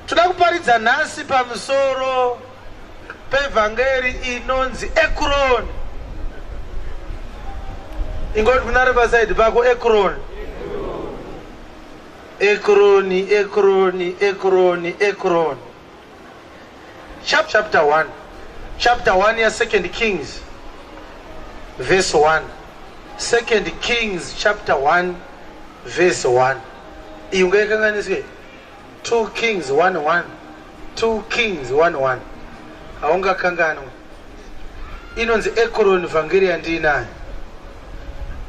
Tunakuparidza nhasi pamusoro pevhangeri inonzi EKRON. Ingoti kuna riverside pako EKRON. EKRON, EKRON, EKRON, EKRON. Chapter 1. Chapter 1 ya 2 Kings. Verse 1. 2 Kings chapter 1 verse 1. Iungekanganiswe 2 Kings 1:1. 2 Kings 1:1. Haunga kangano. Inonzi EKRON vhangeri yandinayo.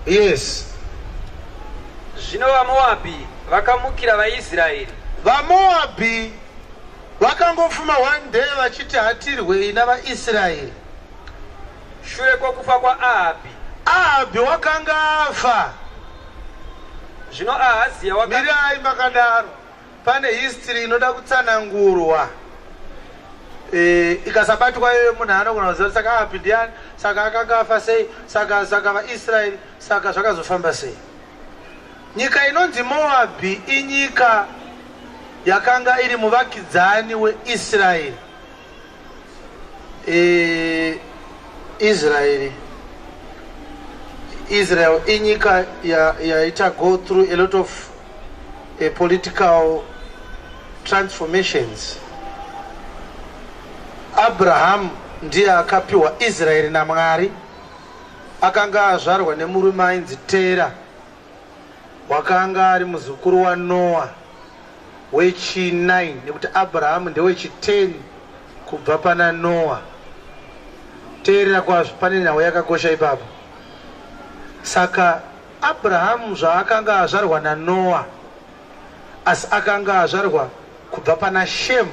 Yes. Zvino vaMoabhi vakamukira vaIsraeri. VaMoabhi vakangofuma one day vachiti hatirwei navaIsraeri. Shure kwokufa kwaAhabhi. Ahabhi wakanga afa. Zvino Ahazia mirai makadaro. Pane history inoda kutsanangurwa. Ikasabatwa munhu anogona kuziva saka Ahabhi ndiani, saka akanga afa sei, saka vaIsraeri, saka zvakazofamba sei. Nyika inonzi Moabhi inyika yakanga iri muvakidzani weIsraeri. Israel inyika yaita go through a lot of political transformations. Abraham ndiye akapiwa Israeri naMwari. Akanga azvarwa nemurume ainzi Tera, wakanga ari muzukuru waNoah wechi9, nekuti Abraham ndewechi10 kubva pana Noah. Teerera kwazvo, pane nhau yakakosha ipapo. Saka Abraham zvaakanga azvarwa naNoah, asi akanga azvarwa kubva pana Shem,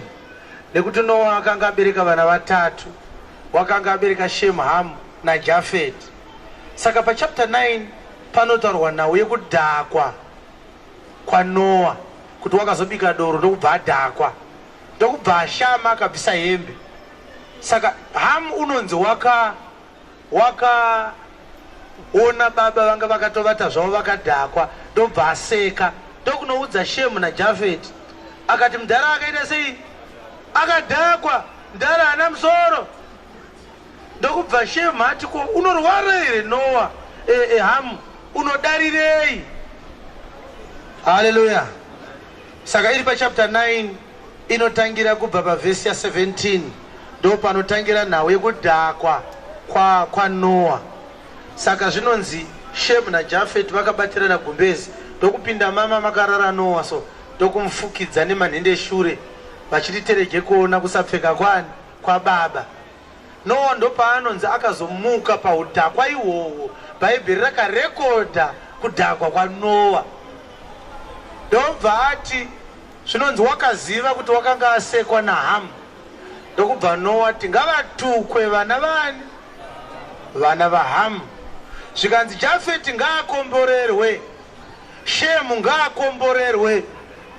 nekuti Noah akanga abereka vana vatatu. Wakanga abereka Shem, Ham naJafet. Saka pachapter 9 panotaurwa nhau yekudhakwa kwaNoah, kuti wakazobika doro ndokubva adhakwa, ndokubva ashama akabvisa hembe. Saka Ham unonzi wakaona baba vanga vakatovata zvavo vakadhakwa, ndobva aseka. Ndokunoudza Shemu naJafeti akati mudhara akaita sei, akadhakwa, mudhara hana musoro. Ndokubva Shemu ati ko unorwara here Noah, Hamu unodarirei. Haleluya. Saka iri pachapter 9 inotangira kubva pavhesi ya 17, ndo panotangira nhau yekudhakwa kwa Noah. Saka zvinonzi Shemu naJafeti vakabatirana gumbezi, ndokupinda mama makarara Noah, so ndokumufukidza nemanhende shure vachiti terege kuona kusapfeka kwa baba. Noah ndo paanonzi akazomuka paudhakwa ihwohwo. Bhaibheri rakarekodha kudhakwa kwaNoah. Ndobva ati zvinonzi wakaziva kuti wakanga asekwa naHamu. Ndokubva Noah ati ngavatukwe vana vani, vana vaHamu. Zvikanzi Jafeti ngaakomborerwe, Shemu ngaakomborerwe,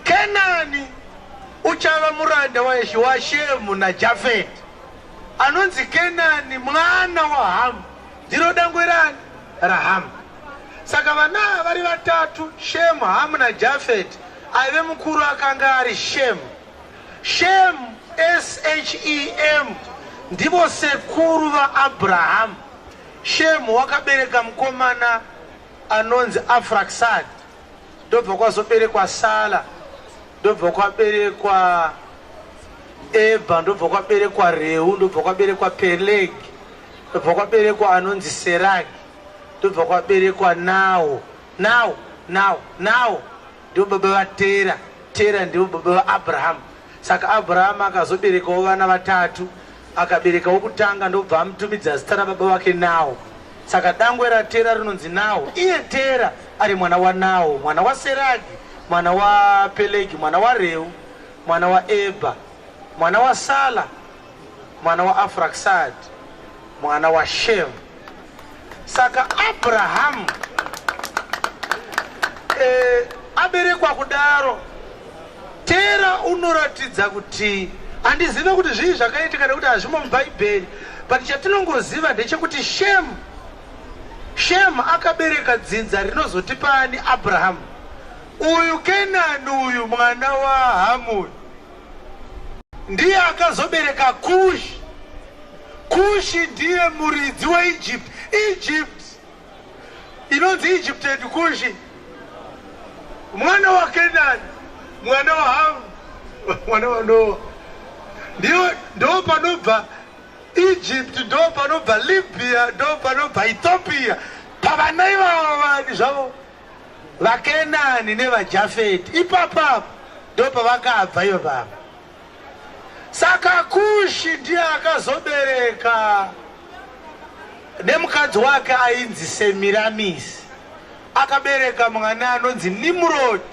Kenani uchava muranda waShemu naJafeti. Anonzi Kenani mwana waHamu, ndiro dangwe rani raHamu. Saka vana vari vatatu, Shemu, Hamu naJafeti, aive mukuru akanga ari Shemu. Shemu, SHEM, ndivo sekuru vaAbhurahamu. Shemu wakabereka mukomana anonzi Afraxad, ndobva kwazoberekwa Sala, ndobva kwaberekwa Ebha, ndobva kwaberekwa Reu, ndobva kwaberekwa Pelegi, ndobva kwaberekwa anonzi Seragi, ndobva kwaberekwa Nao ndivo baba vaTera. Tera ndivo baba vaAbhurahamu. Saka Abhurahamu akazoberekawo vana vatatu, akabereka wokutanga ndobva amutumidza zita rababa vake Nao. Saka dangwe raTera rinonzi Nao. Iye Tera ari mwana waNao, mwana waSeragi, mwana waPelegi, mwana waReu, mwana waEbha, mwana waSala, mwana waAfraxad, mwana waShemu. Saka Abhurahamu aberekwa kudaro. Tera unoratidza kuti handizive kuti zvii zvakaitika nekuti hazvimo muBhaibheri, but chatinongoziva ndechekuti Shemu akabereka dzinza rinozotipa ani Abhurahamu. Uyu Kenani uyu mwana waHamu ndiye akazobereka Kushi. Kushi ndiye muridzi weEgypt. Egypt inonzi Egypt and Kushi. Mwana wa Kenani, mwana wa Hamu, mwana wa Noa. Ndo panobva Egypt, ndo panobva Libya, ndo panobva Ethiopia. Pavana ivava vani zvavo vaKenani nevaJafeti. Ipapapo ndo pavakabva iyo baba. Saka Kushi ndiye akazobereka nemukadzi wake ainzi Semiramisi. Akabereka mwana anonzi Nimrodi.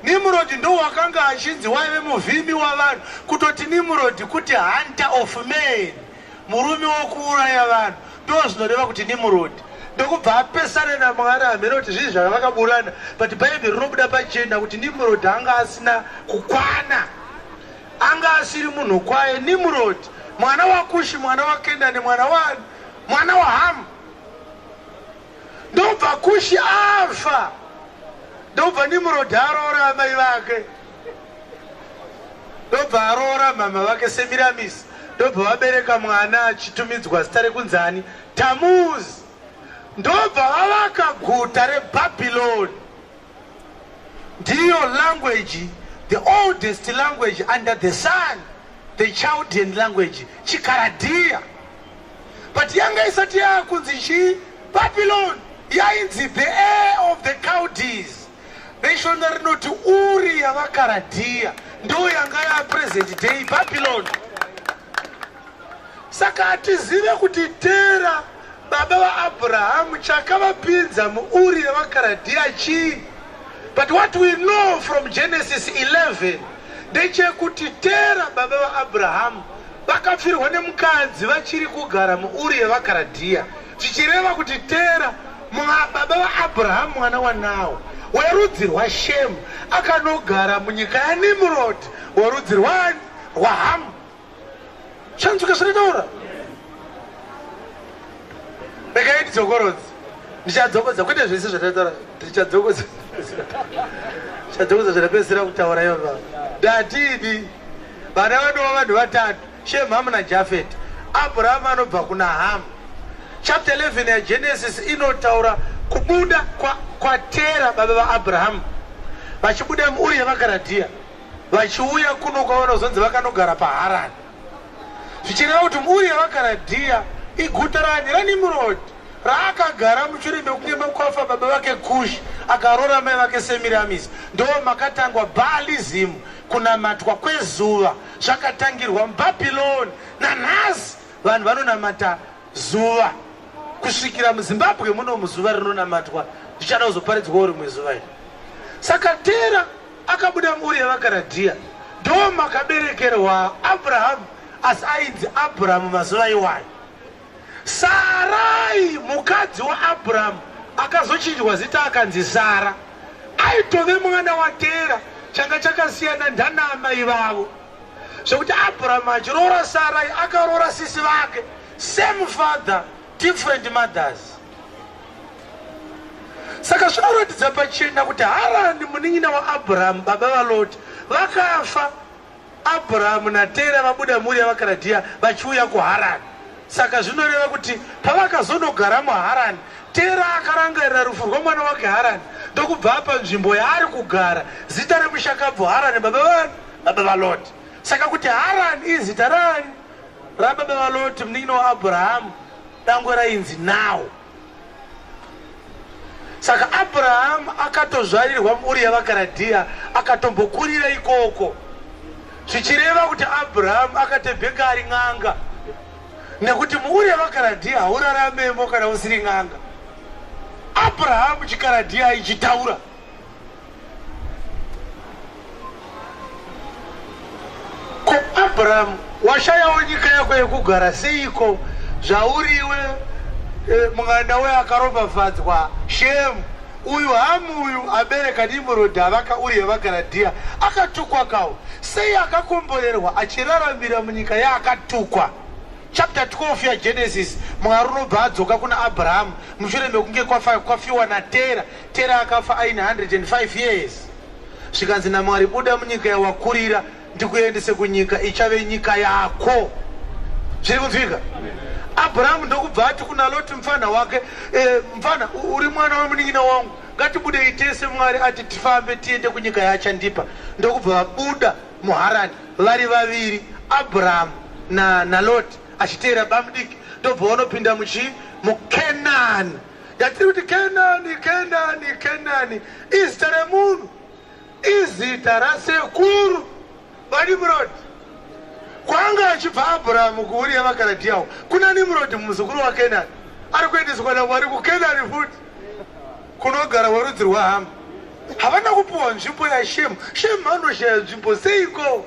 Nimrodi ndo wakanga achinzi waive muvhimi wavanhu. Kutoti Nimrodi kuti hunter of men, murume wokuuraya vanhu. Ndo zvinoreva kuti Nimrodi. Ndokubva apesana naMwari amene kuti zvinhu zvavakaburana. But Bhaibheri rinobuda pachena kuti Nimrodi anga asina kukwana. Anga asiri munhu kwaye. Nimrodi mwana wa Kushi, mwana wa Kenani, mwana wa Hamu. Ndobva Kushi afa. Ndobva Nimrodi aroora mai vake. Ndobva aroora mama vake Semiramisi. Ndobva vabereka mwana achitumidzwa zita rekunzani Tamuzi. Ndobva vavaka guta reBhabhiloni. Ndiyo language, the oldest language under the sun, the Chaldean language, Chikaradia. But yanga isati yakunzi Babylon, yainzi the heir of the Chaldees. Nation not Uri yavakaradia. Ndo yanga ya present day Babylon. Saka atizive kuti Tera baba wa Abraham chakavapinza muUri yavakaradia chi. But what we know from Genesis 11, ndechekuti Tera baba wa Abraham vakapfirwa nemukadzi vachiri kugara muUri yavakaradia. Zvichireva kuti Tera baba wa Abraham mwana wanawo werudzi rwaShemu akanogara munyika yaNimrodi werudzi rwaHamu. Chanzuka zvinotaura. Regai ndidzokorodze. Ndichadzokodza kwete zvese zvatataura. Ndichadzokodza zvapedzisira kutaura iyo. Ndatidi vana vedu vanhu vatatu, Shemu, Hamu naJafeti. Abraham anobva kuna Hamu. Chapter 11 ya Genesis inotaura kubuda kwa Tera baba vaAbraham. Vachibuda muUri yavakaradia vachiuya kuno kwaona zonzi vakanogara paHarani. Zvichireva kuti muUri yavakaradia iguta raNimrodi raakagara mushure mekunge makwafa baba vake Kushi akaroora mai vake Semiramisi. Ndo makatangwa Baalism, kunamatwa kwezuva zvakatangirwa muBhabhiloni. Nanhasi vanhu vanonamata zuva. Kusvikira muZimbabwe muno muzuva rinonamatwa zvichada kuzoparidzwawo rimwe zuva iri. Saka Tera akabuda muUri yavakaradia. Ndo makaberekerwa Abrahamu, asi ainzi Abrahamu mazuva iwayo. Sarai mukadzi waAbrahamu akazochinjwa zita akanzi Sara. Aitove mwana waTera, changa chakasiyana ndanamai vavo. Zvokuti Abrahamu achiroora Sarai akaroora sisi vake. Same father, different mothers. Saka zvinoratidza pachena kuti Harani munin'ina waAbrahamu baba vaLoti vakafa. Abrahamu naTera vabuda muUri yavakaradia vachiuya kuHarani. Saka zvinoreva kuti pavakazonogara muHarani, Tera akarangarira rufu rwomwana wake Harani. Ndokubva panzvimbo yaari kugara zita remushakabvu Harani baba vaLoti. Saka kuti Harani izita rani rababa vaLoti munin'ina waAbhurahamu dangwe rainzi Nawo. Saka Abraham akatozvarirwa muUri yavakaradia akatombokurira ikoko. Zvichireva kuti Abraham akatebheka ari n'anga. Nekuti muUri yavakaradia hauraramemo kana usiri n'anga. Abraham chikaradia ichitaura. Ko Abraham washayawo nyika yako yekugara seiko zvauriwe mwana we akaropafadzwa Shemu. Uyu Hamu uyu abereka Nimrodi avaka URI yavakaradia akatukwa kawo. Sei akakomborerwa achiraramira munyika yaakatukwa. Chapter 12 ya Genesis Mwari unobva adzoka kuna Abraham mushure mekunge kwafiwa naTera. Tera akafa aine 105 years. Zvikanzi naMwari buda munyika yawakurira ndikuendese kunyika ichave nyika yako. Zviri kunzwika? Abraham ndokubva ati kuna Loti mfana wake, mfana uri mwana wemunin'ina wangu, ngatibude itese Mwari ati tifambe tiende kunyika yachandipa. Ndokubva vabuda muHarani vari vaviri, Abraham na Loti achiteera bamudiki. Ndobva vanopinda muKenani. Yatiri kuti Kenani izita remunhu, izita rasekuru. Vani Nimrod kwanga achibva Abraham kuuriya vakaradhiyawo kuna Nimrod muzukuru waKenani ari kuendeswa naMwari kuKenani futi kunogara warudzi rwaHamu. Havana kupiwa nzvimbo yaShemu. Shemu anoshaya nzvimbo seiko?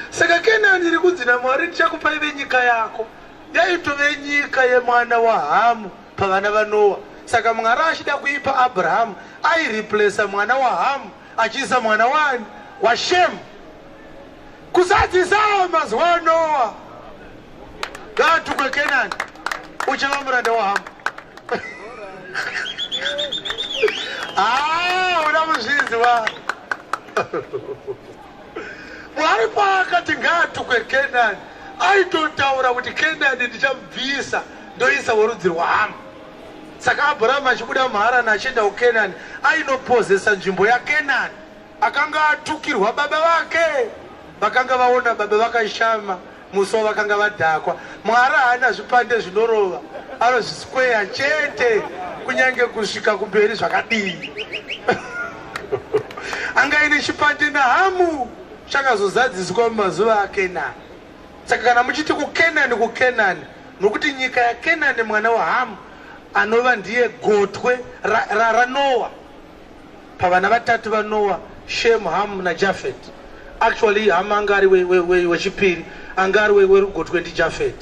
Saka Kenani iri kunzi naMwari ndichakupa ive nyika yako. Yaitove nyika yemwana waHamu pavana vaNoa. Saka Mwari achida kuipa Abraham aireplacea mwana waHamu achiisa mwana waShemu. Kusadzisawo mazuva aNoa ngatukwe Kenani uchava muranda waHamu. Una muzvinzwa. Mwari paakati ngatukwe Kenani aitotaura kuti Kenani ndichamubvisa ndoisa worudzi rwaHamu. Saka Abraham achibuda muHarani achienda kuKenani ainopozesa nzvimbo yaKenani. Akanga atukirwa baba vake. Vakanga vaona baba vakashama muso, vakanga vadhakwa. Mwari haana zvipande zvinorova, anozvisquare chete kunyange kusvika kumberi zvakadii. Anga ine chipande naHamu chakazozadziswa mumazuva aKenani. Saka kana muchiti kuKenani nokuti nyika yaKenani mwana waHamu anova ndiye gotwe raNoa pavana vatatu vaNoa, Shemu, Hamu naJafet. Actually Hamu anga ari wechipiri, anga ari werugotwe ndiJafet.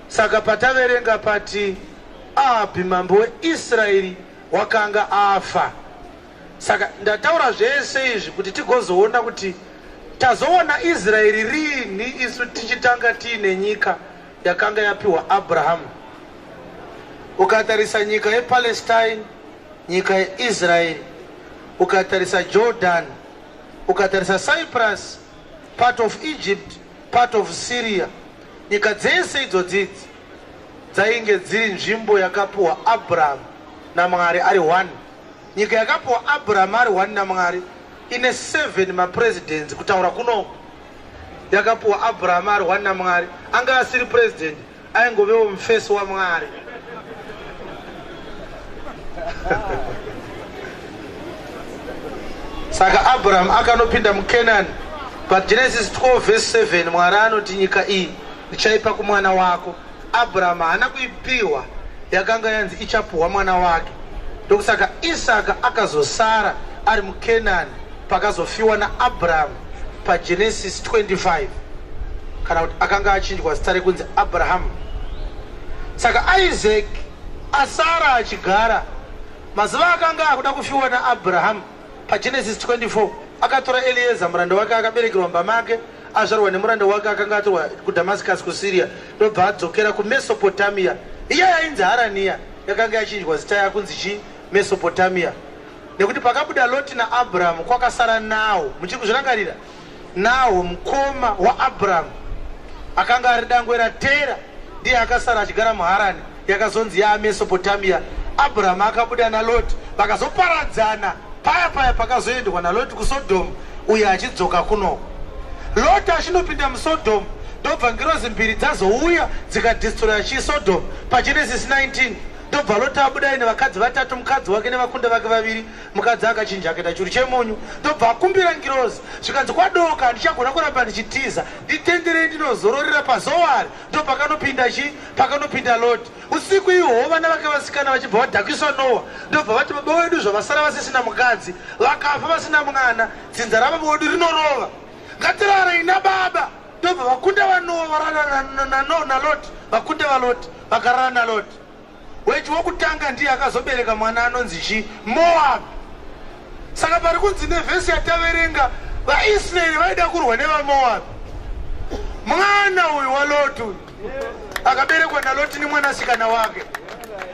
Saka pataverenga pati Ahabhi mambo weIsraeri wakanga afa. Saka ndataura zvese izvi kuti tigozoona kuti tazoona Israeri rini isu tichitanga tiine nyika yakanga yapiwa Abrahamu. Ukatarisa nyika yePalestine, nyika yeIsraeri, ukatarisa Jordan, ukatarisa Cyprus, part of Egypt, part of Syria, nyika dzese idzodzidzi dzainge dziri nzvimbo yakapiwa Abraham naMwari ari 1. Nyika yakapiwa Abraham ari 1 naMwari ine 7 mapresidents kutaura kuno. Yakapiwa Abraham ari 1 naMwari, anga asiri president, aingovewo mufesi waMwari. Saka Abraham akanopinda muKenani. But Genesis 12 verse 7 Mwari anoti nyika iyi ndichaipa kumwana wako. Abraham haana kuipiwa, yakanga yanzi ichapiwa mwana wake. Ndokusaka Isaka akazosara ari muKenani pakazofiwa naAbraham paGenesis 25, kana kuti akanga achinjwa zita rekunzi Abraham. Saka Isaac asara achigara mazuva akanga akuda kufiwa naAbraham paGenesis 24. Akatora Eliezer muranda wake akaberekerwa mbamake, azvarwa nemuranda wake akanga atorwa kuDamascus kuSyria, ndobva adzokera kuMesopotamia. Iya yainzi Harania yakanga yachinjwa zita yakunzi Mesopotamia. Nekuti pakabuda Loti naAbraham kwakasara Naho. Muchiri kuzvirangarira? Naho mukoma waAbraham akanga ari dangwe raTera, ndiye akasara achigara muHarani yakazonzi yaMesopotamia. Abraham akabuda naLoti vakazoparadzana paya pakazoendwa naLoti kuSodhomu, uye achidzoka kuno. Loti achinopinda muSodhomu ndobva ngirozi mbiri dzazouya dzikadhistroya chiSodhomu paGenesis 19. Ndobva Loti abuda ine vakadzi vatatu, mukadzi wake nevakunda vake vaviri. Mukadzi akachinja akaita churu chemunyu, ndobva akumbira ngirozi zvikanzi kwadoka ndichagona kuramba ndichitiza, nditenderei ndinozororera paZoari. Ndobva pakanopinda Loti. Usiku ihwo vana vake vasikana vachibva vadhakiswa Noa. Ndobva vati baba wedu zvavasara vasisina mukadzi, vakafa vasina mwana, dzinza rababa wedu rinorova, ngatirare ina baba. Ndobva vakunda vaNoa varara naLoti, vakunda vaLoti vakarara naLoti. Wechi wokutanga ndiye akazobereka mwana anonzi Moab. Saka pari kunzi nevhesi yataverenga vaIsraeri vaida kurwa nevaMoab. Mwana uyu waLoti akaberekwa naLoti nemwanasikana wake.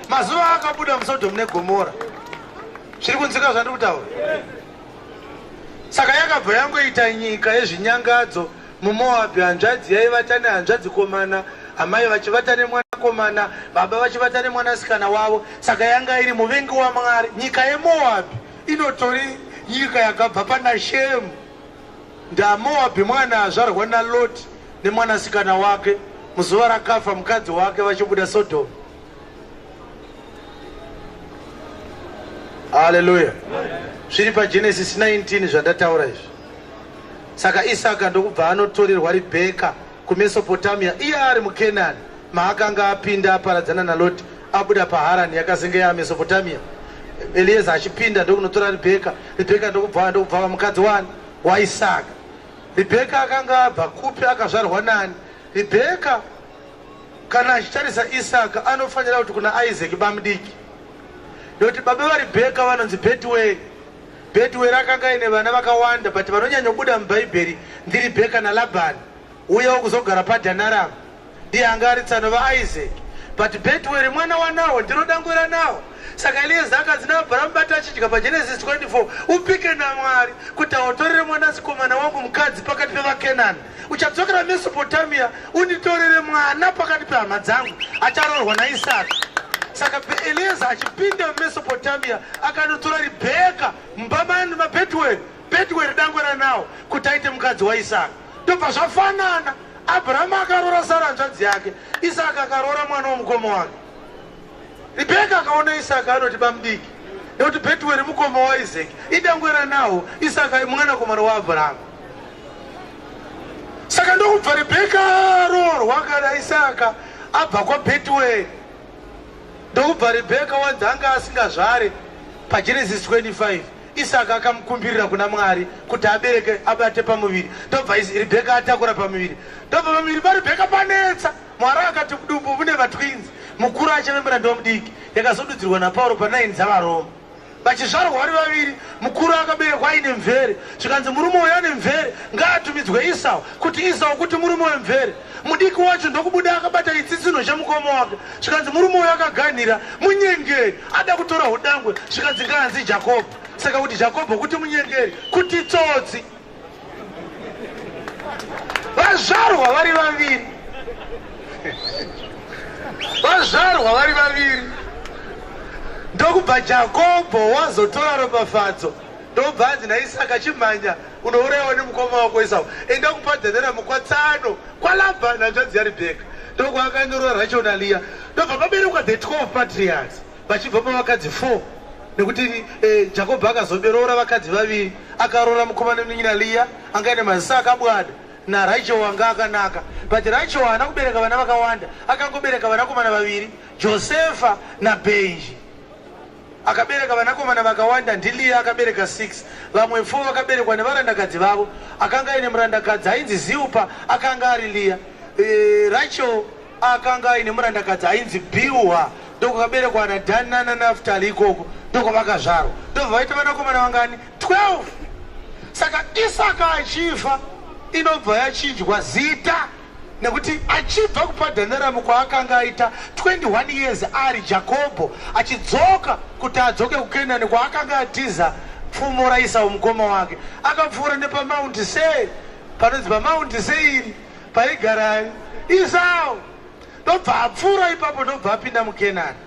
Mazuva akabuda muSodhomu neGomora. Zviri kunzika zvandiri kutaura? saka yakabva yangoita nyika yezvinyangadzo muMoabhu. Hanzvadzi yaivata nehanzvadzi komana, amai vachivata nemwanakomana, baba vachivata nemwanasikana wavo. Saka yanga iri muvengi waMwari. Nyika yeMoabhu inotori nyika yakabva pana Shemu. NdaMoabhu mwana azvarwa naLoti nemwanasikana wake muzuva rakafa mukadzi wake vachibuda Sodhomu. Haleluya. Zviri paGenesis 19 zvandataura izvi. Saka Isaka ndokubva anotorerwa Rebheka kuMesopotamia, iye ari muKenani maakanga apinda aparadzana naLoti abuda paHarani yakazenge yaMesopotamia. Elieza achipinda ndokunotora Rebheka. Rebheka ndokubva mukadzi waIsaka. Rebheka akanga abva kupi akazvarwa nani? Rebheka kana achitarisa Isaka anofanira kuti kuna Isaac bamudiki. Ndokuti baba vaRebheka vanonzi Bethuel. Bethuel akanga ine vana vakawanda, but vanonyanyobuda muBhaibheri ndiRebheka naLabhani. Uyewo kuzogara paDhanaramu ndiye anga ari tsano vaIsaac. But Bethuel mwana wanawo ndinodangura nawo. Saka Elieza akanzi naAbharamu bata achidya paGenesis 24, upike naMwari kuti autorere mwanasikana wangu mukadzi pakati pevaKenani. Uchadzokera Mesopotamia unitorere mwana pakati pehama dzangu acharoorwa naIsaka. Saka Elieza achipinda muMesopotamia akanotora Rebheka mbamani maBethuel. Bethuel dangura nawo kuti aite mukadzi waIsaka. Ndobva zvafanana. Abharamu akaroora Sara hanzvadzi yake, Isaka akaroora mwana womukoma wake. Rebheka akaona Isaka anoti bamudiki, nekuti Bethuel mukoma waIsaac idangwera nawo Isaka mwanakomana waAbharamu. Saka ndokubva Rebheka aroorwa kana Isaka abva kwaBethuel. Ndokubva Rebheka wanzi anga asingazvare paGenesis 25. Isaka akamukumbirira kuna Mwari kuti abereke abate pamuviri. Ndobva Rebheka atakura pamuviri. Ndobva pamuviri paRebheka panetsa. Mwari akati kudumbu mune vatwinzi. Mukuru achavembera ndomudiki. Yakazodudzirwa naPauro pa9 dzavaroma. Vachizvarwa vari vaviri, mukuru akaberekwa aine mvere. Zvikanzi murume uyu ane mvere ngaatumidzwe Esau, kuti Esau kuti murume wemvere. Mudiki wacho ndokubuda akabata chitsitsinho chemukoma wake. Zvikanzi murume uyu akaganhira munyengeri, ada kutora udangwe. Zvikanzi ngaanzi Jakobho. Saka kuti Jakobho kuti munyengeri, kuti tsotsi. Vazvarwa vari vaviri. Vazvarwa vari vaviri. Ndokubva Jakobho wazotora ropafadzo. Ndobva anzi naIsaka chimhanya unourayiwa nemukoma wako Esau. Enda kupadhanira mukwatsano kwaLabhani hanzvadzi yaRebheka. Ndokwakanyorwa Rachel naLeah. Ndobva paberekwa the 12 patriarchs vachibva pavakadzi 4. Nekuti Jakobho akazoberoora vakadzi vaviri. Akaroora mukoma nemunin'ina Leah anga ine maziso akabwada, naRachel wanga akanaka. But Rachel haana kubereka vana vakawanda, akangobereka vanakomana vaviri, Josefa naBenji. Akabereka vanakomana vakawanda, ndiLeah akabereka 6. Vamwe 4 vakaberekwa nevarandakadzi vavo. Akanga ine murandakadzi ainzi Zilpa, akanga ari Leah. Rachel akanga ine murandakadzi ainzi Bilha, ndokukaberekwa naDhani naNaftali ikoko, ndokwavakazvarwa. Ndobva vaita vanakomana vangani? 12. Saka Isaka achifa inobva yachinjwa zita, nekuti achibva kupadhanaramu kwaakanga aita 21 years ari Jakobho achidzoka kuti adzoke kuKenani kwaakanga atiza pfumo raEsau mukoma wake. Akapfuura nepaMount Seir, panonzi paMount Seir paigara Esau. Ndobva apfuura ipapo, ndobva apinda muKenani.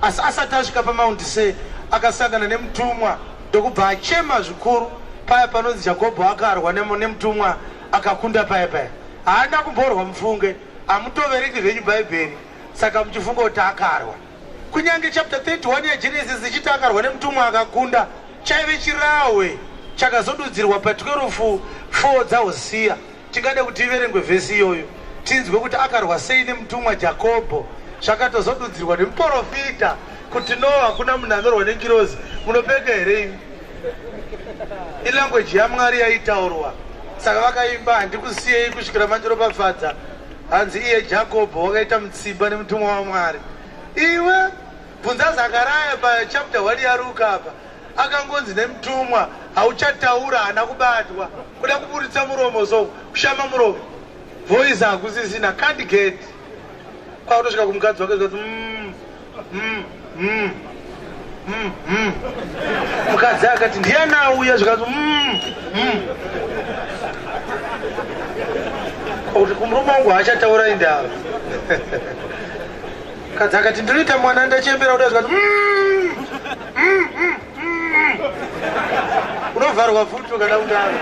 Asi asati asvika paMount Seir akasangana nemutumwa, ndokubva achema zvikuru. Paya panonzi Jakobho akarwa nemutumwa akakunda paya paya. Haana kumborwa mufunge, hamutovereki zvenyu Bhaibheri, saka muchifunga kuti akarwa. Kunyange chapter 31 yaGenesis ichiti akarwa nemutumwa akakunda, chaive chirawe chakazodudzirwa pa12 4 dzaHosea. Tingade kuti iverengwe vhesi iyoyo tinzwe kuti akarwa sei nemutumwa Jakobho. Zvakatozodudzirwa nemuprofita kuti no, hakuna munhu anorwa nengirozi. Munopeka here? Ilanguage yaMwari yaitaurwa. Saka vakaimba handikusiyei kusvikira mandiropafadza. Hanzi iye Jakobho wakaita mutsimba nemutumwa waMwari. Iwe bvunza Zakaraya pachapter 1 yaRuka apa. Akangonzi nemutumwa hauchataura, haana kubatwa. Kuda kuburitsa muromo so, kushama muromo. Voice hakusisina, can't get. Kwautosvika kumukadzi wake kuti mukadzi akati ndiani auya zvikati kuti kumurume wangu haachataura indava. Mukadzi akati ndinoita mwana ndachembera kuda zvikati unovharwa futi ukada kudaro.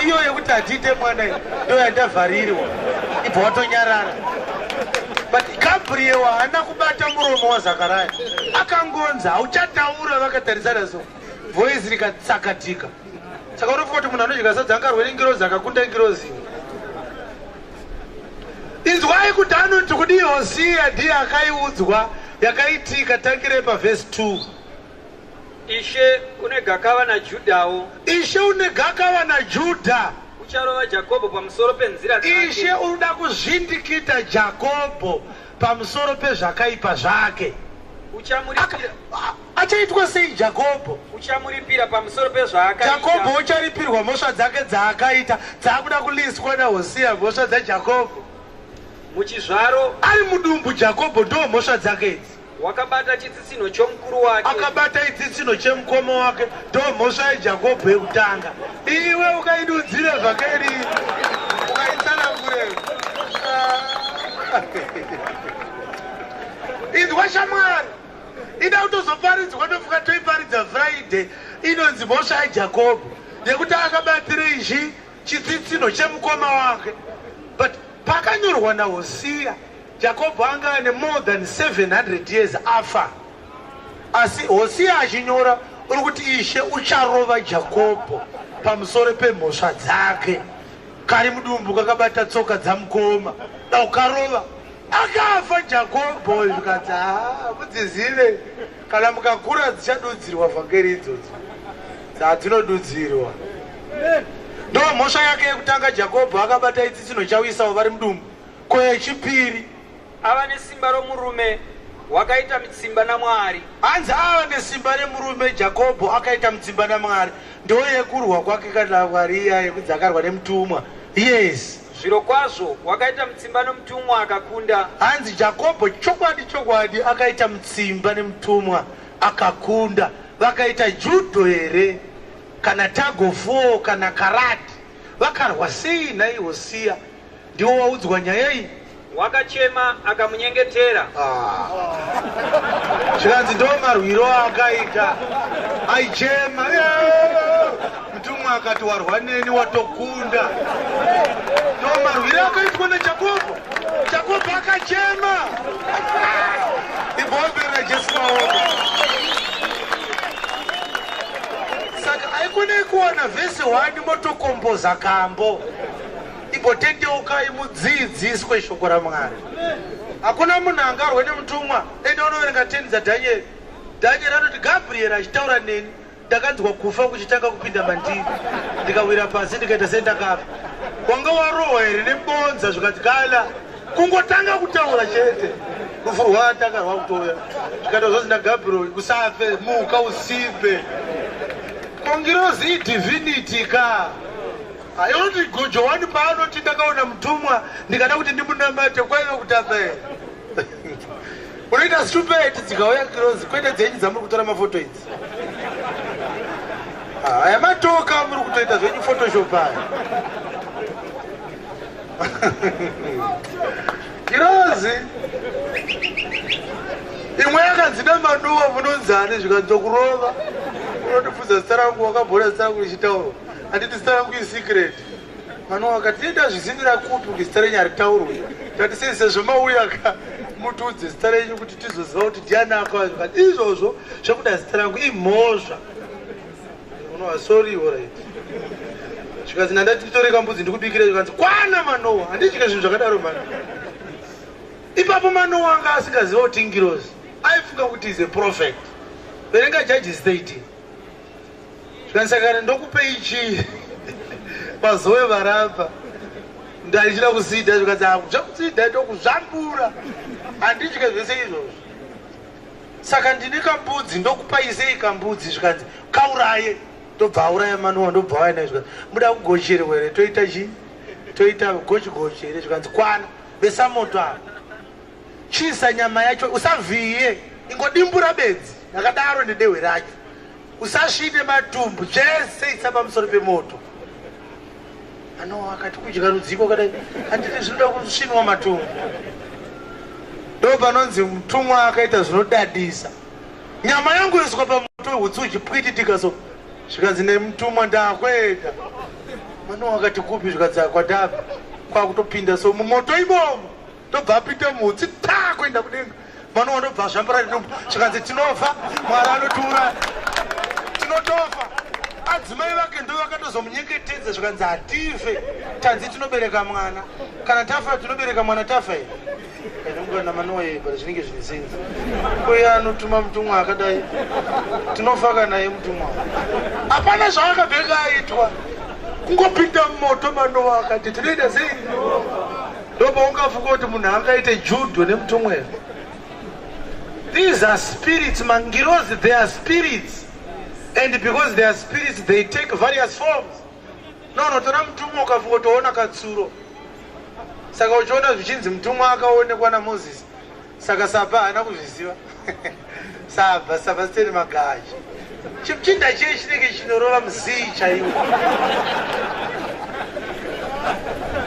Iyo yekuti hatiite mwana ndo yandavharirwa ibva watonyarara. But Gabriel haana kubata muromo waZakaraya, akangonza hauchataura. Vakatarisana so voice rikatsakatika. Saka unofunga kuti munhu anodya sadza angarwere ngirozi akakunda ngirozi. Inzwai kuti anoti kudi Hosea ndiye akaiudzwa yakaitika. Tangire pavhesi 2. Ishe une gakava na Judhawo. Ishe une gakava na Judha. Ucharova Jakobho pamusoro penzira dzake. Ishe unoda kuzvindikita Jakobho pamusoro pezvakaipa zvake. Uchamuripira. Achaitwa sei Jakobho? Uchamuripira pamusoro pezvaakaita. Jakobho ucharipirwa mhosva dzake dzaakaita dzaakuda kuliswa naHosea, mhosva dzaJakobho. Muchizvaro ari mudumbu Jakobho ndo mhosva dzake idzi. Wakabata chitsitsino chomukuru wake. Akabata chitsitsino chemukoma wake ndo mhosva yaJakobho yekutanga. Iwe ukaidudzira zvakairi ukaitsanangure. Inzwa shamwari, ida kutozoparidzwa tofuka toiparidza Friday inonzi mhosva yaJakobho yekuti akabatire izvi chitsitsino chemukoma wake. But pakanyorwa naHosea Jakobho anga ane more than 700 years afa. Asi Hosea achinyora uri kuti Ishe ucharova Jakobho pamusoro pemhosva dzake. Kari mudumbu kakabata tsoka dzamukoma daukarova akafa Jakobho. Zvikati mudzizive kana mukakura dzichadudzirwa vhangeri idzodzo dzadzinodudzirwa. Ndo mhosva yake yekutanga Jakobho akabata itsitsino chawisawo vari mudumbu. Ko yechipiri ava nesimba romurume wakaita mitsimba naMwari. Hanzi ava nesimba remurume Jakobho akaita mitsimba naMwari. Ndo yekurwa kwake kana Mwari iya yekudzakarwa nemutumwa. Yes. Zviro kwazvo wakaita mitsimba nomutumwa akakunda. Hanzi Jakobho chokwadi akaita mitsimba nemutumwa akakunda. Vakaita judho here kana tag of war kana karate. Vakarwa sei nai Hosea? Ndiwo waudzwa nyaya iyi. Wakachema akamunyengetera. Zvikanzi ndo marwiro akaita. Aichema. Mutumwa akati warwa neni watokunda. Ndo marwiro akaitwa naJakobho. Jakobho akachema. Ibhombera Jesu maoko. Saka aikone kuona vhesi 1 motokomboza kambo. Ibotendeuka imudzidziswe shoko raMwari. Hakuna munhu angarwe nemutumwa. Enda unoverenga 10 dzaDhanieri. Dhanieri anoti Gabriel achitaura neni ndakanzwa kufa kuchitanga kupinda mandiri. Ndikawira pasi ndikaita sendakafa. Wanga warohwa here nebonza zvikati kala kungotanga kutaura chete. Rufu rwatanga rwakutouya. Zvikati zvozi naGabriel usafe, muka usipe. Kongirozi divinity ka. Ayoti Johani paanoti ndakaona mutumwa ndikada kuti ndimunamate kwaive kutamba here. Unoita stupid dzikauya kirozi kwete dzenyu dzamuri kutora mafoto idzi. Aya matoka muri kutoita zvenyu photoshop aya. Kirozi imwe yakanzi namanuwa munonzani zvikanzokurova unotipfudza zita rangu wakabhora zita rangu richitaurwa. Handiti zita rangu isecret. Manuwa akati tienda zvizinira kupi kuti zita renyu haritaurwe. Tati sezvo mauya ka mutudze zita renyu kuti tizoziva kuti ndiani akati izvozvo zvekuda zita rangu imhosva. Unowa sorry alright. Zvikanzi ndandati titoreka mbudzi ndikubikire zvikanzi kwana Manoa. Handitye zvinhu zvakadaro mani. Ipapo Manoa anga asingaziva kuti ngirozi. Aifunga kuti is a prophet. Verenga Judges 13. Zvikanzi saka ndokupe ichi pazowe varapa. Ndaichida kuzidha zvikanzi zvakuzidha ndokuzvambura. Handitye zvese izvozvo. Saka ndine kambudzi ndokupai sei kambudzi zvikanzi kauraye. Ndobva auraya Manoa ndobva auya naye zvikanzi muda kugocherwa here toita chii? Toita gochi here zvikanzi kwana besa moto apa. Chisa nyama yacho usavhiye ingodimbura bedzi Nakadaro ndedehwe racho. Usasvine matumbu zvese isa pamusoro pemoto. Ano akati kudya rudziko kadai handiti zvinoda kusvinwa matumbu. Ndo panonzi mutumwa akaita zvinodadisa. Nyama yangu yoiswa pamoto hutsi uchipwititika so. Zvikanzi nemutumwa ndakwenda. Mano akati kupi zvikadzi kwatapa. Kwakutopinda so mumoto imomo. Ndobva apinda mutsi ta kuenda kudenga. Mano wanobva zvambara nedombo. Zvikanzi tinofa. Mwari anotura. Tinotofa. Adzimai vake ndo vakatozomunyengetedza zvikanzi hatife. Tanzi tinobereka mwana. Kana tafa tinobereka mwana tafa here. Ndongana manoye bari zvinenge zvinisenza. Uya anotuma mutumwa akadai. Tinofaka naye mutumwa. Hapana zvaakabveka aitwa. Kungopinda mumoto mano akati tinoenda sei? Ndopa ungafunga kuti munhu angaite judo nemutumwa. These are spirits, mangirozi, they are spirits. And because they are spirits, they take various forms. No, tora mutumwa ukafunga toona katsuro. Saka uchiona zvichinzi mutumwa akaonekwa naMozisi. Saka Sapa haana kuzviziva. Sapa siteni magaji. Chipchinda chiye chinenge chinorova muzii chaiwo.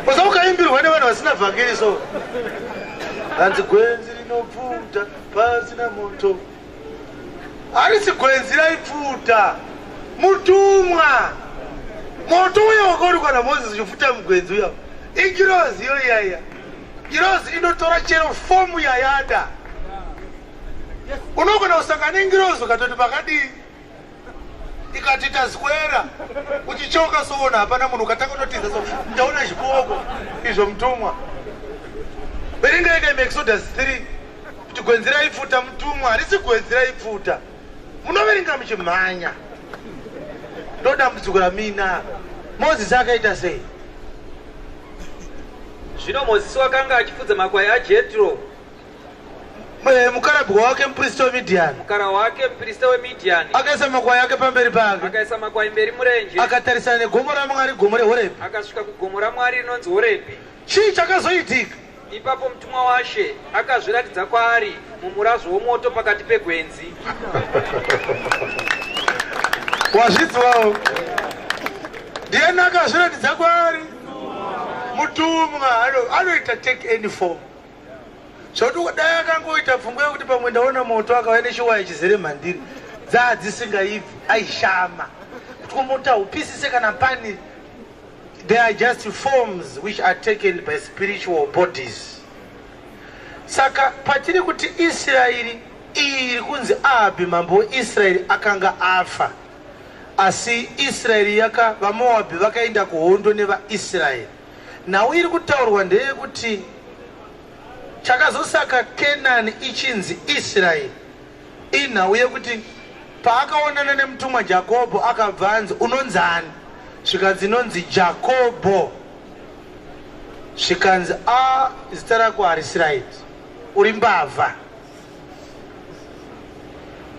Uza ukaimbirwa nevanhu vasina vhangeriso. Hanzi gwenzi rinopfuta pasina moto. Harisi gwenzi raipfuta. Mutumwa. Moto uyo wakaonekwa naMozisi uchipfuta mugwenzi uyo. Igirozi yo yaya. Girozi inotora chero fomu yayada. Unogona kusangana ngirozi ukatoti pakadii. Ikati tazwera. Uchichoka soona hapana munhu ukatanga kunotiza so ndaona chiboko izvo mutumwa. Verenga ega Exodus 3 kuti gwenzi raipfuta mutumwa harisi gwenzi raipfuta. Munoverenga muchimhanya. Ndodambudziko ramina. Mozisi akaita sei? Zvino Mozisi wakanga achifudza makwai aJetro. Mukarabhwa wake muprista weMidhiani. Mukara wake muprista weMidhiani. Akaisa makwai ake pamberi pake. Akaisa makwai mberi murenje. Akatarisana negomo raMwari, gomo reHorebhi. Akasvika kugomo raMwari rinonzi Horebhi. Chii chakazoitika? Ipapo mutumwa waShe akazviratidza kwaari mumurazvo womoto pakati pegwenzi. Wazvidziwawo. Ndiani akazviratidza kwaari? Mutumwa anoita take any form. Zvoti kudai akangoita pfungwa yekuti pamwe ndaona moto akauya nechiwayi chizere mhandiri dzadzisingaibvi aishama kuti komota upisise kana pani. They are just forms which are taken by spiritual bodies. Saka patiri kuti Israeri iri kunzi Ahabhi mambo weIsraeri akanga afa. Asi Israeri vaMoabhi vakaenda kuhondo nevaIsraeri. Nhau iri kutaurwa ndeyekuti chakazosaka Kenani ichinzi Israeri inhau yekuti paakaonana nemutumwa Jakobho akabva anzi unonzani? Zvikanzi inonzi Jakobho. Zvikanzi zita rako harisiraiti, uri mbavha.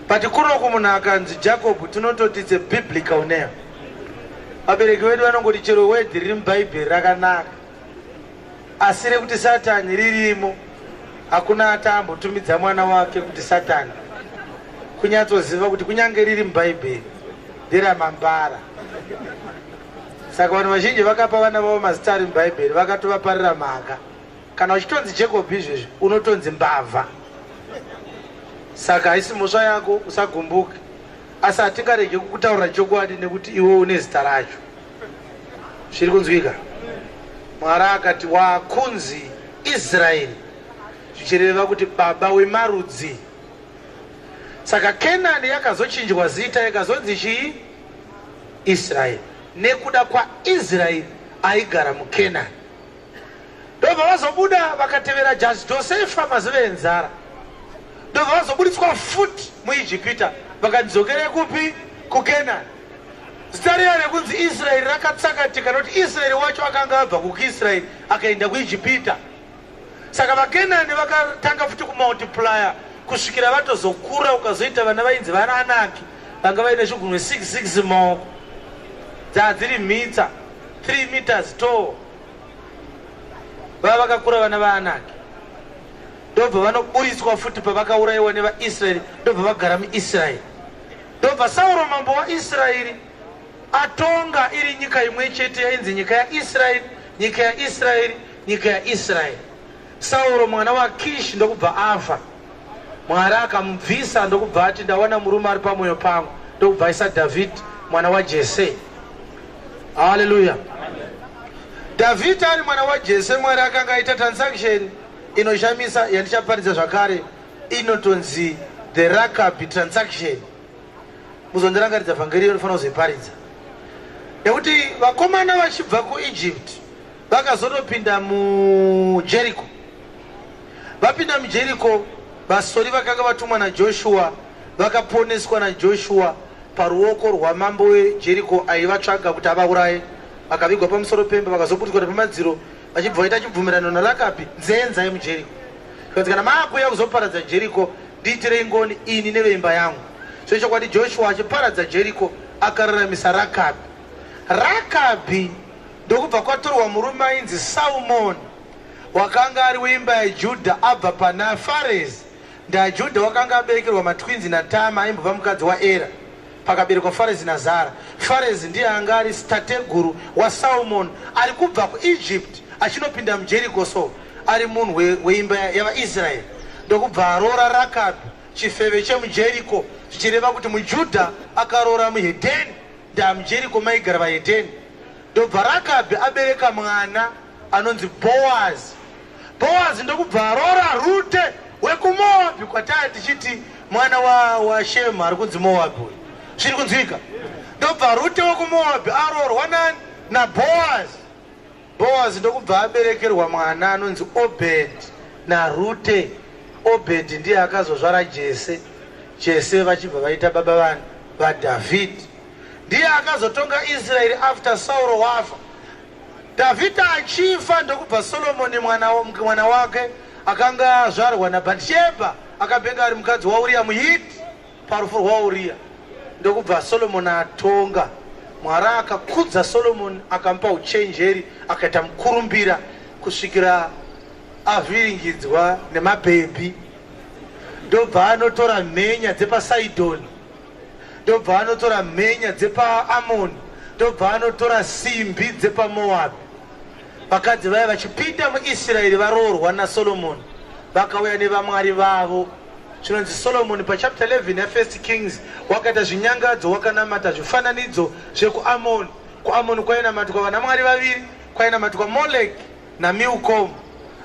But kunoku munhu akanzi Jakobho tinototi it's a biblical name. Vabereki vedu vanongoti chero wedhi riri muBhaibheri rakanaka, asi rekuti Satani ririmo hakuna atambotumidza mwana wake kuti Satani. Kunyatsoziva kuti kunyange riri muBhaibheri nderamambara. Saka vanhu vazhinji vakapa vana vavo mazita ari muBhaibheri vakatovaparira mhaka. Kana uchitonzi Jacob izvezvi unotonzi mbavha. Saka haisi mhosva yako usagumbuke, asi hatingarege kukutaurira chokwadi nekuti iwe une zita racho. Zviri kunzwika? Mwari akati wakunzi Israeri, zvichireva kuti baba wemarudzi. Saka Kenani yakazochinjwa zita yakazonzi chii? Israeri. Nekuda kwaIsraeri aigara muKenani. Ndobva vazobuda vakatevera Josefa mazuva enzara. Ndobva vazobudiswa futi muIjipita vakadzokere kupi? kuKenani. Zita riya rekunzi Israeri rakatsakatika nokuti Israeri wacho akanga abva kuIsraeri akaenda kuIjipita. Saka vaKenani vakatanga futi kumultiplya kusvikira vatozokura ukazoita vana vainzi vanaAnaki vanga vaine zvigunwe 6 maoko dzadziri mita 3 meters tall. Vava vakakura vana vaAnaki. ndobva vanobudiswa futi pavakaurayiwa nevaisraeri, ndobva vagara muisraeri. Ndobva Sauro mambo waIsraeri atonga iri nyika imwe chete yainzi nyika yaIsraeri, nyika yaIsraeri, nyika yaIsraeri. Sauro mwana waKishi ndokubva afa. Mwari akamubvisa ndokubva ati ndawana murume ari pamwoyo pangu, ndokubva aisa Dhavhidhi mwana waJese. Haleluya. Dhavhidhi ari mwana waJese, Mwari akanga aita transaction inoshamisa yandichaparidza zvakare, inotonzi the Rakabi transaction. Muzondirangaridza vhangeri inofanira kuzoiparidza. Nekuti vakomana vachibva kuEgypt vakazotopinda muJeriko. Vapinda muJeriko, vasori vakanga vatumwa naJoshua vakaponeswa naJoshua paruoko rwamambo weJeriko aivatsvaga kuti avauraye. Vakavigwa pamusoro pemba, vakazoputikwa pamadziro vachibva vaita chibvumirano naRakabi nzenza yemuJeriko. Kuti kana maakuya kuzoparadza Jeriko, ndiitirei ngoni ini neveimba yangu. So chokwadi Joshua achiparadza Jeriko akararamisa Rakabi. Rakabi ndokubva kwatorwa murume ainzi Salmoni wakanga ari weimba yaJudha abva pana Farezi. NdaJudha wakanga aberekerwa matwinzi naTama aimbova mukadzi waEra, pakaberekwa Farezi naZara. Farezi ndiye anga ari stateguru waSalmoni ari kubva kuEgypt achinopinda muJeriko, so ari munhu weimba yavaIsraeri. Ndokubva arora Rakabi chifeve chemuJeriko, zvichireva kuti muJudha akaroora muHedheni, ndamuJeriko maigara vaHedheni. Ndobva Rakabi abereka mwana anonzi Boazi. Boazi ndokubva arora Rute wekuMoabhi, kwatari tichiti mwana waShemu ari kunzi Moabhi. Zviri kunzwika? Ndobva Rute wekuMoabhi arorwa nani? naBoazi. Boazi ndokubva aberekerwa mwana anonzi Obhedhi naRute. Obhedhi ndiye akazozvara Jese. Jese vachibva vaita baba vanhu vaDhavhidhi. Ndiye akazotonga Israeri after Sauro wafa. Dhavhidhi achifa ndokubva Solomoni mwana wake akanga azvarwa naBhatishebha akabenga ari mukadzi waUria muHiti parufu rwaUria. Ndokubva Solomoni atonga. Mwari akakudza Solomoni akamupa uchenjeri akaita mukurumbira kusvikira avhiringidzwa nemabhebhi. Ndobva anotora mhenya dzepaSaidhoni, ndobva anotora mhenya dzepaAmoni, ndobva anotora simbi dzepaMoabhi. Vakadzi vaya vachipinda muIsraeri varoorwa naSolomoni vakauya nevamwari vavo. Zvinonzi Solomoni pachapter 11 yaFirst Kings wakaita zvinyangadzo, wakanamata zvifananidzo zvekuAmoni. KuAmoni kwainamatwa vanamwari vaviri, kwainamatwa Moleki naMilkomu,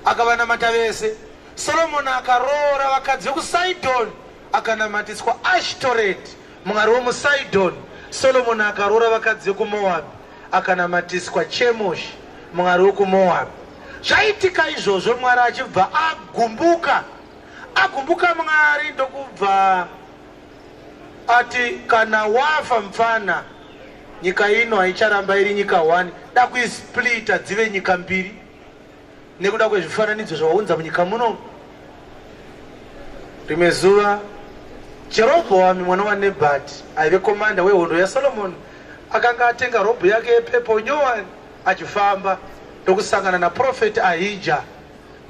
akavanamata vese. Solomoni akaroora vakadzi vekuSaidhoni akanamatiswa Ashtoreti mwari womuSaidhoni. Solomoni akaroora vakadzi vekuMoabhi akanamatiswa Chemoshi mwari wekuMoabhi. Zvaitika izvozvo Mwari achibva agumbuka Mwari ndokubva ati kana wafa mfana nyika ino haicharamba iri nyika 1, da kuisplita dzive nyika 2 nekuda kwezvifananidzo zvaunza munyika muno. Rimwe zuva Jerobhoamu mwana waNebhati aive komanda wehondo yaSolomoni akanga atenga robho yake yepepo nyowani achifamba ndokusangana naprofeti Ahija.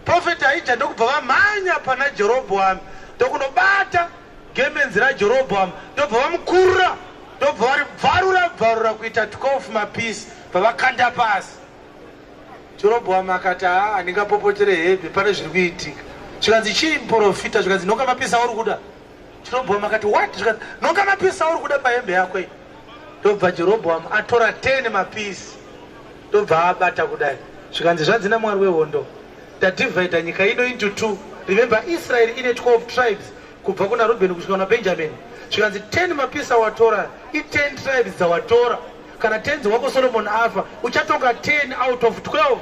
Profeti Ahija ndokubva vamhanya pana Jerobhoamu ndokunobata gemenzi raJerobhoamu, ndobva vamukurura, ndobva varibvarura kuita 12 mapisi pavakanda pasi. Jerobhoamu akati handingapopotere hebhe, pane zviri kuitika. Zvikanzi chii muprofita? Zvikanzi nonga mapisi auri kuda. Jerobhoamu akati what? Zvikanzi nonga mapisi auri kuda pahembe yako. Ndobva Jerobhoamu atora 10 mapisi ndobva abata kudai. Zvikanzi zvanzi naMwari wehondo, tadivhaidha nyika ino into 2. Remember Israel ine 12 tribes kubva kuna Rubheni kusvika kuna Benjamin. Zvikanzi 10 mapisi awatora i10 tribes dzawatora. Kana 10 wako Solomoni afa uchatonga 10 out of 12.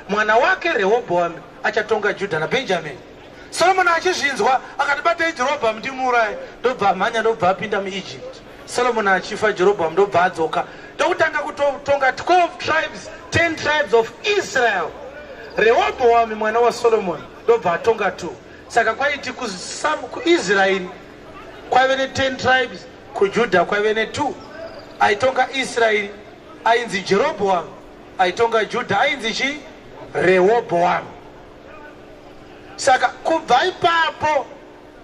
Mwana wake Rehobhoamu achatonga Judha naBenjamin. Solomoni achizvinzwa akati batai Jerobhoamu ndimuuraye. Ndobva amhanya ndobva apinda muEgypt. Solomoni achifa Jerobhoamu ndobva adzoka ndokutanga kutonga 12 tribes, 10 tribes of Israel. Rehobhoamu mwana waSolomoni ndobva atonga 2. Saka kwaiti kuIsraeri kwaive ne10 tribes, kuJudha kwaive ne2. Aitonga Israeri ainzi Jerobhoamu, aitonga Judha ainzi chi? Rehobhoamu. Saka kubva ipapo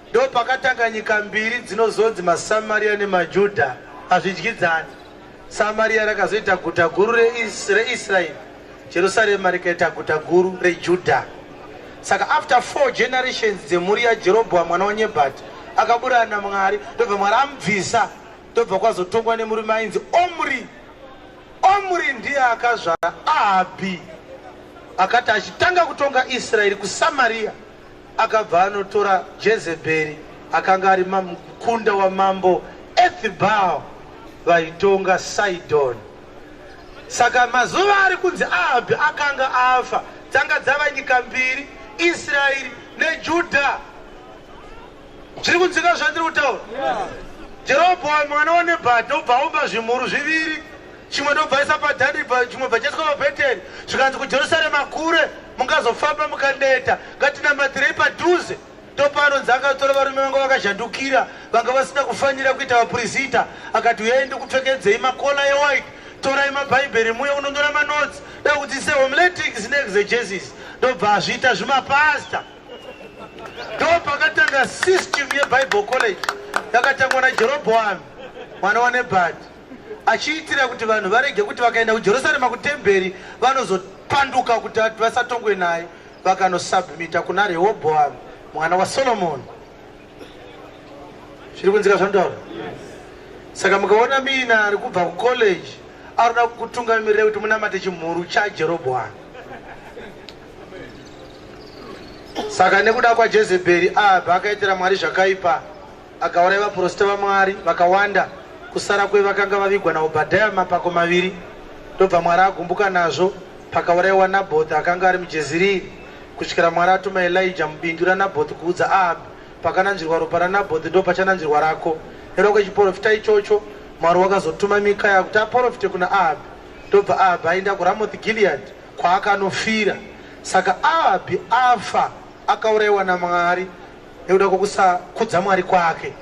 ndo pakatanga nyika mbiri dzinozonzi maSamaria nemaJudha azvidyidzani. Samaria rakazoita guta guru reIsraeri, Jerusalem rikaita guta guru reJudha. Saka after 4 generations dzemhuri yaJerobhoamu mwana waNebhati akaburana Mwari, ndobva Mwari amubvisa, ndobva kwazotongwa nemurume ainzi Omri. Omri ndiye akazvara Ahabhi, akati achitanga kutonga Israeri kuSamaria akabva anotora Jezebheri akanga ari mukunda wamambo Ethibal vaitonga Sidon. Saka mazuva ari kunzi Ahabhi akanga afa, dzanga dzava nyika mbiri, Israeri neJudha. Zviri kunzika zvandiri kutaura? Jerobhoamu mwana waNebhati ndobva aumba zvimhuru zviviri, chimwe ndobva isa paDhani, chimwe bva chaiswa paBheteri, zvikanzi kuJerusarema kure mungazofamba mukandeta, ngatinamatirei padhuze. Ndopanonzi akatora varume vanga vakazhandukira, vanga vasina kufanira kuita vaprezida, akati uyai ndikupfekedzei makola ewhite, torai mabhaibheri muye unondora manotsi, da kuti sehomiletics neexegesis. Ndobva azviita zvimapasta. Ndo pakatanga system yeBible college yakatangwa naJerobhoamu mwana waNebhati, achiitira kuti vanhu varege kuti vakaenda kuJerusarema kutemberi vanozopanduka kuti vasatongwe naye, vakanosubmita kuna Rehobhoamu mwana waSolomoni. Zviri kunzika zvandaura? Saka mukaona mina ari kubva kucollege arikuda kutungamirira kuti munamate chimhuru chaJerobhoamu. Saka nekuda kwaJezebheri Ahabhi akaitira Mwari zvakaipa, akauraya vaprofita vaMwari vakawanda, kusara kwe vakanga vavigwa naObhadhaya mapako maviri. Ndobva Mwari agumbuka nazvo, pakaurayiwa Nabhothi akanga ari muJeziriri, kusvikira Mwari atuma Elijah mubindu raNabhothi kuudza Ahabhi, pakananzvirwa ropa raNabhothi ndo pachananzvirwa rako. Nero kwechiprofita ichocho Mwari wakazotuma Mikaya kuti aprofite kuna Ahabhi. Ndobva Ahabhi aenda kuRamoth Gilead kwaakanofira. Saka Ahabhi afa akaurayiwa naMwari nekuda kwokusakudza Mwari kwake.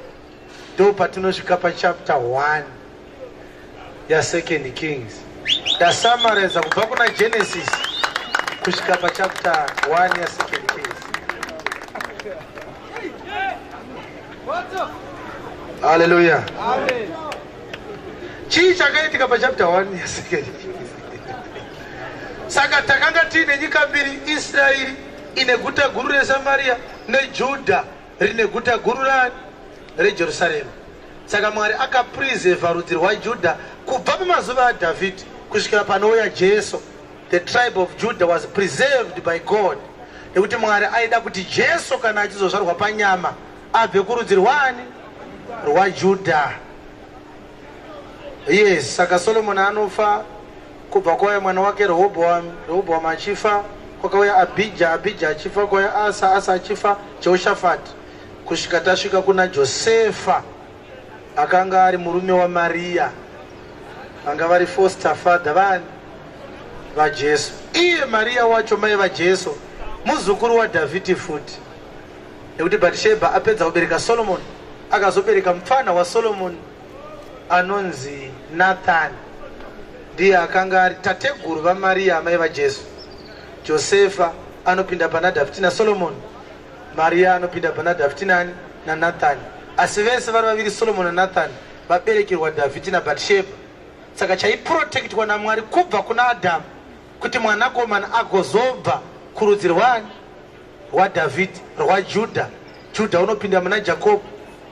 Ndo patinosvika pachapter 1 ya2 Kings. Ndasamareza kubva kuna Genesis kusvika pachapter 1 ya2 Kings. Hallelujah. Amen. Chii chakaitika pachapter 1 ya2 Kings? Saka takanga tine nyika mbiri, Israeri ine guta guru reSamaria neJudha rine guta guru reJerusarema. Saka Mwari akapreserva rudzi rwaJudha kubva pamazuva aDhavhidhi kusvikira panouya Jesu. The tribe of Judah was preserved by God, nekuti Mwari aida kuti Jesu kana achizozvarwa panyama abve kurudzi rwaJudha. Yes, saka Solomoni anofa, kubva kwauya mwana wake Rehobhoamu achifa, kwakauya Abhija achifa, kwauya Asa achifa, Jehoshafati, kusvika tasvika kuna Josefa akanga ari murume waMaria, vanga vari foster father vaJesu. Iye Maria wacho mai vaJesu muzukuru waDhavhidhi futi, nekuti Bhatishebha apedza kubereka Solomoni akazobereka mufana waSolomoni anonzi Nathani, ndiye akanga ari tateguru vaMaria mai vaJesu. Josefa anopinda pana Dhavhidhi naSolomoni, Maria anopinda pana Dhavhidhi naNathani, asi vese vari vaviri Solomoni naNathani vaberekerwa Dhavhidhi naBhatishebha. Saka chaiprotectwa naMwari kubva kuna Adhamu kuti mwanakomana agozobva kurudzi rwaDhavhidhi rwaJudha. Judha unopinda muna Jakobho,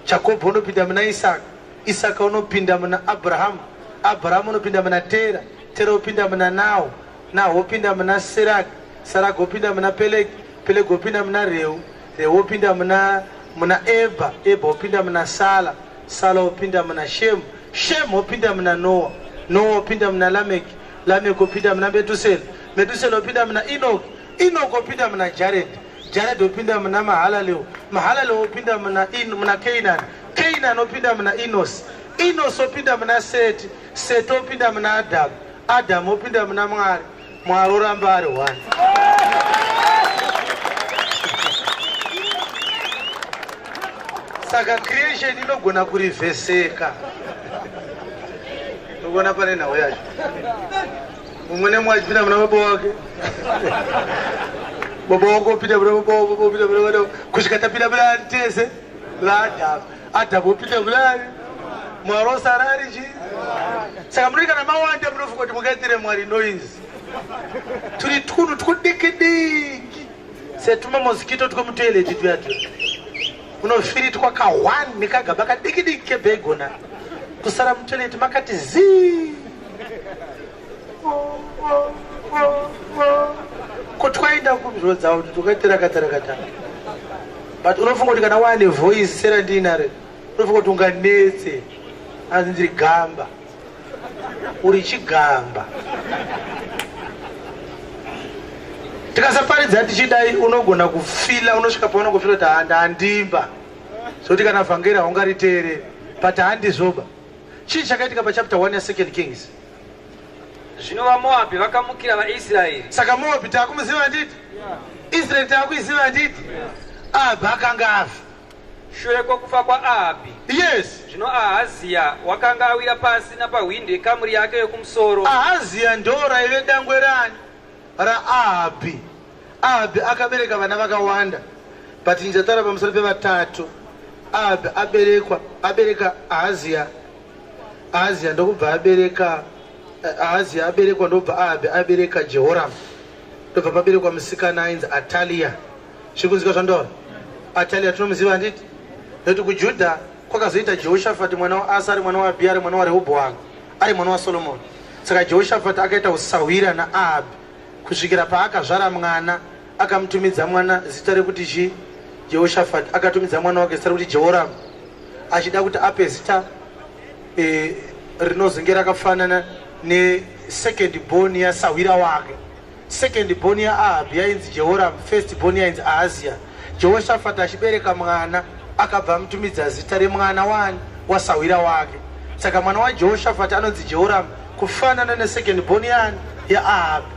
Jakobho unopinda muna Isaka, Isaka unopinda muna Abrahamu, Abrahamu unopinda muna Tera, Tera unopinda muna Naho, Naho unopinda muna Seragi, Seragi unopinda muna Pelegi, Pelegi unopinda muna Reu, Reu unopinda muna Eba, Eba unopinda muna Sala, Sala unopinda muna Shemu, Shemu unopinda muna Noa, Noa unopinda muna Lameki, Lameki unopinda muna Metusela, Metusela unopinda muna Enoki, Enoki unopinda muna Jaredi, Jaredi unopinda muna Mahalalel, Mahalalel unopinda muna Keinani, Keinani unopinda muna Enosi, Enosi unopinda muna Seti, Seti unopinda muna Adamu, Adamu unopinda muna Mwari, Mwari oramba ari one. Saka creation inogona kurivheseka. Unogona pane nhau yacho. Umwe nemwe achipinda muna baba wake. Bobo pita bobo pita bobo kushikata pita bla tese la adabu pita bla mwaro sarari ji saka murika na mawanda munofuka kuti mukaitire Mwari noise turi tunu tukudikidiki setuma mosquito tuko mutoilet tuyatu unofiri twaka 1 nikagaba kadikidiki kebegona kusara mutoilet makati zi kutwaida kubzodza kuti tukaitira katarakata but unofunga kuti kana wane voice sera ndinare unofunga kuti unganetse asi ndiri gamba uri chigamba tikasaparidza tichidai unogona kufila unosvika paona kufila kuti handandimba zoti kana vhangeri haungariteereri but handizoba chii chakaitika pachapter 1 ya 2 Kings. Zvino vaMoabhi vakamukira vaIsraeri. Saka Moabhi takumuziva nditi? Israeli takuiziva nditi? Ahabhi akanga afa. Shure kwokufa kwaAhabhi. Yes. Zvino Ahazia wakanga awira pasi napahwinde yekamuri yake yokumusoro. Ahazia ndo raive dangwe rani raAhabhi. Ahabhi akabereka vana vakawanda. But ndichatara pamusoro pevatatu. Ahabhi abereka Ahazia. Ahazia ndokubva abereka Ahazia aberekwa ndobva Ahabhi abereka Jehoramu. Ndobva paberekwa musikana ainzi Atalia. Zvikunzika zvandora. Atalia tinomuziva nditi? Nokuti kuJudha kwakazoita Jehoshaphat mwana waAsa ari mwana waAbhiya ari mwana waRehobhoamu ari mwana waSolomoni. Saka Jehoshaphat akaita usawira naAhabhi kusvikira paakazvara mwana akamutumidza mwana zita rekuti chi Jehoshaphat, akatumidza mwana wake zita rekuti Jehoramu achida kuti ape zita rinozenge rakafanana second born yaSawira wake. Second born yaAhabhi yainzi Jehoramu, first born yainzi Ahazia. Jehoshaphat achibereka mwana akabva mutumidza zita remwana wani waSawira wake. Saka mwana waJehoshaphat anonzi Jehoramu kufanana second born yaAhabhi.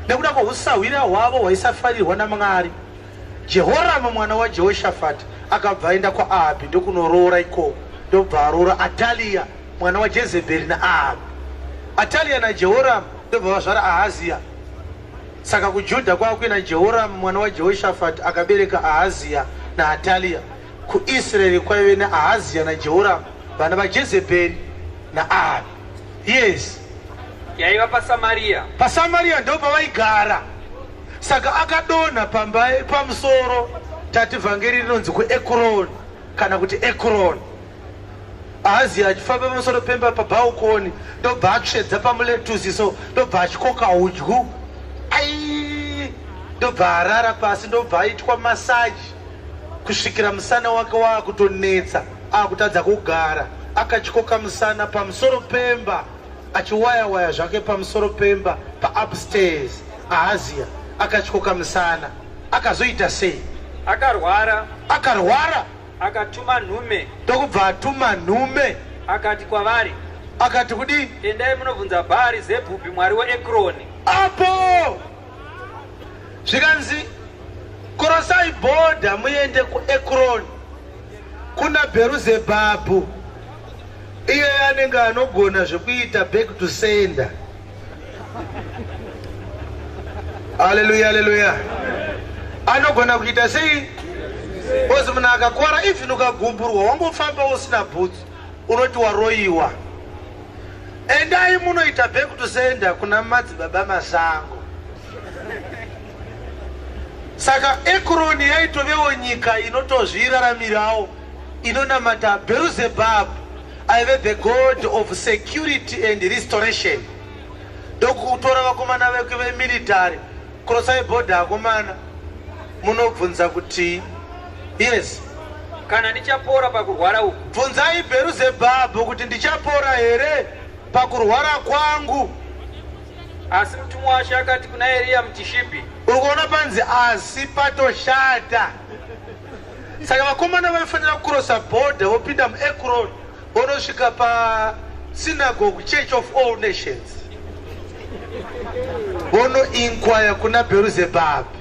Nekuda kwousawira hwavo hwaisafarirwa naMwari, Jehoramu mwana waJehoshaphat akabva aenda kwaAhabhi ndokunoroora ikoko. Ndobva aroora Atalia mwana waJezebheri naAhabhi. Atalia naJehoramu ndobva vazvara Ahazia. Saka kuJudha kwakuina Jehoramu mwana waJehoshaphat akabereka Ahazia naAtalia. KuIsraeri kwaive naAhazia naJehoramu vana vaJezebheri naAhabhi. Yes. Yaiva paSamaria. PaSamaria ndobva vaigara. Saka akadonha pamusoro tati vhangeri rinonzi kuEKRON kana kuti EKRON. Ahazia achifamba pamusoro pemba pabhaukoni ndobva atsvedza pamuletusi so ndobva achikoka udyu. Ai! Ndobva arara pasi ndobva aitwa masaji kusvikira musana wake waakutonetsa akutadza kugara. Akachikoka musana pamusoro pemba achiwaya zvake pamusoro pemba paupstairs. Ahazia akachikoka musana akazoita sei? Akarwara. Akatuma nhume. Ndokubva atuma nhume Akati kwavari, akati kudi, endai munobvunza Bhaari Zebhubhi mwari weEkroni. Apo zvikanzi korosai bhodha muende kuEkroni kuna Bheruzebhabhu. Iye anenge anogona zvekuita back to sender. Haleluya, haleluya. Anogona kuita sei? Ozi munhu akakwara even ukagumburwa wangofamba usina bhutsu unoti waroiwa. Endai munoita back to sender kuna madzibaba masango. Saka Ekroni yaitovewo nyika inotozviraramirawo inonamata Bheruzebhabhu aive the god of security and restoration. Ndokutora vakomana veke vemilitary korosai bhodha akomana munobvunza kuti yes, kana ndichapora pakurwara uku. Bvunzai Bheruzebhabhu kuti ndichapora here pakurwara kwangu. Asi mutumwa washe akati kuna Eria muTishibi, urikuona panzi asi patoshata. Saka vakomana vaifanira kukurosa bhodha vopinda muEkroni vonosvika paSynagogue Church of All Nations vonoinquire kuna Bheruzebhabhu.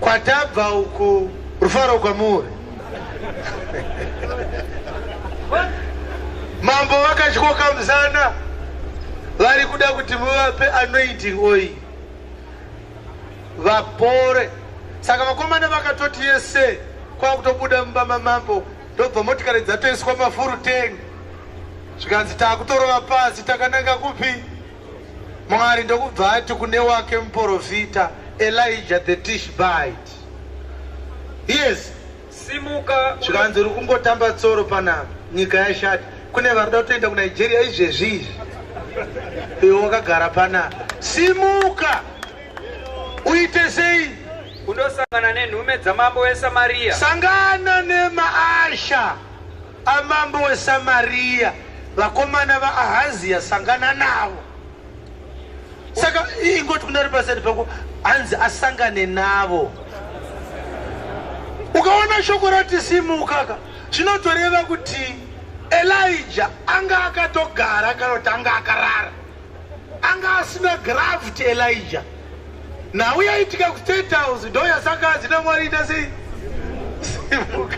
Kwatabva uku rufaro kwamuri. Mambo vakachikoka musana vari kuda kuti muvape anointing oil. vapore. Saka vakomana vakatoti yese kwakutobuda mumba mambo, ndobva motikari dzatoiswa mafuru tengi. Zvikanzi takutorova pasi takananga kupi? Mwari ndokubva ati kune wake muprofita Elijah the Tishbite. Yes. Simuka. Zvikanzi uri kungotamba tsoro panapa, nyika yashati. Kune varida kutoenda kuNigeria izvezvi. Iwe wakagara panapa. Simuka. Uite sei? Kundosangana nenhume dzamambo weSamaria. Sangana nemaasha amambo weSamaria. Vakomana vaAhazia sangana navo. Saka ingoti kunari pasari pako anzi asangane navo. Ukaona shoko rati simuka, zvinotoreva kuti Elijah anga akatogara kana kuti anga akarara. Anga asina gravity Elijah. Na uyaitika ku State House ndoya saka zina Mwari ita sei? Simuka.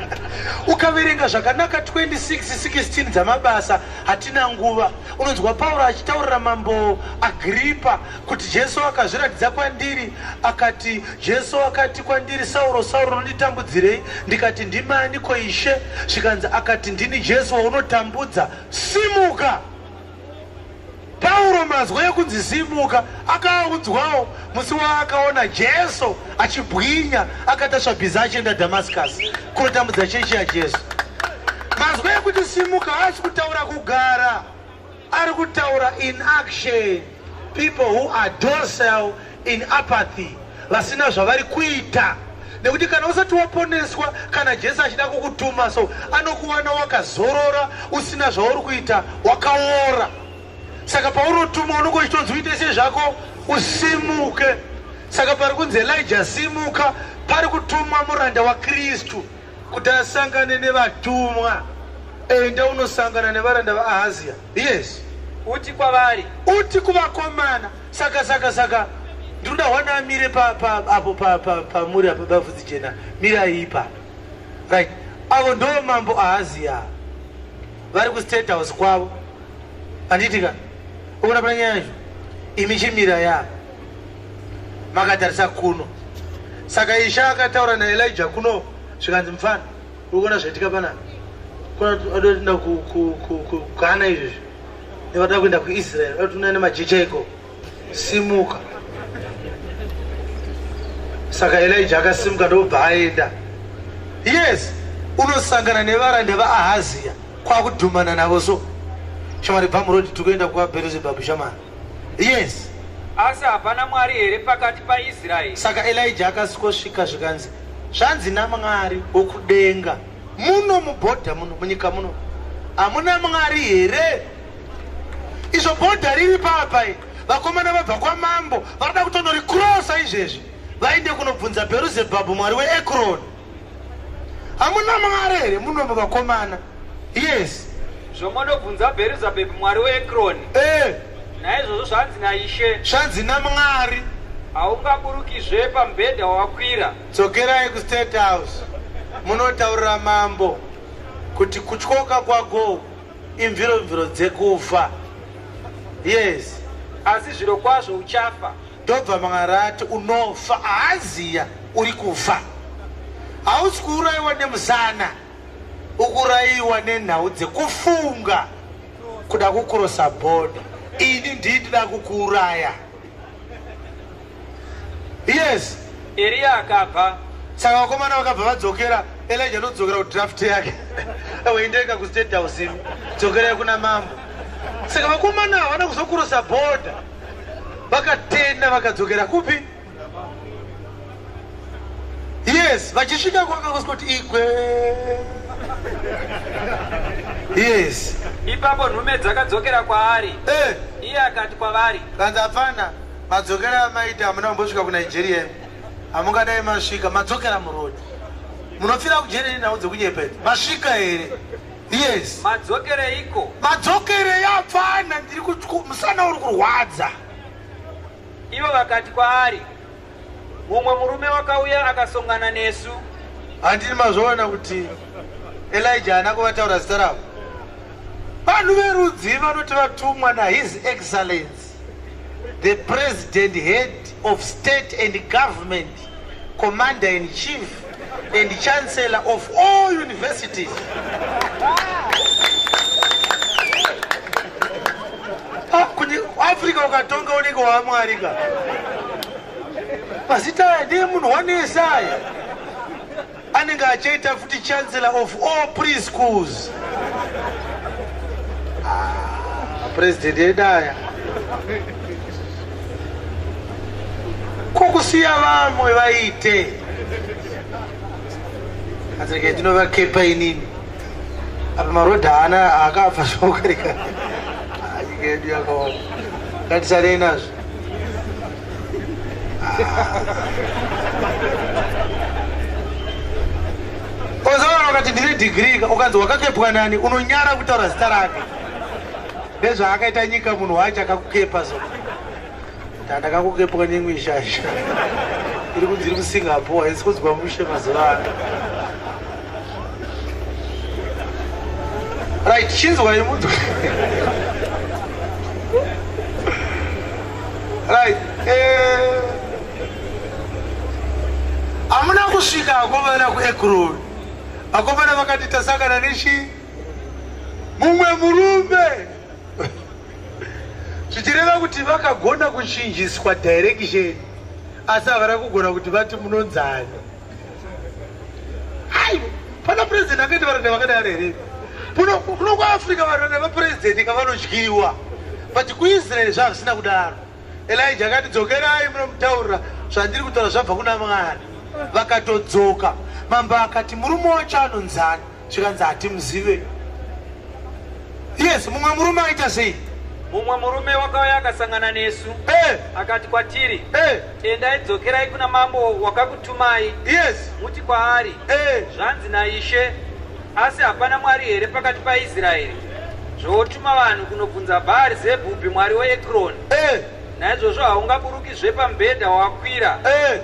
Ukaverenga zvakanaka 26:16 dzamabasa hatina nguva. Unonzwa Paulo achitaurira mambo Agripa kuti Jesu akazviratidza kwandiri, akati Jesu akati kwandiri, Sauro Sauro unonditambudzirei? Ndikati ndimani ko Ishe? Zvikanzi akati ndini Jesu waunotambudza. Simuka. Paulo mazwa ekunzi simuka akaudzwawo musi waakaona Jesu achibwinya akatasva bhiza achienda Damascus kunotambudza chechi yaJesu. Mazwa ekuti simuka haasi kutaura kugara, ari kutaura in action. People who are docile in apathy, vasina zvavari kuita. Nekuti kana usati waponeswa, kana Jesu achida kukutuma so anokuwana wakazorora usina zvauri kuita, wakaora. Saka paunotuma unongochitonzi uite sezvako usimuke. Saka pari kunzi Elijah simuka, pari kutumwa muranda waKristu kuti asangane nevatumwa. Enda unosangana nevaranda vaAhazia. Yes. Uti kwavari. Uti kuvakomana. Saka ndinoda wana amire pamuri apa bavudzi chena. Mira ipa. Right. Avo ndo mambo Ahazia. Vari ku State House kwavo. Anditika. Ukona pana nyaya izvo. Imi chimira ya. Makatarisa kuno. Saka Isha akataura naElijah kuno. Zvikanzi mfana. Ukona zvaitika panapa. Kuna adotinda kukana izvi. Nevada kuenda kuIsrael. Adotina nemajecha iko. Simuka. Saka Elijah akasimuka ndobva aenda. Yes. Unosangana nevaranda vaAhazia kwakudhumana navo so. Shamari pamurodi tukuenda kwa paZimbabwe shamari. Yes. Asi hapana Mwari here pakati paIsraeri. Saka Elijah akasvika zvikanzi zvanzi naMwari wokudenga muno mubhodha muno munyika muno hamuna Mwari here. Izvo bhodha riri papa. Vakomana vabva kwamambo varida kutonorikirosa izvezvi vaende kunobvunza paZimbabwe Mwari weEKRON. Hamuna Mwari here muno vakomana. Yes. Zvomunobvunza paZimbabwe Mwari weEKRON. Naizvozvo zvanzi naIshe. Zvanzi naMwari. Haungaburukizve pamubhedha wawakwira. Dzokerai ku State House. Munotaurira mambo kuti kutyoka kwako imviro dzekufa. Yes. Asi zviro kwazvo uchafa. Ndobva Mwari ati unofa. Ahazia uri kufa. Hausi kuurayiwa nemusana, ukurayiwa nenhau dzekufunga kuda kukurosa bhodha. Ini ndida kukuuraya. Yes. Eria akabva. Saka vakomana vakabva vadzokera. Elijah ndodzokera kudraft yake. Waendeka ku State House imi. Dzokerai kuna mambo. Saka vakomana havana kuzokurosa bhodha. Vakatenda vakadzokera kupi? Yes. Vachisvika kwakangosvika kuti igwe. Yes. Ipapo nhume dzakadzokera kwaari. Iye akati kwavari, kanzi hapana, madzokera amaita hamuna kumbosvika kuNigeria. Hamungadai masvika, madzokera murodi. Munofira kujere nenhau dzekunyepedza. Masvika here? Yes. Madzokere iko. Madzokere yapfana, ndiri musana uri kurwadza. Ivo vakati kwaari, mumwe murume wakauya akasongana nesu. Handini mazvoona kuti Elijah haana kuvataura zita ravo. Vanhu verudzi vanoti vatumwa naHis Excellency the President Head of state and government, commander-in-chief and chancellor of all universities. Africa ukatonga unenge waMwari ka. Pasita ndiye munhu wanesaya. Anenge achaita futi chancellor of all preschools. President edaya. Kokusiya vamwe vaite. Azike ndinova kepa inini. Apa marodha ana akafa zvokarika. Ayikedu yakaoma. Ngatisarei nazvo. Ozaona wakati ndine degree ukanzi wakakepwa nani unonyara kutaura zita rake. Nezvaakaita nyika munhu wacho akakukepa so. Ndakakukepwa nemwe shasha. Iri kunzi iri kuSingapore isi kunzwa mushe mazuva ano. Right, chinzwa imutu. Right, amuna kusvika akomana kuEKRON. Akomana vakati tasangana nechi mumwe murume. Zvichireva kuti vakagona kuchinjiswa direction asi havana kugona kuti vati munonzani. Hai, pana president akaiti varanda vakadaro here. Kuno kuAfrica varanda vapresident kavanodyiwa. But kuIsrael zvazvisina kudaro. Elijah akati dzokerai munomutaurira zvandiri kutaura zvabva kuna Mwari. Vakatodzoka. Mamba akati murume wacho anonzani. Zvikanzi hatimuzive. Yes, mumwe murume aita sei? Mumwe murume wakauya akasangana nesu. Akati kwatiri. Endai dzokerai kuna mambo wakakutumai. Yes. Muti kwaari. Zvanzi naIshe, asi hapana Mwari here pakati paIsraeri. Zvotuma vanhu kunobvunza paZimbabwe mwari weEKRON. Naizvozvo haungaburukizve pamubhedha wakwira.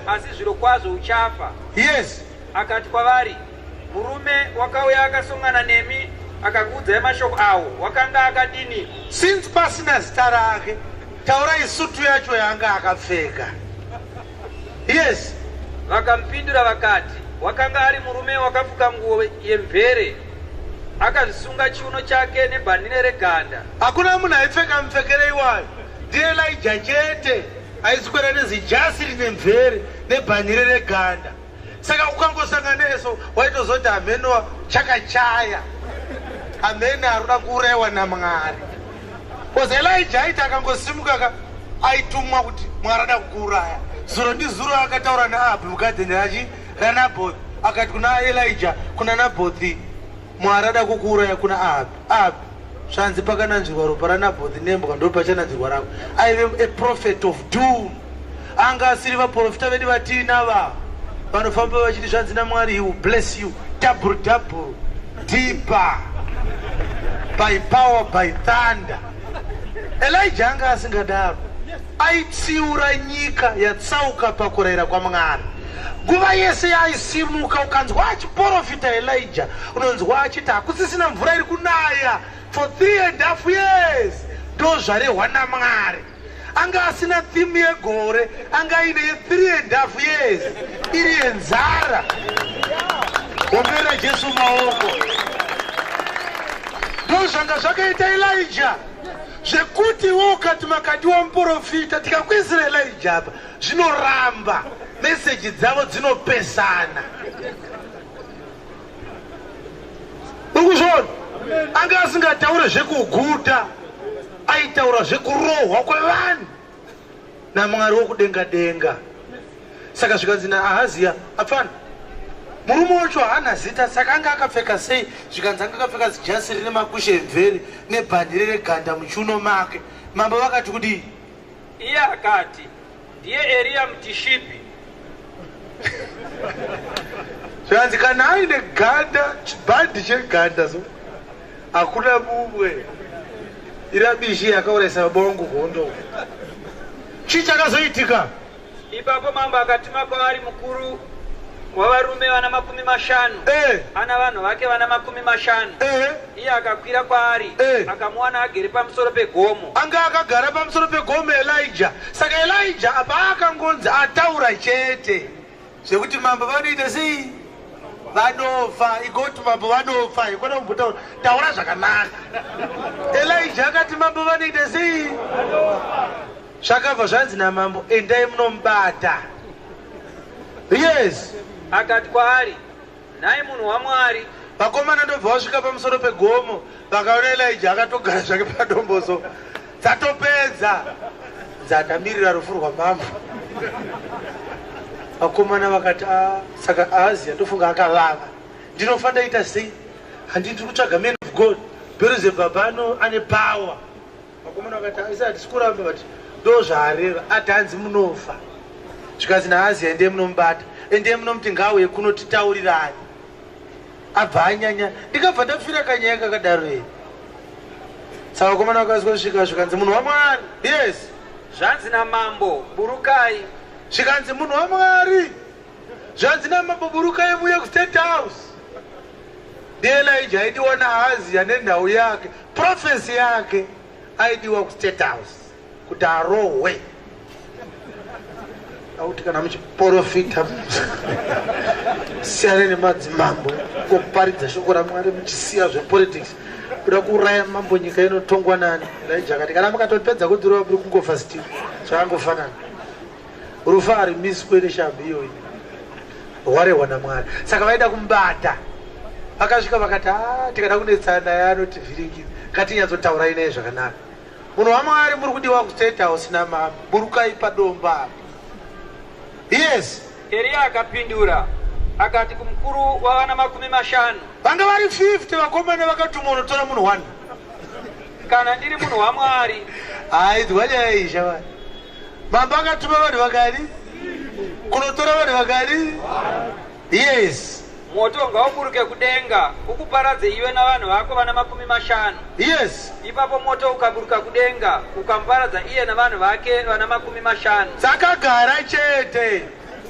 Asi zviro kwazvo uchafa. Yes. Akati kwavari, murume wakauya akasongana nemi akakuudzai mashoko awo wakanga akadini? Since pasina zita rake, taurai sutu yacho yanga akapfeka. Yes. Vakamupindura vakati, wakanga ari murume wakafuka nguo yemvere, akazvisunga chiuno chake nebhanire reganda. Hakuna munhu aipfeka mupfekere iwayo. Ndiye Elijah chete aiswera nezijasi rine mvere nebhanire reganda. Saka ukangosangana neso waitozoti ameno chakachaya. Amene aruna kurewa naMwari. Because Elijah aita akangosimuka aitumwa kuti Mwari ada kukuraya. Zuro ndi zuro akataura naAhabhu mukadzi rachi raNabothi. Akati kuna Elijah kuna Nabothi Mwari ada kukuraya kuna Ahabhu. Zvanzi pakananzvirwa ropa raNabothi nembwa ndo pachananzvirwa rako. I am a prophet of doom. Anga asiri vaprofita vedu vatinava. Vanofamba vachiti zvanzi naMwari, he will bless you double deeper. By power, by thunder. Elijah anga asingadaro. Aitsiura nyika yatsauka pakurayira kwaMwari. Nguva yese aisimuka ukanzwa achiprofita Elijah. Unonzwa achiti hakusisina mvura iri kunaya for 3.5 years. Ndo zvarehwa naMwari. Anga asina theme yegore, anga ine 3.5 years. Iri yenzara. Ombera Jesu maoko. Zvanga zvakaita Elijah. Zvekuti ukati makadiwa muprofita tikakwizira Elijah apa zvinoramba, meseji dzavo dzinopesana. Ukuzvona? Anga asingataure zvekuguta, aitaura zvekurohwa kwevanhu naMwari wokudenga denga. Saka zvikanzi naAhazia apana murume wacho haana zita, saka anga akapfeka sei? Zvikanzi anga akapfeka zijasi rine makusha emvere nebhandire reganda muchiuno make. Mambo vakati kudii? Iye akati, ndiye Eria muTishipi. Zvikanzi kana aine ganda, chibhandi cheganda so hakuna mumwe. Irabishi yakauraisa bongo gondo. Chii chakazoitika? Ipapo mambo akatuma kwavari mukuru wavarume vana 50, ana vanhu vake vana 50. Iye akakwira kwaari akamuwana agere pamusoro pegomo. Anga akagara pamusoro pegomo Elijah. Saka Elijah apa akangonzi ataura chete zvekuti mambo vanoita sei vanofa, igoti mambo vanofa, ikona kumbotaura taura zvakanaka. Elijah akati mambo vanoita sei zvakabva zvanzi namambo endai munomubata. Yes. Akati kwaari nhai munhu waMwari. Vakomana ndobva vasvika pamusoro pegomo vakaona Elijah akatogara zvake padomboso. Dzatopedza dzatamirira rufu rwamambo. Vakomana vakati saka Ahazi ndofunga akavava. Ndinofanira ita sei? Handiti kutsvaga man of God. Bherizebhabha ane power. Vakomana vakati isa hatisikuramba vati ndo zvaareva ati hanzi munofa. Zvikanzi naAhazi endei munomubata. Endei munomuti ngauye kunotitaurirani. Abva anyanya ndikabva ndafira kanyaya kakadaro here. Saka vakomana vakasvika kusvika zvikanzi munhu waMwari. Yes. Zvanzi namambo burukai. Zvikanzi munhu waMwari. Zvanzi namambo burukai muye kuState House. Elijah aidiwa naAhazi nenhau yake. Prophecy yake aidiwa kuState House kuti arohwe. Auti kana muchiprofita siyane nemadzimambo kuparidza shoko raMwari muchisiya zvepolitics kuda kuuraya mambo nyika inotongwa nani. Elijah akati kana mukatopedza kudzura muri kungofa still zvakangofanana. Rufa harimiswe neshambi iyoyi warehwa naMwari. Saka vaida kumubata vakasvika vakati tikada kunetsana naye anotivhiringidza ngatinyatsotaura naye zvakanaka. Munhu waMwari muri kudiwa kuState House namambo burukai padomba. Yes. Eria akapindura akati kumukuru wavana 50. Vanga vari 50 vakomana vakatumwa unotora munhu 1. Kana ndiri munhu waMwari. Aidzwa nyaya iyi shavani. Mambo akatuma vanhu vakadi kunotora vanhu vakadi. Yes. Moto ngauburuke kudenga ukuparadze iwe navanhu vako vana 50. Yes. Ipapo moto ukaburuka kudenga ukamparadza iye navanhu vake vana 50. Dzakagara chete.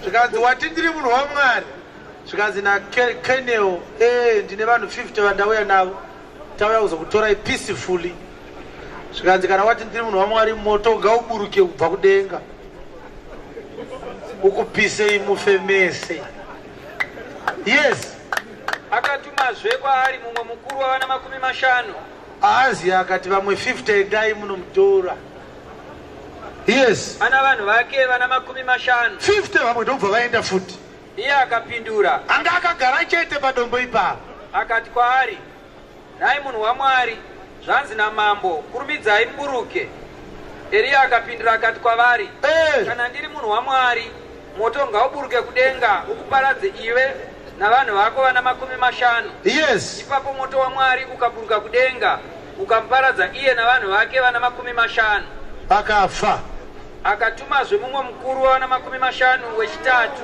Zvikanzi wati ndiri munhu waMwari. Zvikanzi naKenel ndine vanhu 50 vandauya navo. Tauya kuzokutorai peacefully. Zvikanzi kana wati ndiri munhu waMwari moto ngauburuke kubva kudenga ukupisei mufemese. Yes. Akatumazve kwaari mumwe mukuru wavana 50. Ahazi akati vamwe 50 endai munomutora. Yes. Ana vanhu vake vana 50. 50 vamwe ndobva vaenda futi. Iye akapindura anga akagara chete padombo ipapo. Akati kwaari nhai munhu waMwari zvanzi namambo kurumidzai muburuke. Eria akapindura akati kwavari kana ndiri munhu waMwari moto ngauburuke kudenga ukuparadze iwe navanhu vako vana 50. Yes. Ipapo moto waMwari ukaburuka kudenga ukamparadza iye navanhu vake vana 50. Akafa. Akatumazve mumwe mukuru wavana 50 wechitatu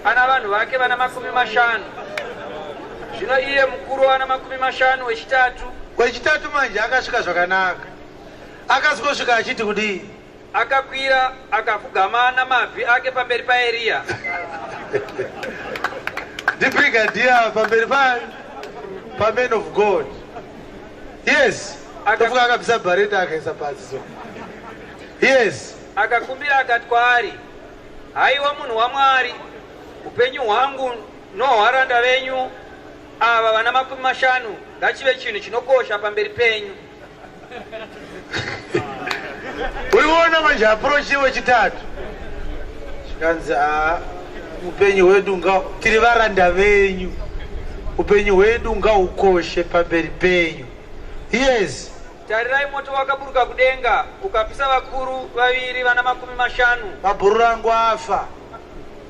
ana vanhu vake vana 50. Zvino iye mukuru wavana 50 wechitatu manje akasvika zvakanaka. Akasvika achiti kudii? Akakwira akapfugama namabvi ake pamberi paEria. The brigadier pamberi man of God. Yes. Akafuka akabvisa bhareta akaisa pasi. Yes. Akakumbira akati kwaari haiwa munhu waMwari upenyu hwangu nohwaranda venyu ava vana 50 ngachive chinhu chinokosha pamberi penyu. Uliona manje approach wechitatu. Zvikanzi upenyu hwedu tiri varanda venyu. Upenyu hwedu ngaukoshe pamberi penyu. Yes. Tarirai moto wakaburuka kudenga ukapisa vakuru vaviri vana 50. Mabhuru rangu afa.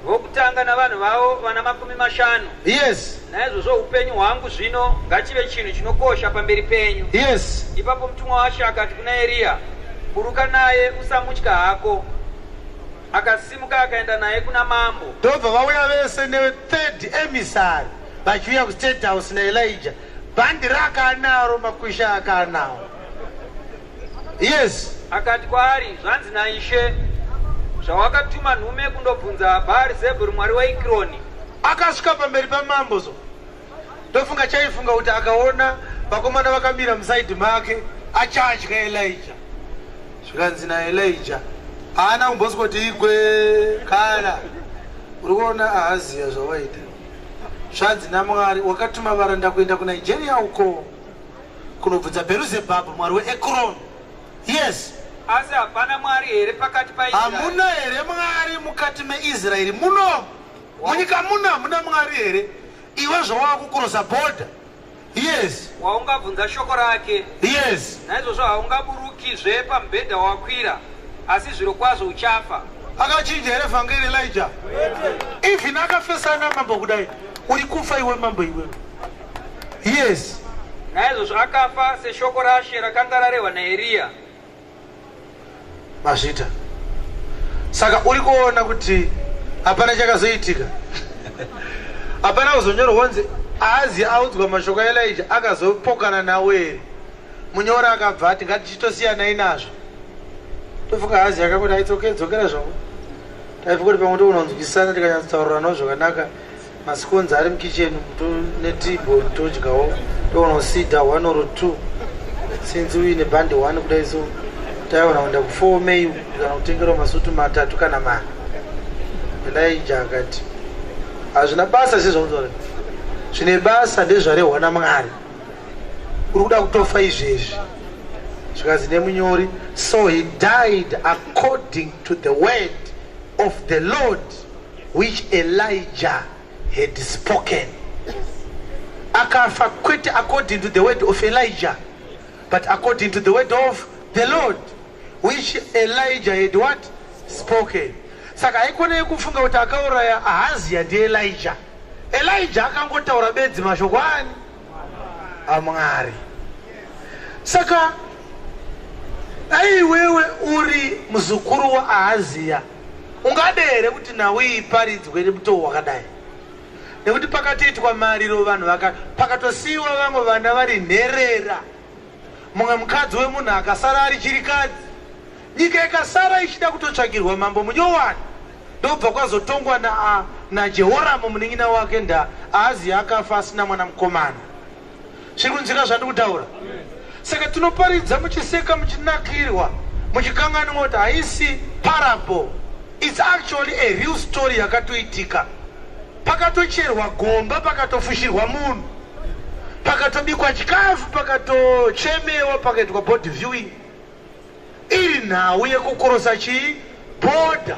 Vokutanga navanhu vavo vana 50. Yes. Naizvozvo upenyu hwangu zvino ngachive chinhu chinokosha pamberi penyu. Yes. Ipapo mutumwa waShe akati kuna Eria buruka naye usamutya hako. Akasimuka akaenda naye kuna mambo. Ndobva vauya vese ne3rd emissary vachiuya kuState House naElijah. Bhandi rakanaro Makusha akanawo. Yes. Akati kwaari zvanzi naIshe zvawakatuma nhume kundobvunza paZimbabwe mwari weEKRON akasvika pamberi pamambo so ndofunga chaifunga kuti akaona vakomana vakamira musaidhi make achadya Elijah. Zvikanzi naElijah haana kumboswoti igwe kana uri kuona Ahaziya zvawaita. Zvanzi naMwari wakatuma varanda kuenda kuNigeria uko kunobvunza Bherizebhabhu mwari weEKRON. Yes. Asi hapana Mwari here pakati paIsraeri. Hamuna here Mwari mukati meIsraeri muno. Munyika muna Mwari here. Iwe zvawakukurosa border. Yes. Waungabvunza shoko rake. Yes. Naizvozvo haungaburukizve pamubhedha wakwira, asi zviro kwazvo uchafa. Akachinja here vhangeri Elijah. Even akafesana mambo kudai. Uri kufa iwe mambo iwe. Yes. Naizvozvo akafa seshoko raShe rakanga rarehwa naEriya. Mazvita. Saka uri kuona kuti hapana chakazoitika. Hapana kuzonyorwa kunzi Ahaziya audzwa mashoko aElijah akazopokana nawe. Munyora akabva ati ngatichitosiyana inazvo. Tofunga Ahaziya akakuti aitsoke dzokera zvangu. Taifunga kuti pamwe tounonzwisana tikanyatsotaurira nawo zvakanaka. Masikonzi ari mukicheni netibo todyawo. Tounosida 1 or 2. Since uine bhandi 1 kudai so. Taiona kuenda ku4 May kana kutengera masutu 3 kana mana. Elijah akati hazvina basa sezvaunzora. Zvine basa ndezvarehwa naMwari. Uri kuda kutofa izvezvi. Zvikanzi nemunyori, so he died according to the word of the Lord which Elijah had spoken. Akafa kwete according to the word of Elijah, but according to the word of the Lord which Elijah had what? Spoken. Saka haikone kufunga kuti akauraya Ahaziya ndiElijah. Elijah akangotaura bedzi mashoko ani aMwari. Saka aiwewe uri muzukuru waAhaziya ungadere kuti nawe iparidzwe nemutoo wakadai. Nekuti pakatoitwa mariro vanhu pakatosiyiwa vamwe vana vari nherera. Mumwe mukadzi wemunhu akasara ari chirikadzi. Nyika ikasara ichida kutotsvagirwa mambo munyowani. Ndobva kwazotongwa naJehoramu munin'ina wake Ahaziya akafa asina mwana mukomana. Zviri kunzwika zvandiri kutaura? Saka tinoparidza muchiseka muchinakirwa muchikanganwa kuti haisi parable. It's actually a real story yakatoitika. Pakatocherwa gomba, pakatofushirwa munhu, pakatobikwa chikafu, pakatochemewa, pakaitwa body viewing. Iri nhau yekukorosa chii? Border.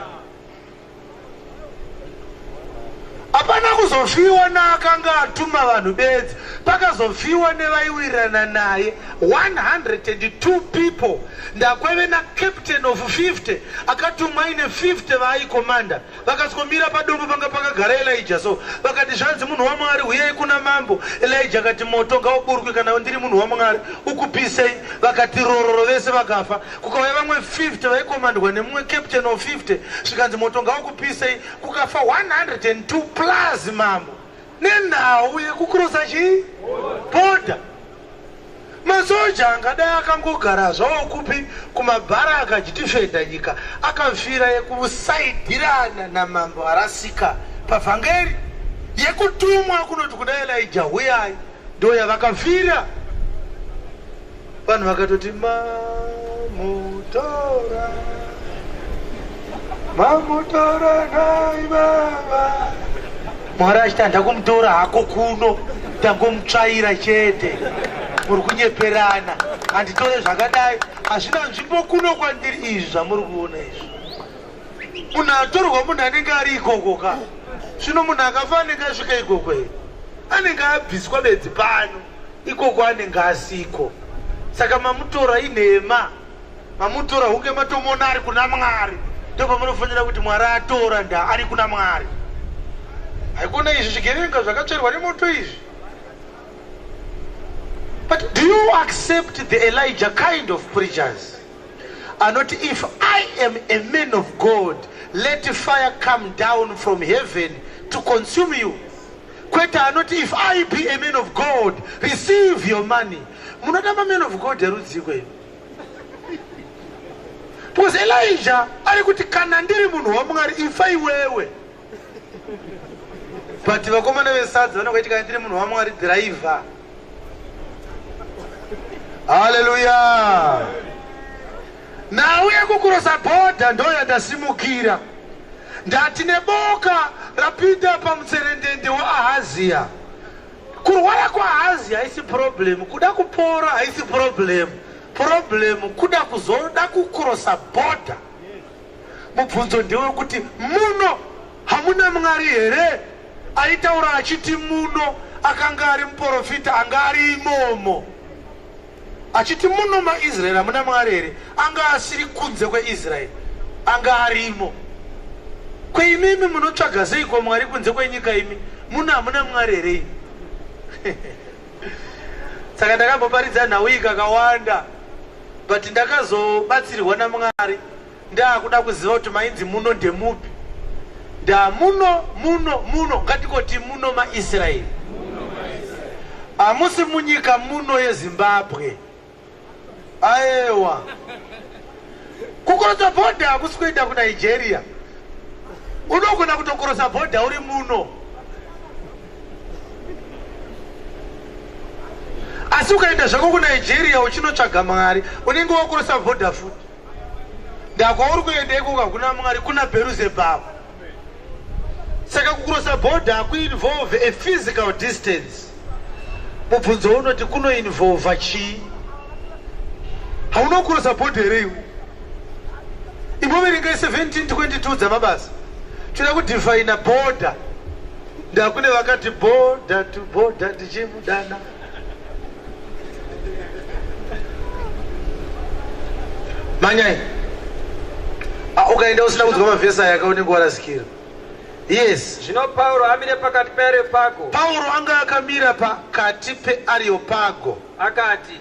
Hapana kuzofiwa naakanga atuma vanhu bedzi, pakazofiwa nevaiwirirana naye 102 people. Ndakweve captain of 50 akatumwa aine 50 vaaikomanda. Vakaskomira padombo panga pakagara Elijah. So vakati zvanzi munhu waMwari uyai kuna mambo. Elijah akati moto ngauburukwe kana ndiri munhu waMwari ukupisei. Vakati rororo vese vakafa. Kukauya vamwe 50 vaikomandwa nemumwe captain of 50. Zvikanzi moto ngaukupisei. Kukafa 102 plus mambo. Nenhau yekukurosa chii? Border. Masoja angadai akangogara zvawo kupi kumabharaka achitifedha nyika akafira yekusaidhirana namambo arasika pavhangeri yekutumwa kunoti kuda Elijah uyai ndo yavakafira. Vanhu vakatoti mamutora nai baba. Mwari achiti handakumutora hako kuno, ndangomutsvaira chete. Muri kunyeperana, handitore zvakadai, hazvina nzvimbo kuno kwandiri izvi zvamuri kuona izvi. Munhu atorwa munhu anenge ari ikoko ka. Zvino munhu akafa anenge asvika ikoko here. Anenge abviswa bedzi pano, ikoko anenge asiko. Saka mamutora inhema, mamutora hunge matomona ari kuna Mwari. Ndipo pamunofanira kuti Mwari atora ari kuna Mwari. Haikona izvi zvigevenga zvakatsverwa nemoto izvi. But do you accept the Elijah kind of preachers? And not if I am a man of God, let fire come down from heaven to consume you. Kweta not if I be a man of God, receive your money. Munotama man of God erudziko ino. Because Elijah ari kuti kana ndiri munhu waMwari ifa iwewe. but vakomana vesadza vanokuitika ndiri munhu waMwari driver. Hallelujah. Nauye kukurosa bhodha ndo yandasimukira. Ndati neboka rapinda pamutserendende waAhazia. Kurwara kwaAhazia haisi problem, kuda kupora haisi problem. Problem kuda kuzoda kukurosa bhodha. Mubvunzo ndewe kuti muno hamuna Mwari here? Aitaura achiti muno akanga ari muprofita anga ari imomo. Achiti muno maIsrael hamuna Mwari here? Anga asiri kunze kweIsrael. Anga arimo. Kweimimi munotsvaga seiko Mwari kunze kwenyika imi? Muno hamuna Mwari here? Saka ndakamboparidza nhau ikakawanda, but ndakazobatsirwa naMwari. Ndakuda kuziva kuti mainzi muno ndemupi. Muno ngatikoti muno maIsrael. Hamusi munyika muno yeZimbabwe. Aiwa. Kukurosa bhodha hakusi kuenda kuNigeria. Unogona kutokurosa bhodha uri muno. Asi ukaenda zvako kuNigeria uchinotsvaga Mwari, unenge wakurosa bhodha futi. Ndakwauri kuenda ikoko hakuna Mwari, kuna Beelzebub. Saka kukurosa bhodha hakuinvolve a physical distance. Mubvunzo unoti kunoinvolva chii? Hauna kukurosa bhodha here iwe? Imoverenga 1722 dzamabasa. Tinoda kudefine bhodha. Ndakune vakati bhodha to bhodha tichimudana. Manyai. Ukaenda usina kudzwa mavhesa yakaoneka warasikira. Yes. Zvino Pauro amire pakati peAreopago. Pauro anga akamira pakati peAreopago. Akati,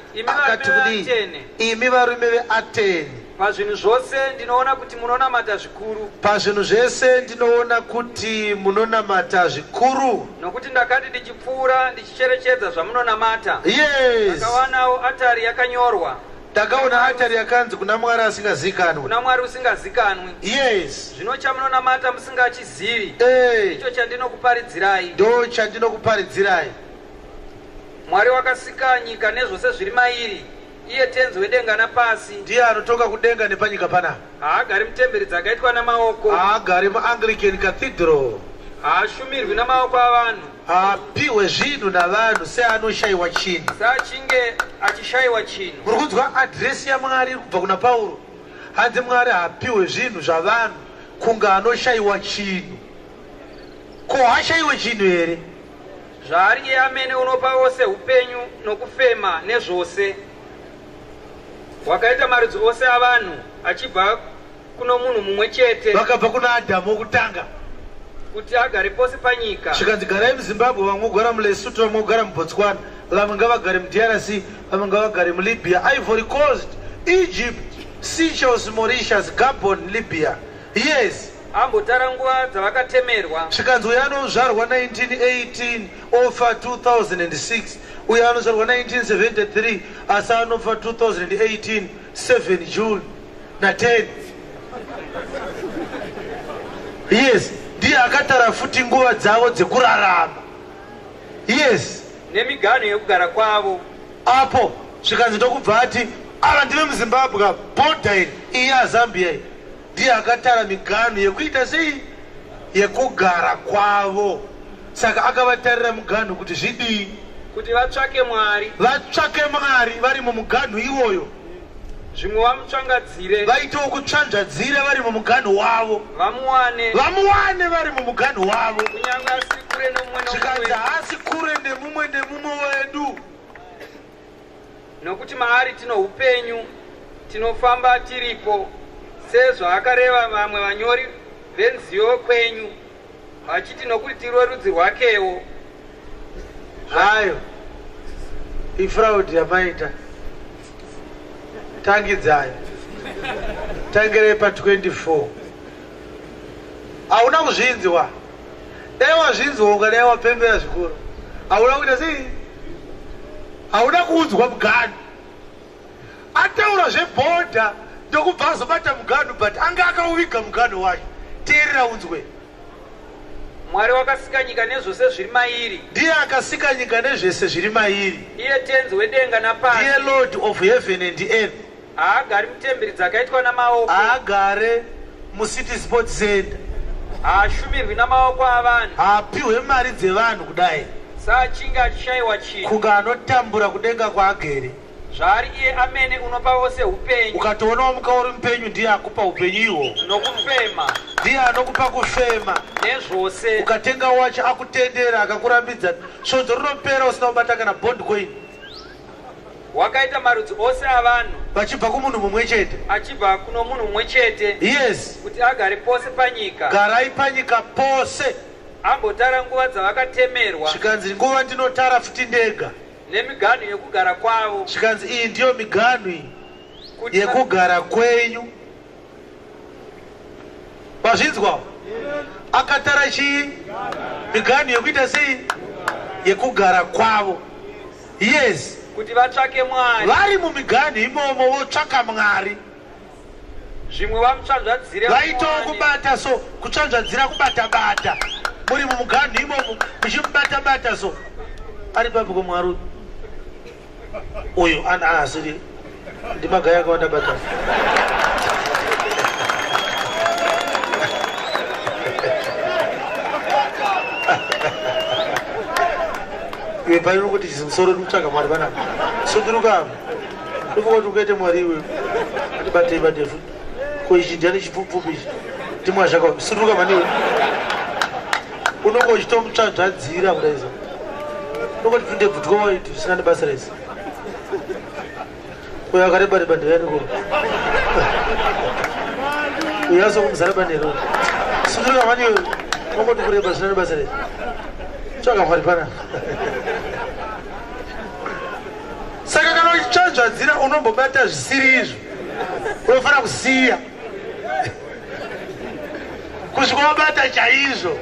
imi varume veAteni. Pazvinhu zvose ndinoona kuti munonamata zvikuru. Pazvinhu zvese ndinoona kuti munonamata zvikuru. Nokuti ndakati ndichipfuura ndichicherechedza zvamunonamata. Yes. Ndakawanawo atari yakanyorwa. Ndakaona atari yakanzi kuna Mwari asingazikanwi. Kuna Mwari usingazikanwi. Yes. Zvino chamunonamata musingachizivi. Icho chandinokuparidzirai. Ndo chandinokuparidzirai. Mwari wakasika nyika nezvose zviri mairi. Iye tenzi wedenga napasi. Ndiye anotonga kudenga nepanyika panapa. Haagari mutemberi dzakaitwa namaoko. Haagari muAnglican Cathedral. Haashumirwi namaoko avanhu. Haapiwe zvinhu navanhu seanoshayiwa chinhu. Sachinge achishayiwa chinhu. Muri kunzwa adresi yaMwari kubva kuna Pauro. Hanzi Mwari haapiwe zvinhu zvavanhu kunge anoshayiwa chinhu. Ko hashayiwe chinhu here? Zvaari iye amene unopa wose upenyu nokufema nezvose. Wakaita marudzi ose avanhu achibva kuno munhu mumwe chete. Vakabva kuna Adhamu wokutanga kuti agare pose panyika. Zvikanzi garai muZimbabwe, vamwe vogara muLesotho, vamwe vogara muBotswana, vamwe ngavagare muDRC, vamwe ngavagare muLibya, Ivory Coast, Egypt, Seychelles, Mauritius, Gabon, Libya. Yes. Ambotara nguva dzavakatemerwa. Zvikanzi uyo anozvarwa 1918 ofa 2006, uyo anozvarwa 1973 asi anofa 2018 7 June na 10. Yes. Ndiye akatara futi nguva dzavo dzekurarama. Yes. Nemiganho yekugara kwavo. Apo zvikanzi ndokubva ati ava ndive muZimbabwe, bhodha iri iye aZambia. Ndiye akatara miganho yekuita sei? Yekugara kwavo. Saka akavatarira muganho kuti zvidii? Kuti vatsvake Mwari. Vatsvake Mwari vari mumuganho iwoyo. Zvimwe vamutsvangadzire. Vaitewo kutsvanzvadzira vari mumuganho wavo. Vamuwane vari mumuganho wavo. Kunyange asiri kure nomumwe nomumwe. Zvikanzi haasi kure nemumwe nemumwe wedu. Nokuti maari tino upenyu, tinofamba tiripo, sezvo akareva vamwe vanyori venziyo kwenyu, vachiti nokuti tiri rudzi rwakewo. Hayo ifraudi yamaita. Tangidzai. Tangere pa 24. Hauna kuzvinzwa. Dai wazvinzwa ungadai wapembera zvikuru. Hauna kuita sei? Hauna kuudzwa muganho. Ataura zvebhodha ndokubva azobata muganho, but anga akauviga muganho wacho. Teerera unzwe. Mwari wakasika nyika nezvose zviri mairi. Ndiye akasika nyika nezvose zviri mairi. Iye tenzi wedenga napasi. Ndiye Lord of heaven and earth. Haagari mutemberi dzakaitwa namaoko. Haagare mucity sports center. Haashumirwi namaoko avanhu. Haapiwe mari dzevanhu kudai. Saachinge achishayiwa chinhu. Kunge anotambura kudenga kwaagere. Zvari iye amene unopa vose upenyu. Ukatoona muka uri mupenyu ndiye akupa upenyu ihwo. Nokufema. Ndiye anokupa kufema. Nezvose. Ukatenga wacho akutendera akakurambidza. Svodzi rinopera usina kubata kana bond coin. Wakaita marudzi ose avanhu. Vachibva kumunhu mumwe chete. Achibva kuno munhu mumwe chete. Yes. Kuti agare pose panyika. Garai panyika pose. Ambotara nguva dzavakatemerwa. Zvikanzi nguva ndinotara futi ndega. Nemiganhu yekugara kwavo. Zvikanzi iyi ndiyo miganhu yekugara kwenyu. Wazvinzwa? Akatara chii? Miganhu yekuita sei? Yekugara kwavo. Yes. Kuti vatsvake Mwari. Vari mumiganhu imomo votsvaka Mwari. Zvimwe vamutsvanzvadzire. Vaitawo kubata so, kutsvanzvadzira kubata-bata. Muri mumuganhu imomo muchimubata-bata so. Ari papo koMwari uyu asiri ndimagaya akawanda bata. Iwe paino kuti chizimusoro ndikutsvaga Mwari panapa. Sunduruka ndikoti ukaite Mwari iwe ndibatei batefu ko ichi ndiani chipfupfupi ichi ndimwazvaka sunduruka maniwe unongo uchitomutsvanzvadzira kudaiza unongoti pinde bvutwa waiti zvisina nebasa rese uyo akareba-reba ndeyaniko uyo asokumuzara bandero sunduruka maniwe unongoti kureba zvisina nebasa rese tsvaga Mwari panapa. Saka kana uchitsvanzvadzira unombobata zvisiri izvo unofanira kusiya kusvika wabata chaizvo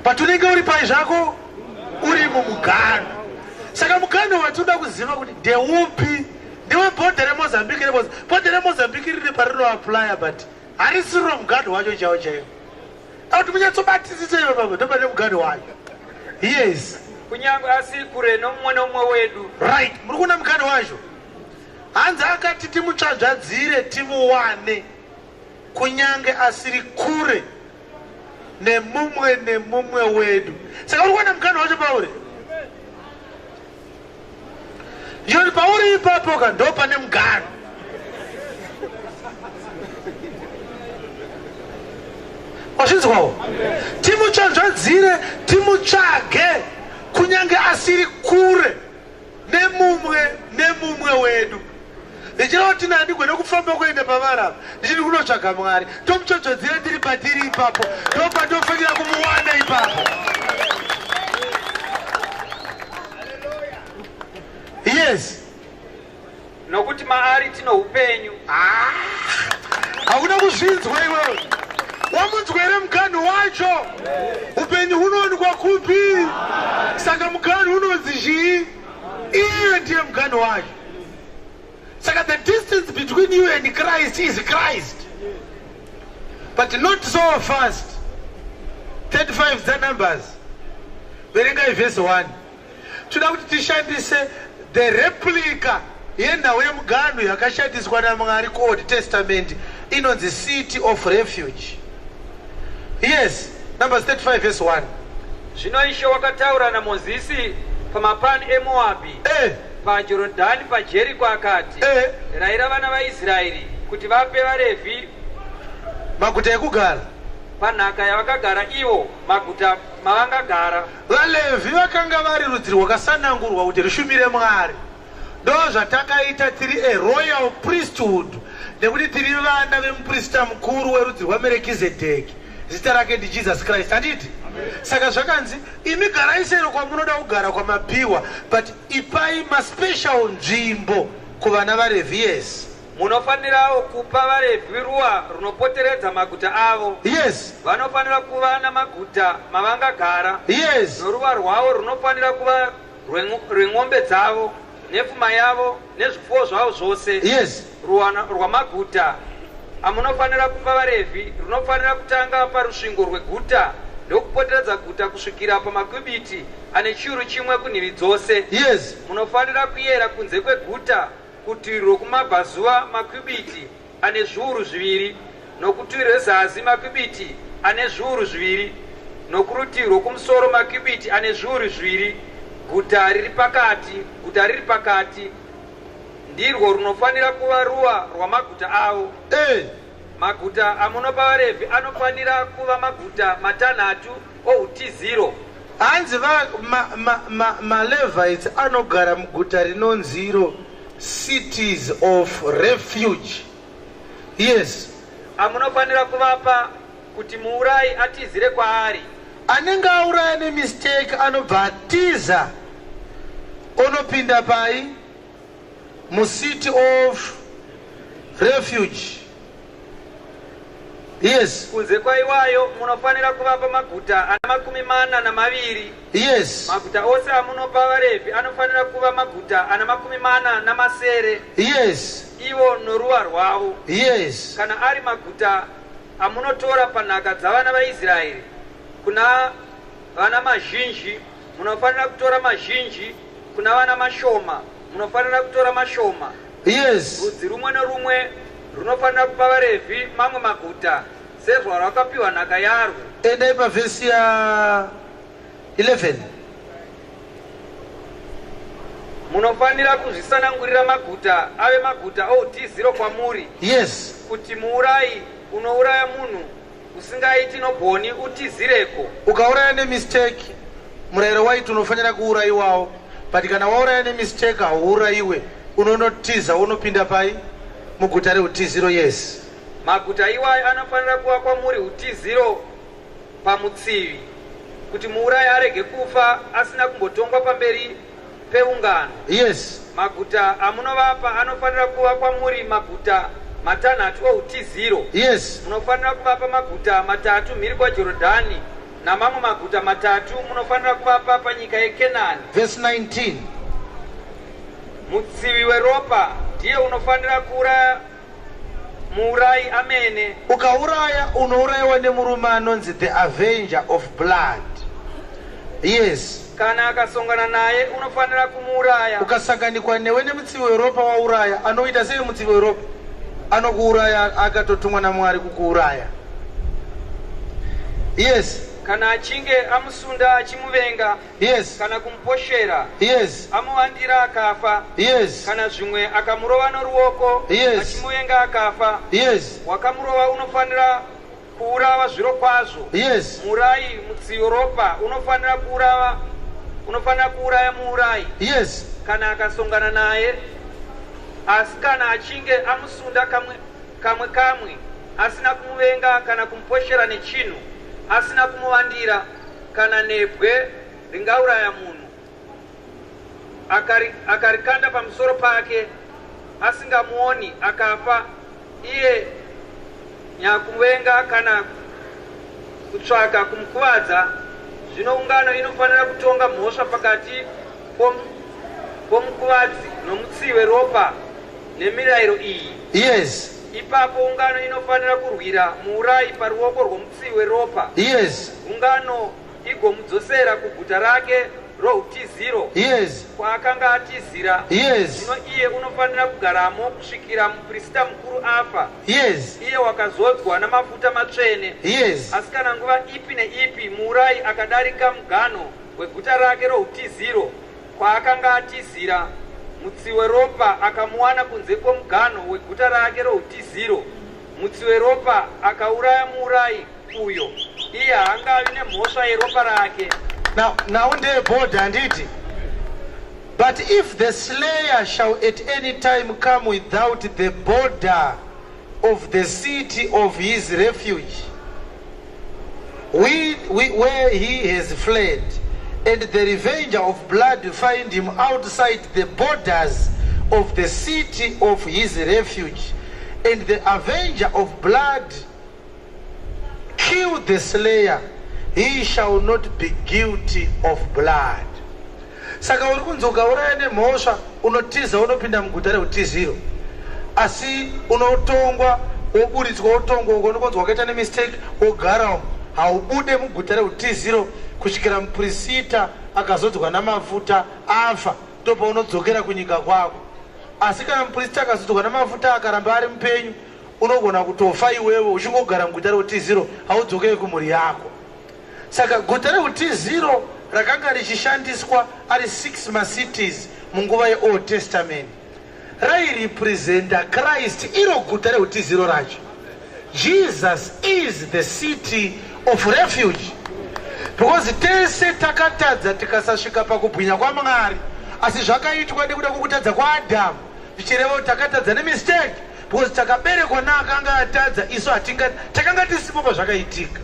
but unenge uri pai zvako uri mumuganhu. Saka muganhu watoda kuziva kuti ndeupi. Ndiwe bhodha reMozambique. Bhodha reMozambique rine parinoaplya but harisiriro muganhu wacho chaiwo chaiwo. Akuti munyatsobatisisa ivo pamwe ndopane muganhu wacho. Yes. Kunyange asiri kure nomumwe nomumwe wedu. Right. Muri kuona muganhu wacho. Hanzi akati timutsvanzvadzire timuwane kunyange asiri kure nemumwe wedu. Saka uri kuona muganhu wacho pauri. Yori pauri ipapo ka ndo pane muganhu. Wazvinzwawo? Timutsvanzvadzire timutsvage kunyange asiri kure nemumwe wedu. Ndichira kuti ndandigwene kufamba kuenda pavari apa ndichiri kunotsvaga Mwari tomutsvanzvadzira tiri patiri ipapo ndopatofanira kumuwana ipapo. Yes. Nokuti maari tino upenyu. Hakuna kuzvinzwa iwewe. Wamunzwere muganhu wacho. Upenyu hunowanikwa kupi? Saka muganhu unonzi chii? Iye ndiye muganhu wacho. Saka the distance between you and Christ is Christ. But not so fast. 35 the numbers. Verengai verse 1. Toda kuti tishandise the replica yenhau yemuganhu yakashandiswa naMwari kuOld Testament inonzi city of refuge. Yes, Numbers 35 verse 1. Zvino Ishe wakataura naMozisi pamapani eMoabhi. PaJorodhani paJeriko akati, rayira vana vaIsraeri kuti vape vaRevhi maguta ekugara panhaka yavakagara ivo, maguta mavangagara. VaLevhi vakanga vari rudzi rwakasanangurwa kuti rushumire Mwari. Ndo zvatakaita tiri a royal priesthood nekuti tiri vana vemuprista mukuru werudzi rwaMerikizedheki. Zita rake ndi Jesus Christ. Handiti? Saka zvakanzi imi garai sero kwamunoda kugara kwamapiwa but ipai maspecial nzvimbo kuvana vaRevhi. Yes. Munofanirawo kupa vaRevhi ruwa runopoteredza maguta avo. Yes. Vanofanira kuva namaguta mavangagara. Yes. Noruva rwavo runofanira kuva rweng'ombe dzavo nepfuma yavo nezvipfuwo zvavo zvose. Yes. Ruwana rwamaguta amunofanira kupa vaRevhi runofanira kutanga parusvingo rweguta ndokupoteredza guta kusvikira pamakubiti ane chiuru chimwe kunhiri dzose. Yes. Munofanira kuyera kunze kweguta kurutivi rwokumabvazuva makubiti ane zviuru zviviri, nokurutivi rwezasi makubiti ane zviuru zviviri, nokurutivi rwokumusoro makubiti ane zviuru zviviri. Guta riri pakati ndirwo runofanira kuva ruwa rwamaguta avo. Maguta amunopa vaRevhi anofanira kuva maguta matanhatu outiziro. Hanzi maLevites anogara muguta rinonziro cities of refuge. Yes. Amunofanira kuvapa kuti muurayi atizire kwaari. Anenge auraya nemistake anobva atiza onopinda pai mucity of refuge. Yes. Kunze kwaiwayo munofanira kuvapa maguta ana 42. Yes. Maguta ose amunopa vaRevhi anofanira kuva maguta ana 47. Yes. Ivo noruwa rwavo. Yes. Kana ari maguta amunotora panhaka dzavana vaIsraeri, kuna vana mazhinji munofanira kutora mazhinji, kuna vana mashoma munofanira kutora mashoma. Yes. Rudzi rumwe nerumwe runofanira kupa vaRevhi mamwe maguta sezvarakapiwa nhaka yarwo. Endai pavhesi ya 11. Munofanira kuzvisanangurira maguta ave maguta outiziro kwamuri. Yes. Kuti muurayi unouraya munhu usingaiti nobhoni utizireko. Ukauraya nemistake murayiro waiti unofanira kuurayiwawo, but kana wauraya nemistake hauurayiwe, unonotiza unopinda pai muguta reutiziro. Yes. Maguta iwayo anofanira kuva kwamuri utiziro pamutsivi, kuti muurayi arege kufa asina kumbotongwa pamberi peungano. Yes. Maguta amunovapa anofanira kuva kwamuri maguta matanhatu outiziro. Yes. Munofanira kuvapa maguta matatu mhiri kwaJorodhani, namamwe maguta matatu munofanira kuvapa panyika yeKenani. Verse 19. Mutsivi weropa ndiye unofanira kuuraya muurayi amene. Ukauraya unourayiwa nemurume anonzi the avenger of blood. Yes. Kana akasongana naye unofanira kumuuraya. Ukasanganikwa newe nemutsivi weropa wauraya, anoita sei mutsivi weropa? Anokuuraya akatotumwa naMwari kukuuraya. Yes. Kana achinge amusunda achimuvenga. Yes. Kana kumuposhera. Yes. Amuwandira akafa. Yes. Kana zvimwe akamurova noruoko. Yes. Achimuvenga akafa. Yes. Wakamurova unofanira kuurawa zviro kwazvo. Yes. Muurayi mutsivi ropa unofanira kuuraya muurayi. Yes. Kana akasongana naye, asi kana achinge amusunda kamwe asina kumuvenga kana kumuposhera nechinhu, asina kumuwandira, kana nebwe ringauraya munhu akarikanda pamusoro pake asingamuoni akafa, iye nyakumuvenga kana kutsvaka kumukuvadza, zvino ungano inofanira kutonga mhosva pakati pomukuvadzi nomutsivi ropa nemirayiro iyi. Yes. Ipapo ungano inofanira kurwira muurayi paruoko rwomutsivi ropa. Yes. Ungano igomudzosera kuguta rake routiziro. Yes. Kwaakanga atizira. Yes. Zvino iye unofanira kugaramo kusvikira muprista mukuru afa. Yes. Iye wakazodzwa namafuta matsvene. Yes. Asi kana nguva ipi neipi muurayi akadarika mugano weguta rake routiziro kwaakanga atizira, mutsivi ropa akamuwana kunze kwomugano weguta rake routiziro, mutsivi ropa akauraya muurayi uyo, iye haangavi nemhosva yeropa rake. Now ndebhodha handiti. But if the slayer shall at any time come without the border of the city of his refuge, where he has fled, and the revenger of blood find him outside the borders of the city of his refuge, and the avenger of blood kill the slayer, he shall not be guilty of blood. Saka uri kunzi ukauraya nemhosva unotiza unopinda muguta reutiziro, asi unotongwa woburitswa wotongwa ukonokonzi wakaita nemistake wogara haubude muguta reT0 kusvikira muprista akazodzwa namafuta afa, ndopaunodzokera kunyika kwako. Asi kana muprista akazodzwa namafuta akaramba ari mupenyu, unogona kutofa iwewe uchingogara muguta reT0, haudzokeri kumhuri yako. Saka guta reT0 rakanga richishandiswa ari 6 macities munguva yeOld Testament, rairepresenta Christ iro guta reT0 racho. Jesus is the city of refuge. Because tese takatadza tikasasvika pakubwinya kwaMwari, asi zvakaitwa nekuda kwokutadza kwaAdamu, zvichireva takatadza nemistake, because takaberekwa naakanga atadza, isu takanga tisipo pazvakaitika.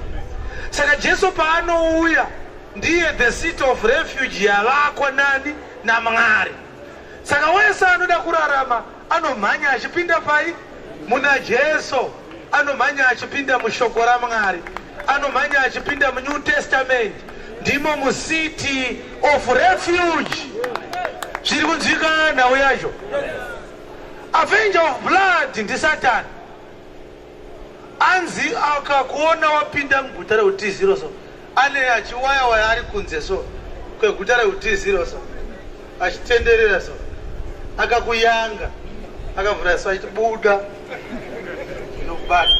Saka Jesu paanouya ndiye the city of refuge yavakwa nani naMwari. Saka wese anoda kurarama anomhanya achipinda pai muna Jesu, anomhanya achipinda mushoko raMwari, anomhanya achipinda muNew Testament, ndimo mucity of refuge. Zviri kunzwika nhau yazvo. Avenger of blood ndiSatan. Anzi akakuona wapinda muguta reT0 so, ane achiwaya ari kunze so kweguta reT0 so, achitenderera so, akakuyanga, akavhura so achibuda inokubata,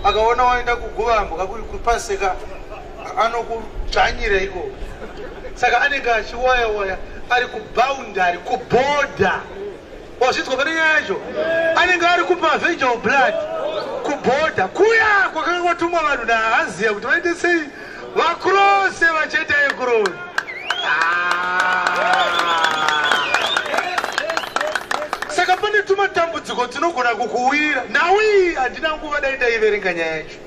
akaona waenda kuguvambo kakupaseka anokudzvanyira iko. Saka anenge achiwaya ari kuboundary, kuborder. Wazvidzwa pane nyaya yacho? Anenge ari kupa Avenger of blood kuborder kuya kwakanga kwatumwa vanhu naAhaziya kuti vaite sei vakrose vachiita EKRON. Saka pane tumatambudziko tinogona kukuwira. Nawi handina nguva dai ndaiverenga nyaya yacho.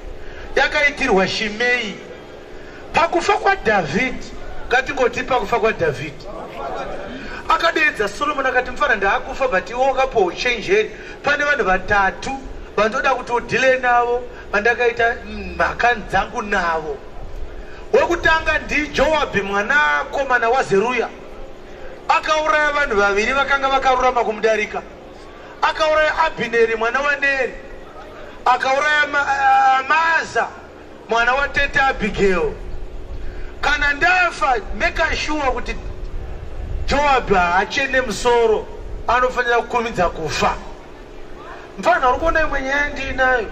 Yakaitirwa Shimei pakufa kwaDhavhidhi. Ngatingoti pakufa kwaDhavhidhi akadeedza Solomoni akati mfana ndaakufa but iwe wakapouchenjeri. Pane vanhu vatatu vandoda kuti udhile navo, vandakaita mhaka dzangu navo. Wekutanga ndiJoabhi mwanakomana waZeruya, akauraya vanhu vaviri vakanga vakarurama kumudarika. Akauraya Abhineri mwana waNeri, akauraya Amasa mwana watete Abhigail. Kana ndafa, make sure kuti Joabhi haachene musoro, anofanira kukurumidza kufa. Mfana uri kuona imwe nyaya ndiinayo.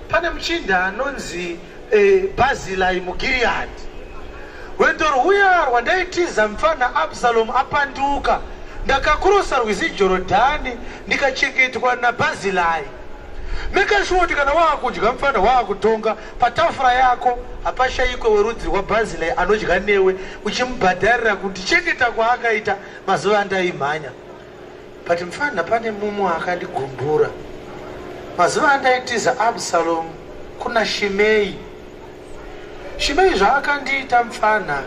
Pane muchinda anonzi Barzilai muGireadhi. Wendoro uya wandaitiza mfana Absalomu apanduka, ndakakurosa rwizi Jorodhani ndikachengetwa naBarzilai. Make sure kuti kana waakudya mfana waakutonga patafura yako hapashayikwe werudzi rwaBarzilai anodya newe, uchimubhadharira kuti chengeta kwaakaita mazuva andaimhanya. But mfana pane mumwe akandigumburira. Mazuva andaitiza Absalomu kuna Shimei. Shimei zvaakandiita mfana,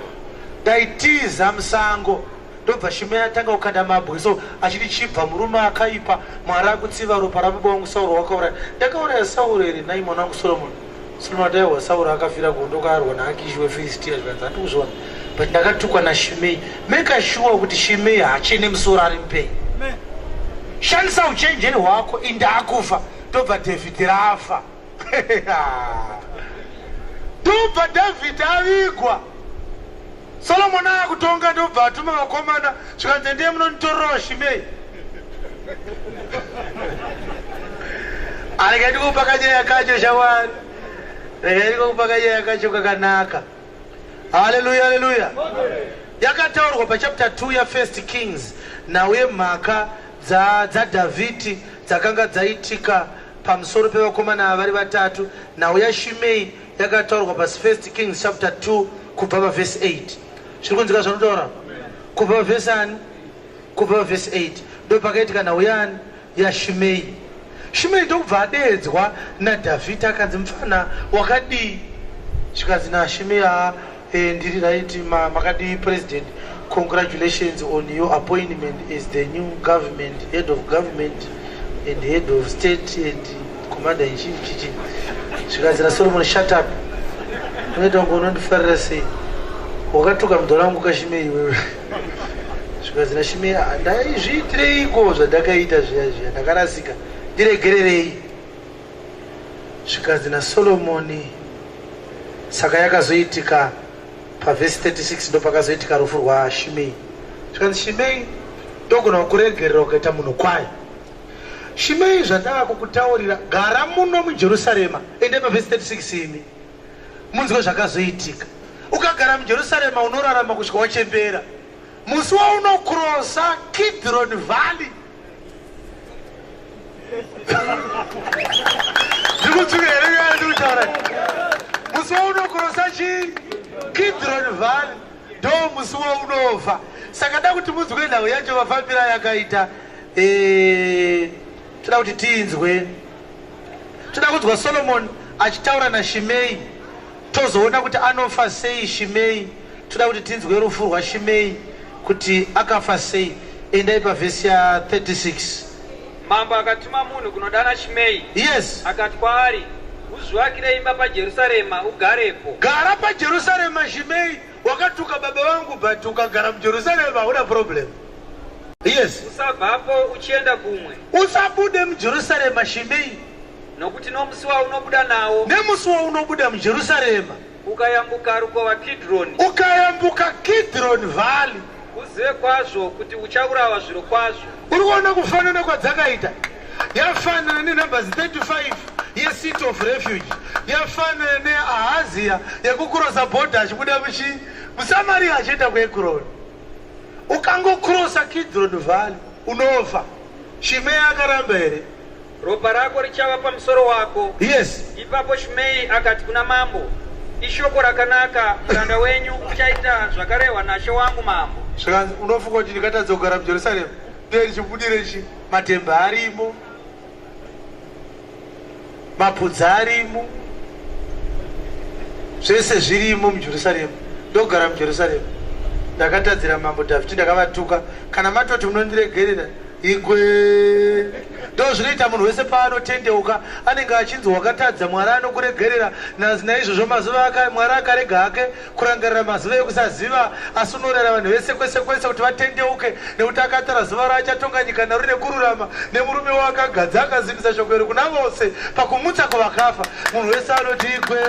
ndaitiza musango, ndobva Shimei atanga kukanda mabwe. So achiti chibva murume akaipa, Mwari akutsiva ropa rababa wangu Sauro wakauraya. Ndakauraya Sauro here nai mwana wangu Solomoni. Solomoni ataiwa Sauro akafira kundokarwa naAkishi weFilistia zvikanzi handikuzviona. But ndakatukwa naShimei. Make sure kuti Shimei haachene musoro ari mupenyu. Shandisa uchenjeri hwako, indakufa ndobva Dhavhidhi rafa. Ndobva Dhavhidhi avigwa. Solomoni akutonga ndobva atuma vakomana zvikanzi ndiye munonitorerawo Shimei. Arega ndikupa kanyaya kacho shamwari, rega ndikupa kanyaya kacho kakanaka. Haleluya, haleluya. Yakataurwa pachapter 2 yaFirst Kings nauye mhaka dzaDhavhidhi dzakanga dzaitika pamusoro pevakomana avari vatatu. Nauya Shimei yakataurwa paFirst Kings chapter 2 kubva paverse 8. Zviri kunzika zvanotaura? Kubva paverse ani? Kubva paverse 8 ndo pakaitika nauyani yaShimei. Shimei ndokubva adeedzwa naDhavhidhi akanzi mfana wakadii? Zvikanzi naShimei ndiri right makadii president, congratulations on your appointment as the new government, head of government and head of state and commander in chief. Zvikanzi naSolomon shut up, unoita kunge unondifarira sei? Wakatuka mudhara wangu kaShimei wewe. Zvikanzi naShimei ndaizviitireiko zvandakaita zviya zviya, ndakarasika, ndiregererei. Zvikanzi naSolomoni saka yakazoitika pavhesi 36 ndo pakazoitika rufu rwaShimei. Zvikanzi Shimei ndogona kuregerera ukaita munhu kwayo. Shimei zvandava kukutaurira, gara muno muJerusarema. Ende pavhesi 36 imi munzwe zvakazoitika. Ukagara muJerusarema unorarama kusvika wachembera. Musi waunokrosa Kidron Valley, musi waunokrosa Kidron Valley ndo musi waunofa. Saka da kuti munzwe nhau yacho mafambiro yakaita. Toda kuti tinzwe, toda kunzwa Solomon achitaura naShimei, tozoona kuti anofa sei Shimei. Toda kuti tinzwe rufu rwaShimei kuti akafa sei. Endai pavhesi ya 36. Mambo akatuma munhu kunodana Shimei. Yes. Akati kwaari, uzvivakire imba paJerusarema ugarepo. Gara paJerusarema Shimei. Wakatuka baba wangu, but ukagara muJerusarema una problem. Yes. Usabvapo uchienda kumwe. Usabude muJerusarema Shimei. Nokuti nomusi waunobuda nawo. Nemusi waunobuda muJerusarema. Ukayambuka rukova Kidroni. Ukayambuka Kidron Valley. Uzive kwazvo kuti uchaurawa zviro kwazvo. Uri kuona kufanana kwadzakaita. Yafanana neNumbers 35 yeSeat of Refuge. Yafanana neAhazia yekukurosa bhodha achibuda muSamaria achienda kuEKRON. Ukangokrosa Kidron Valley unofa. Shimei akaramba here? Ropa rako richava pamusoro wako. Yes. Ipapo Shimei akati kuna mambo, ishoko rakanaka, muranda wenyu uchaita zvakarehwa nashe wangu mambo. Zvikanzi unofunga kuti ndikatadza kugara muJerusarema ndiye ndichibudire matemba arimo, mapudza arimo, zvese zvirimo muJerusarema. Ndogara muJerusarema. Ndakatadzira mambo Dhavhidhi, ndakavatuka. Kana matoti munondiregerera igwe. Ndo zvinoita munhu wese paanotendeuka anenge achinzi wakatadza, Mwari anokuregerera. Naizvozvo mazuva Mwari akarega hake kurangarira mazuva ekusaziva, asi unorera vanhu vese kwese kwese kuti vatendeuke, nekuti akatara zuva raachatonga nyika naro nekururama, nemurume waakagadza akazivisa shoko iri kuna vose pakumutsa kwavakafa. Munhu wese anoti igwe.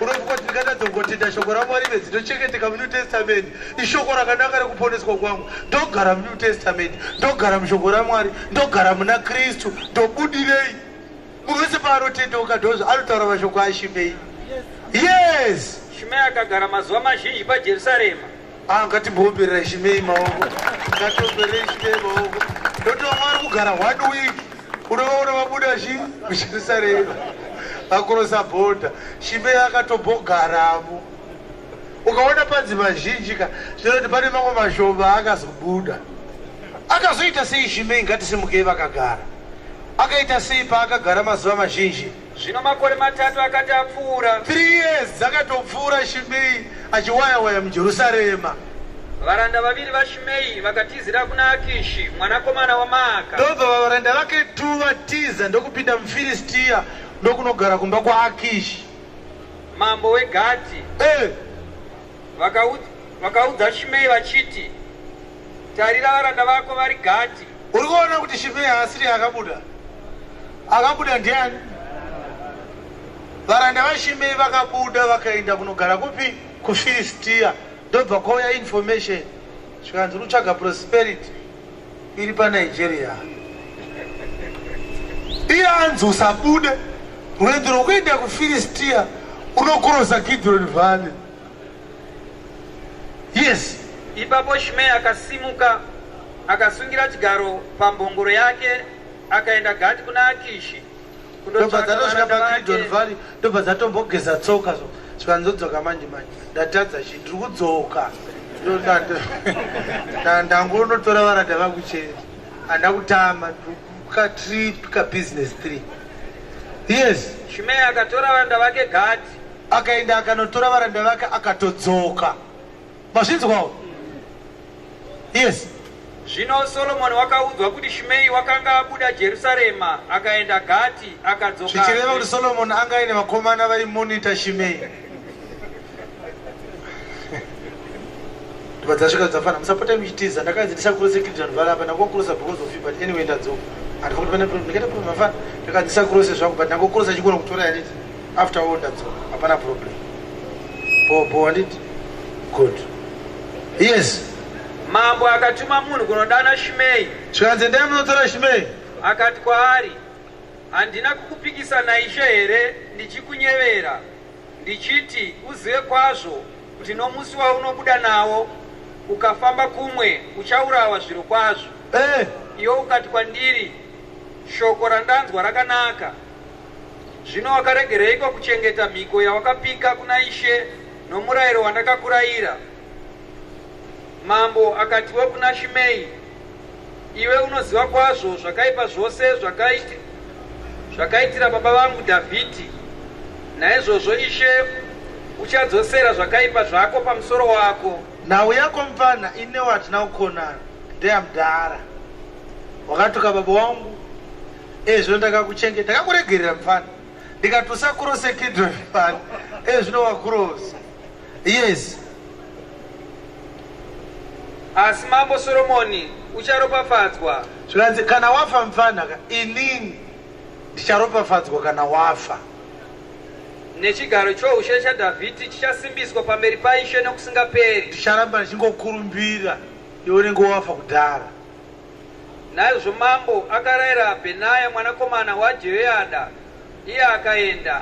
Unofunga kuti ndikatadza kungotenda shoko raMwari bedzi, ndochengeteka muNew Testament. Ishoko rakanaka rekuponeswa kwangu. Ndogara muNew Testament, ndogara mushoko raMwari, ndogara muna Kristu, ndobudirei. Munhu wese paanotendeuka ndozvo anotaura mashoko aShimei. Yes. Shimei akagara mazuva mazhinji paJerusarema. Ngatimboombererai Shimei maoko. Ngatiomberei Shimei maoko. Ndoti Mwari kugara 1 week. Unoona vabuda muJerusarema. Akorosa bhodha. Shimei akatobogaramo. Ukaona panzi mazhinji zvinoti pane mamwe mashoma akazobuda. Akazoita sei Shimei? Ngatisumukei vakagara. Akaita sei paakagara mazuva mazhinji? Zvino makore 3 akati apfuura. 3 years dzakatopfuura Shimei achiwaya-waya muJerusarema. Varanda vaviri vaShimei vakatizira kuna Akishi mwanakomana waMaaka. Ndobva varanda vake 2 vatiza ndokupinda muFilistia ndokunogara kumba kwaAkishi mambo weGati. Vakaudza Shimei vachiti, tarira varanda vako vari Gati. Uri kuona kuti Shimei haasiri akabuda? Akabuda ndiani? Varanda vaShimei vakabuda vakaenda kunogara kupi? KuFilistia. Ndobva kwauya information zvikanzi rutsvaga prosperity iri paNigeria. Iye anzi usabude, rwendo rwokuenda kuFilistia unokrosa Kidron Valley. Yes. Ipapo Shimei akasimuka akasungira chigaro pambongoro yake akaenda Gati kuna Akishi. Ndobva dzatosvika paKidron Valley, ndobva dzatombogeza tsoka zvikanzodzoka manje ndatadza chinhu ndiri kudzoka. Ndangonotora varanda vakuchena, handina kutama, katrip kabusiness 3. Yes. Shimei akatora varanda vake Gati, akaenda akanotora varanda vake akatodzoka. Mazvinzwawo? Yes. Zvino Solomoni wakaudzwa kuti Shimei wakanga abuda Jerusarema akaenda Gati akadzoka. Zvichireva kuti Solomoni anga aine vakomana vari monitor Shimei. Ndibadzasvika dzafana musapota muchitiza, ndakanzi ndisakurose Kidron Valley apa ndakokurosa because of you, but anyway ndadzoka. Handifuna kuti pane problem, ndikaita problem mafana, ndakanzi ndisakurose zvangu, but ndangokorosa chikono kutora yaniti after all ndadzoka, hapana problem. Handiti? Good. Yes. Mambo akatuma munhu kunodana Shimei. Zvikanzi endai munotora Shimei. Akati kwaari, handina kukupikisa naIshe here ndichikunyevera ndichiti uzive kwazvo kuti nomusi waunobuda nawo ukafamba kumwe uchaurawa zviro kwazvo. Iwe ukati kwandiri, shoko randanzwa rakanaka. Zvino wakaregereiko kuchengeta mhiko yawakapika kuna Ishe nomurayiro wandakakurayira? Mambo akatiwo kuna Shimei, iwe unoziva kwazvo zvakaipa zvose zvakaitira baba vangu Dhavhidhi. Naizvozvo Ishe uchadzosera zvakaipa zvako pamusoro wako. Nhau yako mfana ine watina kukonana ndeyamudhara. Wakatuka baba wangu, zvino ndakakuchengeta, ndakakuregerera mfana. Ndikatusa kurosekidwe mfana, zvino wakurosa. Yes. Asi Mambo Solomoni ucharopafadzwa. Zvikanzi kana wafa mfana, inini ndicharopafadzwa kana wafa. Nechigaro choushe chaDhavhidhi chichasimbiswa pamberi paIshe nokusingaperi. Ndicharamba ndichingokurumbira iwe unenge wafa kudhara. Naizvozvo mambo akarayira Bhenaya mwanakomana waJehoyadha. Iye akaenda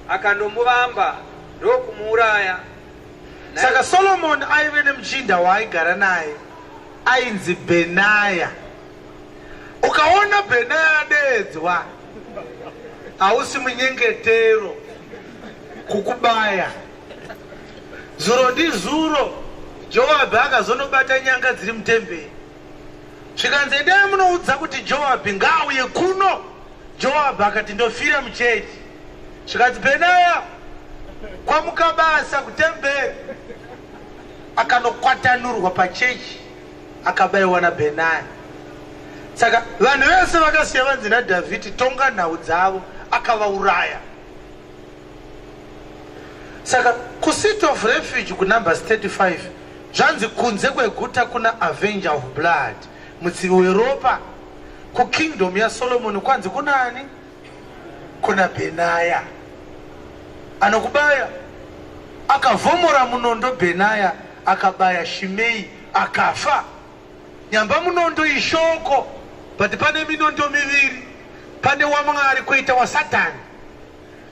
akandomuvamba ndokumuuraya. Saka Solomoni aive nemuchinda waaigara naye ainzi Bhenaya. Ukaona Bhenaya adeedzwa, hausi munyengetero kukubaya. Zuro ndizuro Joabhi akazonobata nyanga dziri mutemberi. Zvikanzi endai munoudza kuti Joabhi ngaauye kuno. Joabhi akati ndofira muchechi. Zvikanzi Bhenaya kwamuka basa kutemberi. Akanokwatanurwa pachechi akabayiwa naBhenaya. Saka vanhu vese vakasiya vanzi naDhavhidhi tonga nhau dzavo akavauraya. Saka kuCity of Refuge kuNumbers 35 zvanzi kunze kweguta kuna avenger of blood, mutsivi weropa. Kukingdom yaSolomoni kwanzi kunani? Kuna Bhenaya anokubaya. Akavhomora munondo Bhenaya akabaya Shimei akafa. Nyamba munondo ishoko, but pane minondo miviri, pane waMwari koita waSatani.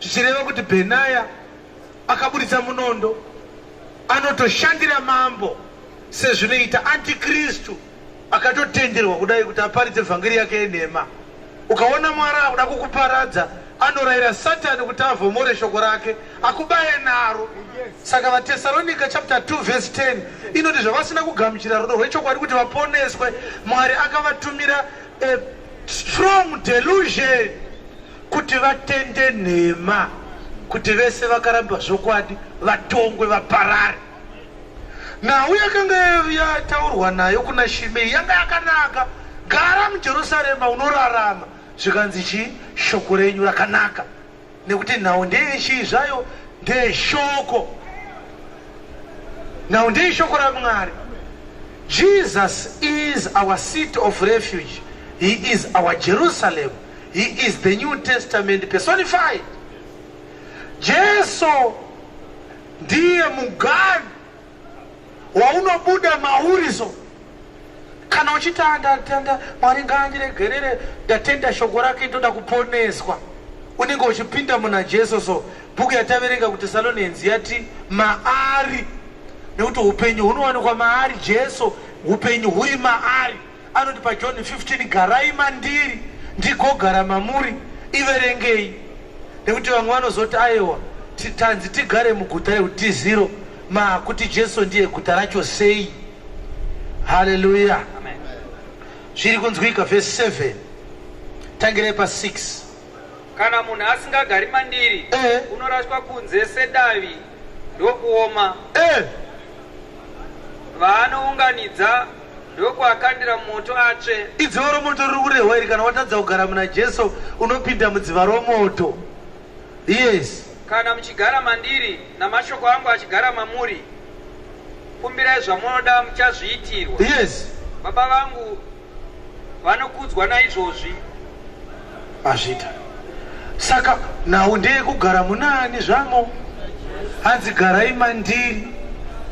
Zvichireva kuti Bhenaya akaburitsa munondo anotoshandira mambo sezvinoita antikristu. Akatotenderwa kudai kuti aparidze vhangeri yake yenhema. Ukaona Mwari akuda kukuparadza, anorayira Satani kuti avhomore shoko rake akubaye naro. Saka vaTesalonika chapter 2 verse 10 inoti zvavasina kugamuchira rudo rwechokwadi kuti vaponeswe, Mwari akavatumira a strong delusion kuti vatende nhema, kuti vese vakaramba zvokwadi vatongwe vaparare. Nhau yakanga yataurwa nayo kuna Shimei yanga yakanaka. Gara muJerusarema unorarama. Zvikanzi chi shoko renyu rakanaka. Nekuti nhau ndeyechii zvayo ndeyeshoko. Nhau ndeyeshoko raMwari. Jesus is our seat of refuge. He is our Jerusalem. He is the New Testament personified. Jesu ndiye mugari waunobuda maurizo. Kana uchita ndatenda Mwari ngaandiregerere ndatenda shoko rake ndoda kuponeswa, unenge uchipinda muna Jesu. So bhuku yataverenga kuTesalonica yati maari, nekuti upenyu hunowanikwa maari Jesu, upenyu huri maari. Anoti paJohn 15 garai mandiri ndigogara mamuri. Iverengei, nekuti vamwe vanozoti aiwa tanzi tigare muguta reutiziro kuti Jesu ndiye guta racho sei. Hallelujah. Zviri kunzwika verse 7 tangire pa6. Kana munhu asingagari mandiri unorashwa kunze sedavi ndokuoma. Vaanounganidza ndokuakandira moto atsve. Idziva romoto riri kurehwa iri kana watadza kugara muna Jesu unopinda mudziva romoto. Yes. Kana muchigara mandiri namashoko angu achigara mamuri, kumbirai zvamunoda muchazviitirwa. Yes. Baba vangu vanokudzwa naizvozvi. Azvita. Saka nhau ndeyekugara munani zvamo? hanzi garai mandiri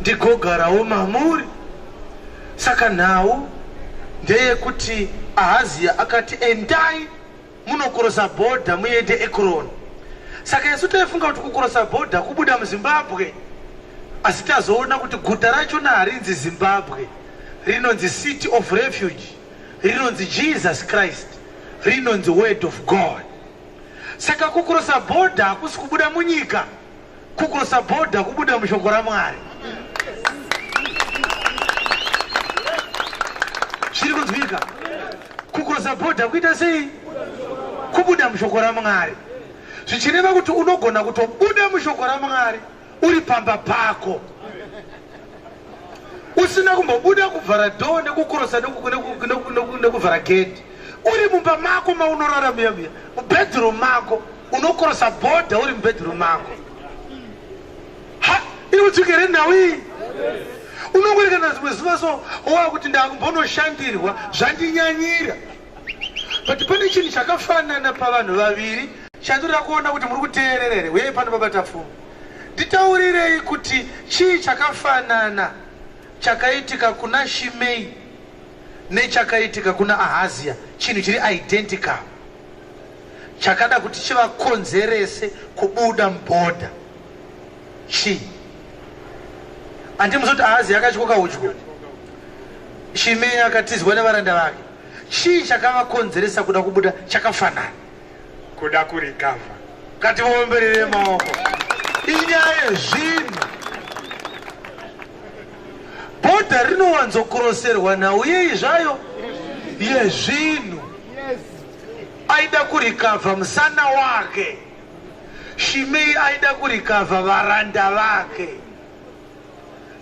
ndigogarawo mamuri. Saka nhau ndeyekuti Ahazia akati endai munokorosa bhodha muende EKRON. Saka isu taifunga kuti kukorosa bhodha kubuda muZimbabwe, asi tazoona kuti guta rachona harinzi Zimbabwe, rinonzi City of Refuge, rinonzi Jesus Christ, rinonzi Word of God. Saka kukorosa bhodha hakusi kubuda munyika, kukorosa bhodha kubuda mushoko raMwari. Zviri kunzwika? Kukorosa bhodha kuita sei? Kubuda mushoko raMwari. Zvichireva kuti unogona kutobuda mushoko raMwari uri pamba pako, usina kumbobuda kuvhara dhoo nekukorosa nekuvhara gate, uri mumba mako maunorara miya mubedroom mako unokorosa bhodha uri mubedroom mako. Ha, iri kudzokere nhau iyi. Unongoreka zvimwe zuva so wakuti ndakumbonoshandirwa zvandinyanyira. But pane chinhu chakafanana pavanhu vaviri chandinoda kuona kuti muri kuteerera uye pano babata pfuma. Nditaurirei kuti chii chakafanana chakaitika kuna Shimei nechakaitika kuna Ahazia, chinhu chiri identical chakada kuti chivakonzerese kubuda mubhodha. Chii? Handimuzoti Ahazia akatyoka udyo, Shimei akatizwa nevaranda vake. Chii chakavakonzeresa kuda kubuda? Chakafanana, kuda kurikava. Ngativaomberere maoko. Inyaya yezvinhu. Bhodha rinowanzokoroserwa nhau yei zvayo yezvinhu. Aida kurikavha musana wake, Shimei aida kurikavha varanda vake.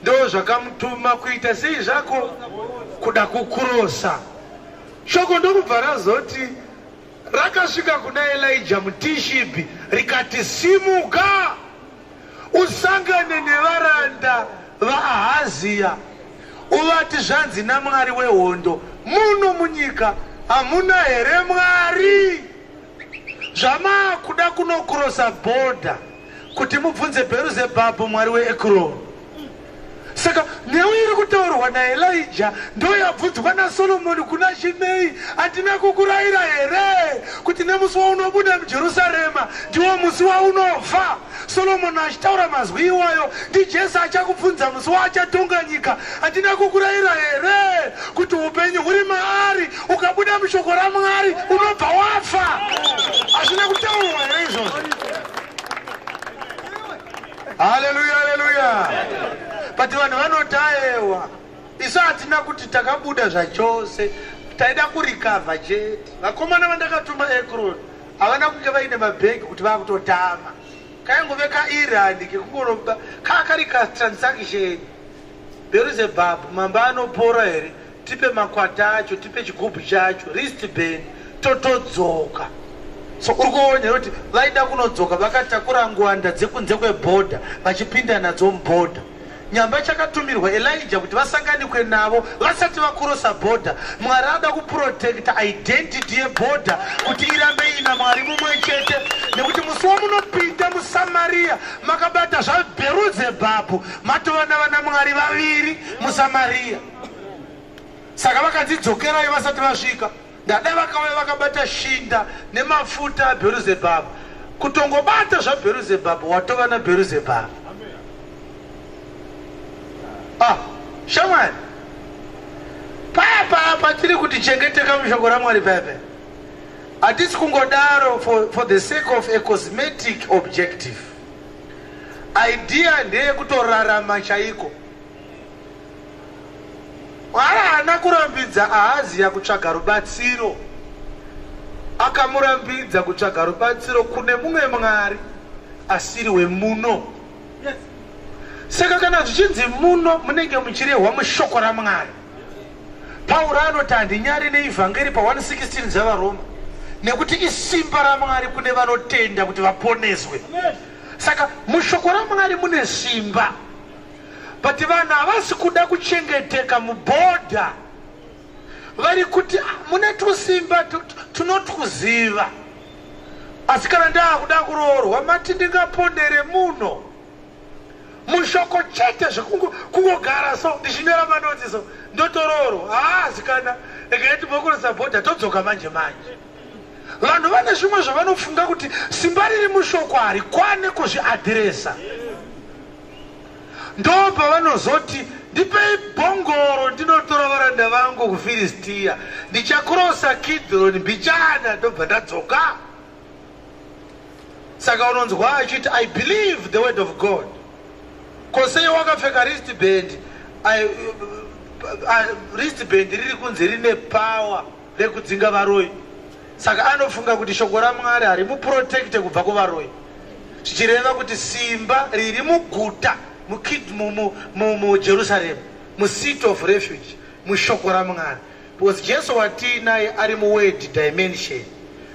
Ndo zvakamutuma kuita sei zvako kuda kukurosa. Shoko ndokubva razoti rakasvika kuna Elijah muTishibi rikati simuka usangane nevaranda vaAhazia uvati zvanzi naMwari wehondo, muno munyika hamuna here Mwari? Zvamakuda kunokurosa bhodha kuti mubvunze Bherizebhabhu mwari weEKRON. Saka nhau iri kutaurwa naElijah ndo yabvunzwa naSolomoni kuna Shimei, handina kukurayira here kuti nemusi waunobuda muJerusarema ndiwo musi waunofa? Solomoni achitaura mazwi iwayo ndiJesu achakubvunza musi waachatonga nyika, handina kukurayira here kuti upenyu huri maari ukabuda mushoko raMwari unobva wafa? Hazvina kutaurwa here izvozvo? Haleluya, haleluya. But vanhu vanotaewa, isu hatina kuti takabuda zvachose, taida kurikavha chete. Vakomana vandakatuma EKRON havana kunge vaine mabhegi kuti vakutotama. Kaingove kaIrani kekungonoba kakari katransaction. Bherizebhabhu mamba anopora here, tipe makwata acho, tipe chigubhu chacho, wristband, totodzoka. So uri kuona kuti vaida kunodzoka vakatakura ngwanda dzekunze kwebhodha vachipinda nadzo mubhodha. Nyamba chakatumirwa Elijah kuti vasanganikwe navo vasati vakurosa bhodha. Mwari ada kuprotecta identity yebhodha kuti irambe ina Mwari mumwe chete, nekuti musi wamunopinda muSamaria makabata zvaBherizebhabhu matovana vana Mwari vaviri muSamaria. Saka vakadzidzokerai vasati vasvika. Ndada vakauya vakabata shinda nemafuta aBherizebhabhu. Kutongobata zvaBherizebhabhu watova naBherizebhabhu. Shamwari, papa tiri kuti chengeteka mushoko raMwari pepe. Hatisi kungodaro for the sake of a cosmetic objective. Idea ndeye kutorarama chaiko. Mwari haana kurambidza Ahazia kutsvaga rubatsiro, akamurambidza kutsvaga rubatsiro kune mumwe Mwari asiri wemuno. Saka kana zvichinzi muno munenge muchirehwa mushoko raMwari. Pauro anoti handinyari neivhangeri pa1:16 dzavaroma, nekuti isimba raMwari kune vanotenda kuti vaponeswe. Saka mushoko raMwari mune simba, but vanhu havasi kuda kuchengeteka mubhodha. Vari kuti mune tusimba tunotuziva, asi kana ndaakuda kuroorwa mati ndingapondere muno. mushoko chete zvekungogara so ndichinera manotsi so ndotororo zikana ekaiti pokurosa bhodha todzoka manje manje. Vanhu vane zvimwe zvavanofunga kuti simba riri mushoko harikwane kuzviadhiresa. Ndo pavanozoti ndipei bhongoro ndinotora varanda vangu kuFilistia, ndichakurosa Kidroni mbichana ndobva ndadzoka. Saka unonzwa achiti I believe the word of God. Kosei wakapfeka wristband, wristband riri kunze rine power rekudzinga varoyi. Saka anofunga kuti shoko raMwari harimuprotecte kubva kuvaroyi. Zvichireva kuti simba riri muguta muJerusalem, museat of refuge, mushoko raMwari. Because Jesu watinaye ari muword dimension.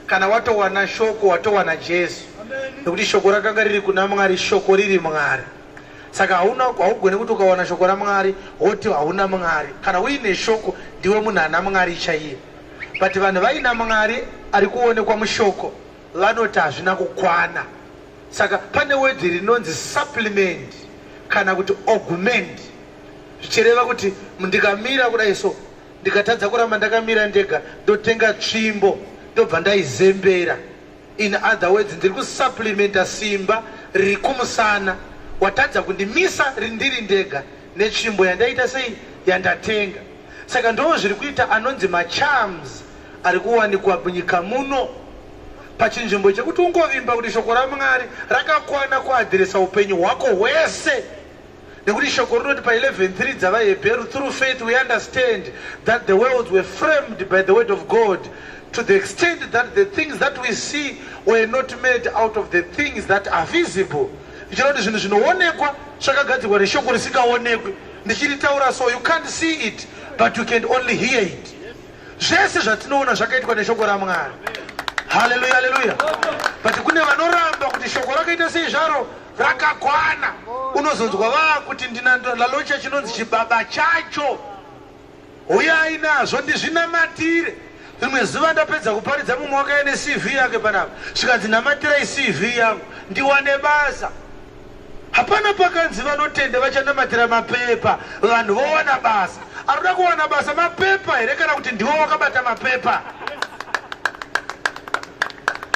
Kana watowana shoko watowana Jesu. Nekuti shoko rakanga riri kuna Mwari, shoko riri Mwari. Saka haugone kuti ukawana shoko raMwari woti hauna Mwari. Kana uine shoko ndiwe munhu ana Mwari chaiye. But vanhu vaina Mwari ari kuonekwa mushoko vanoti hazvina kukwana. Saka pane word rinonzi supplement kana kuti augment. Zvichireva kuti ndikamira kudai so ndikatadza kuramba ndakamira ndega ndotenga tsvimbo ndobva ndaizembera. In other words, ndiri kusupplementa simba riri kumusana watadza kundimisa rindiri ndega netsvimbo yandaita sei yandatenga. Saka ndo zviri kuita anonzi macharms ari kuwanikwa munyika muno pachinzvimbo chekuti ungovimba kuti shoko raMwari rakakwana kuadhiresa upenyu hwako hwese. Nekuti shoko rinoti pa11:3 dzavaHebheru, through faith we understand that the worlds were framed by the word of God, to the extent that the things that we see were not made out of the things that are visible. Ichiroti zvinhu zvinoonekwa zvakagadzirwa neshoko risikaonekwi. Ndichiritaura so you can't see it but you can only hear it. Zvese zvatinoona zvakaitwa neshoko raMwari. Hallelujah, hallelujah. But kune vanoramba kuti shoko rakaita sei zvaro rakakwana. Unozonzwa kuti ndinaloncha chinonzi chibaba chacho. Uyai nazvo ndizvinamatire. Rimwe zuva ndapedza kuparidza mumwe wakaene CV yake panapa. Zvikanzi namatirai CV yangu ndiwane basa. Hapana pakanzi vanotenda vachanamatira mapepa vanhu vowana basa. Arikuda kuwana basa mapepa here kana kuti ndiwo wakabata mapepa?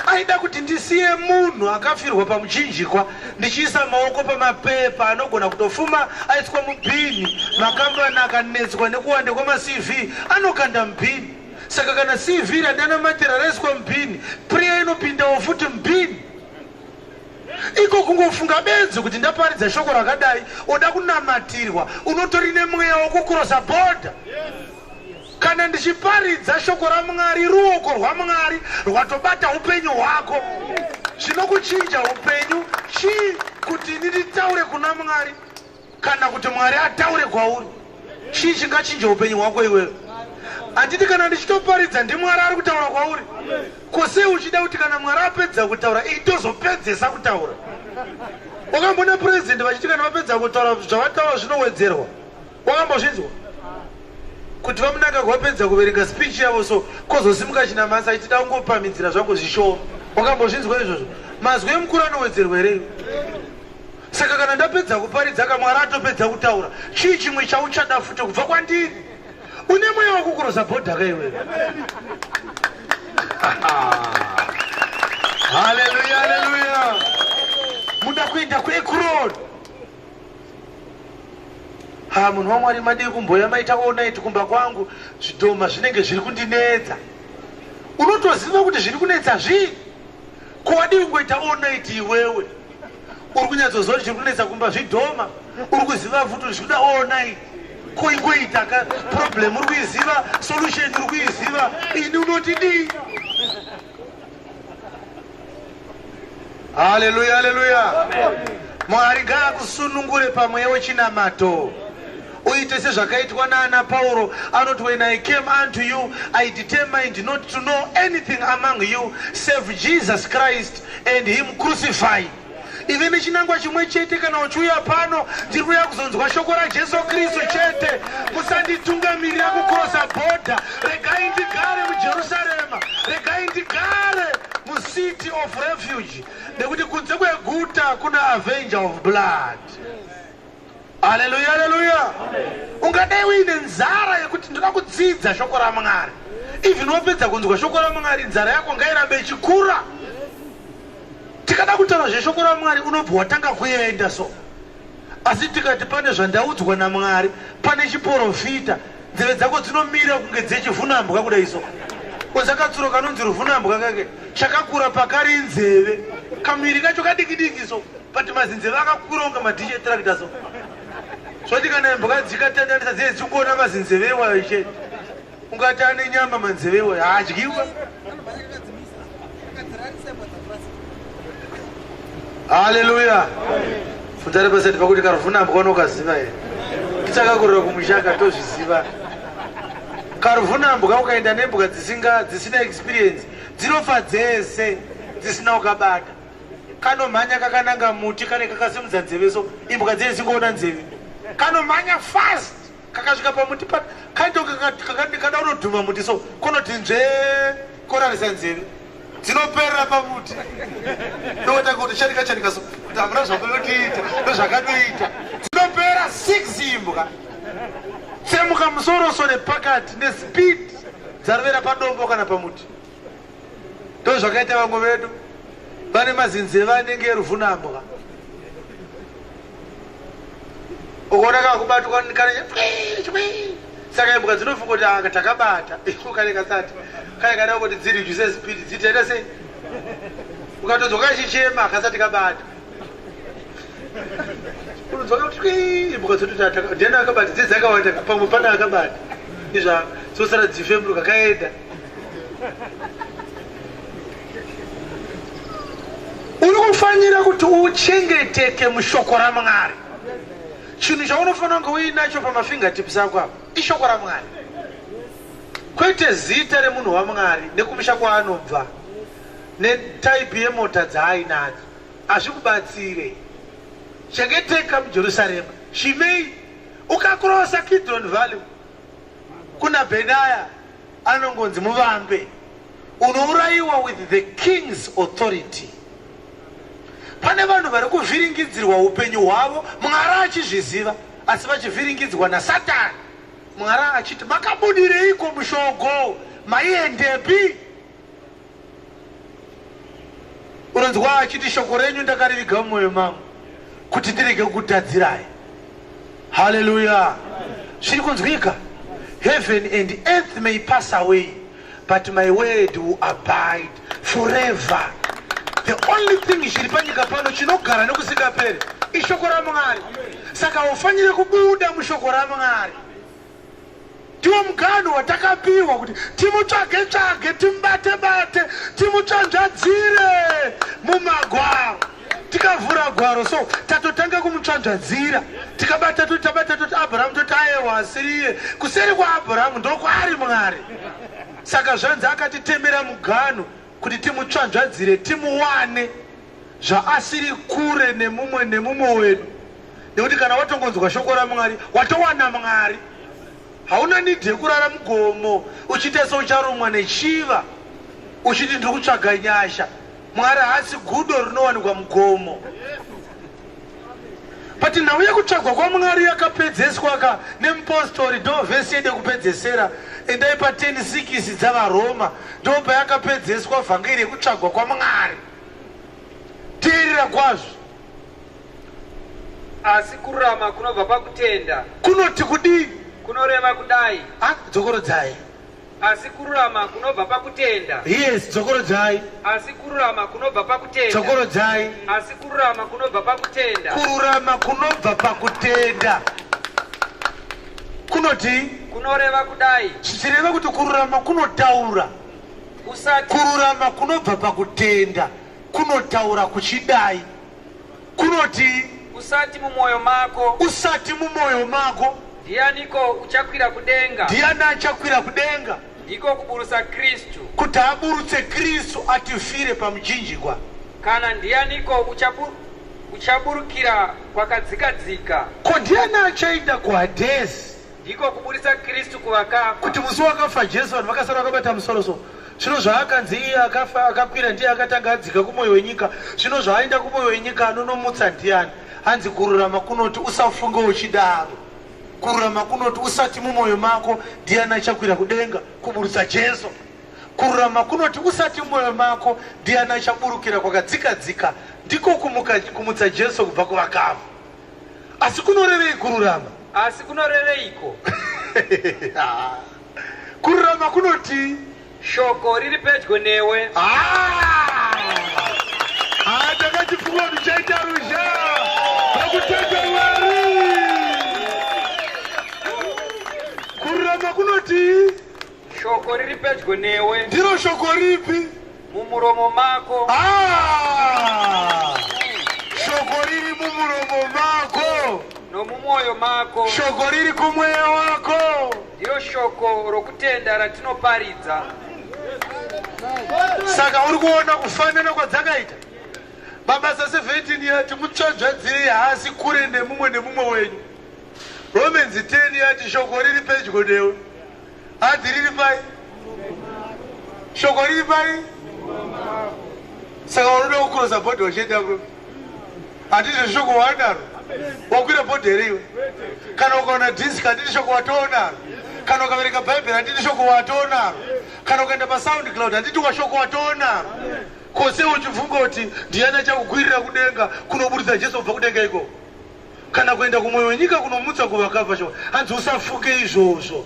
Aida kuti ndisiye munhu akafirwa pamuchinjikwa ndichiisa maoko pamapepa anogona kutofuma aiswa mubhini. Makambani akanetswa nekuwanda kwamaCV anokanda mubhini. Saka kana CV randanamatira raiswa mubhini, priya inopindawo futi mubhini. Iko kungofunga benzi kuti ndaparidza shoko rakadai oda kunamatirwa, unotorine mweya wokukurosa bhodha. Kana ndichiparidza shoko raMwari, ruoko rwaMwari rwatobata upenyu hwako. Zvinokuchinja upenyu chii? Kuti nditaure kuna Mwari kana kuti Mwari ataure kwauri? Chii chingachinja upenyu hwako iwewe? Anditi kana ndichitoparidza ndiMwari ari kutaura kwauri? Kosei uchida kuti kana Mwari apedza kutaura itozopedzesa kutaura? Wakambona president vachiti kana vapedza kutaura zvavataura zvinowedzerwa? Wakambozvinzwa? Kuti vamunanga kwapedza kuverenga speech yavo so kozosimuka chinamasa achiti ungopamidzira zvangu zvishoma. Wakambozvinzwa izvozvo? Mazwi emukuru anowedzerwa here? Saka kana ndapedza kuparidza kaMwari atopedza kutaura, chii chimwe chauchada futi kubva kwandiri? Une mweya wokukurosa bhodha kaiwewe. Hallelujah, hallelujah. Muda kuenda kuEKRON. Munhu waMwari madii kumboya maita all-night kumba kwangu, zvidhoma zvinenge zviri kundinetsa. Unotoziva kuti zviri kunetsa zvii? Ko wadii kungoita all-night iwewe? Uri kunyatsoziva kuti zviri kunetsa kumba zvidhoma? Uri kuziva futi kuti zvikuda all-night? Ko ingoita ka problem uri kuiziva, solution uri kuiziva, ini unoti dii? Hallelujah, hallelujah. Mwari ngaakusunungure pamweya wechinamato. Uite sezvakaitwa naana Pauro anoti, when I came unto you I determined not to know anything among you save Jesus Christ and him crucified. Ive nechinangwa chimwe chete kana uchiuya pano ndiri kuuya kuzonzwa shoko raJesu Kristu chete. Musanditungamirira kukurosa bhodha. Regai ndigare muJerusarema, regai ndigare mucity of refuge, nekuti kunze kweguta kuna avenger of blood. Haleluya, haleluya. Ungadai uine nzara yekuti ndoda kudzidza shoko raMwari. Even wapedza kunzwa shoko raMwari, nzara yako ngairambe ichikura. Tikada kutaura zveshoko raMwari unobva watanga kuenda so. Asi tikati pane zvandaudzwa naMwari, pane chiprofita, nzeve dzako dzinomira kunge dzechivhunambwa kudai so. Uzakatsuro kanonzi ruvhunambwa kake chakakura pakari nzeve. Kamiri kacho kadiki so. Pati mazinzeve akakura unga madhiche tractor so. Zvoti kana mboka dzikatandanisa dziri dzikuona mazinzeve iwayo chete. Ungati ane nyama manzeve iwayo haadyiwa. Haleluya. Funzare pasati pakuti karuvhunambwa unokaziva here. Tichakakurira kumushaka tozviziva. Karuvhunambwa ukaenda nemboka dzisina experience dzinofa dzese dzisina ukabata. Kanomhanya kakananga muti kane kakasimudza nzeve so imboka dzese dzingoona nzeve. Kanomhanya fast kakasvika pamuti kakada unodhuma muti so kunoti nzve korarisa nzeve dzinoperera pamuti. Ndotanga kuti chanika so kuti hamuna zvakanotiita ndozvakanoita dzinopera 6 imbwa. Tsemuka musoro nepakati nespeed dzarovera padombo kana pamuti. Ndozvakaita vamwe vedu vane mazinzeve anenge eruvhunambwa. Ukaona kakubatwa kana saka imbwa dzinofunga kuti aka takabata kane kasati kane kada kuti dzirijuse speed dzitaita sei. Ukatodzoka kachichema kasati kabata unodzoka kuti imbwa dzototi ndiyani akabata dzakawanda pamwe pana akabata izva dzosara dzifemburuka kaenda. Unofanira kuti uchengeteke mushoko raMwari. Chinhu chaunofanira kunge uinacho pamafingertips ako apo ishoko raMwari. Kwete zita remunhu waMwari nekumusha kwaanobva netaipi yemota dzaainadzo hazvikubatsire. Chengeteka muJerusarema. Shimei ukakrosa Kidron Valley kuna Benaya anongonzi muvambe unourayiwa with the king's authority. Pane vanhu vari kuvhiringidzirwa upenyu hwavo Mwari achizviziva asi vachivhiringidzwa naSatani. Mwari achiti makabudireiko mushoko maiendepi. Unonzwa achiti shoko renyu ndakariviga mumwoyo mangu kuti ndirege kukutadzirai. Haleluya. Zviri kunzwika. Heaven and earth may pass away but my word will abide forever. The only thing zviri panyika pano chinogara nokusingaperi ishoko raMwari. Saka ufanire kubuda mushoko raMwari. Ndiwo mugano watakapiwa kuti timutsvage timbate timutsvanzvadzire mumagwaro. Tikavhura gwaro so tatotanga kumutsvanzvadzira tabata toti Abraham toti aiwa asiriye kuseri kwaAbhurahama ndokwaari Mwari. Saka zvanzi akatitemera mugano kuti timutsvanzvadzire timuwane zvaasiri kure nemumwe wedu. Nekuti kana watongonzwa shoko raMwari watowana Mwari. Hauna nidhi yekurara mugomo uchiita seucharumwa nechiva uchiti ndiri kutsvaga nyasha. Mwari haasi gudo rinowanikwa mugomo. But nhau kutsvagwa kwaMwari yakapedzeswa ka nemupostori ndo vhesi yede kupedzesera endai pa 10:6 dzavaRoma ndo payakapedzeswa vhangeri yekutsvagwa kwaMwari. Teerera kwazvo. Asi kururama kunobva pakutenda. Kunoti kudii? Kunoreva kudai. Dzokorodzai. Asi kururama kunobva pakutenda. Yes, dzokorodzai. Asi kururama kunobva pakutenda. Dzokorodzai. Asi kururama kunobva pakutenda. Kururama kunobva pakutenda. Kunoti kunoreva kudai. Zvichireva kuti kururama kunotaura. Kururama kunobva pakutenda kunotaura kuchidai. Kunoti usati mumwoyo mako. Usati mumwoyo mako. Ndianiko uchakwira kudenga. Ndiani achakwira kudenga? Ndiko kuburusa Kristu. Kuti aburutse Kristu atifire pamuchinjikwa. Kana ndianiko uchaburukira kwakadzikadzika. Ko ndiani achaenda kuHadesi? Ndiko kuburisa Kristu kuvakafa. Kuti musi wakafa Jesu vanhu vakasara vakabata musoro so. Zvino zvaakanzi iye akafa akakwira ndiye akatanga adzika kumwoyo wenyika. Zvino zvaaenda kumwoyo wenyika anonomutsa ndiani? hanzi kururama kunoti usafunga uchidaro. Kururama kunoti usati mumwoyo mako ndiani achakwira kudenga kuburutsa Jesu. Kururama kunoti usati mumwoyo mako ndiani achaburukira kwakadzika ndiko kumutsa Jesu kubva kuvakafu. Asi kunorevei kururama? Asi kunoreveiko? Kururama kunoti shoko riri pedyo newe. Takachipfungwa tichaita ruzha pakutenda Mwari. Kururama kunoti shoko riri pedyo newe. Ndiro shoko ripi? Mumuromo mako. Shoko riri mumuromo mako nomumwoyo mako. Shoko riri kumweya wako. Ndiro shoko rokutenda ratinoparidza. Saka uri kuona kufanana kwadzakaita. Mabasa 17 yati mutsvadzadzire hasi kure nemumwe wenyu. Romans 10 yati shoko riri pedyo newe. Hati riri pai? Shoko riri pai? Saka unoda kukurosa bhodhi wachienda bro. Hatiti shoko wanaro. Wakwira bhodhi here. Kana ukaona disk hatiti shoko watoonaro. Kana ukavereka Bible hatiti shoko watoonaro. Kana ukaenda paSoundCloud hatiti washoko watoonaro. Kose uchivunga kuti ndiani achakugwirira kudenga kunoburitsa Jesu kubva kudenga iko. Kana kuenda kumwoyo wenyika kunomutsa kuvakafa sho. Hanzi usafuke izvozvo.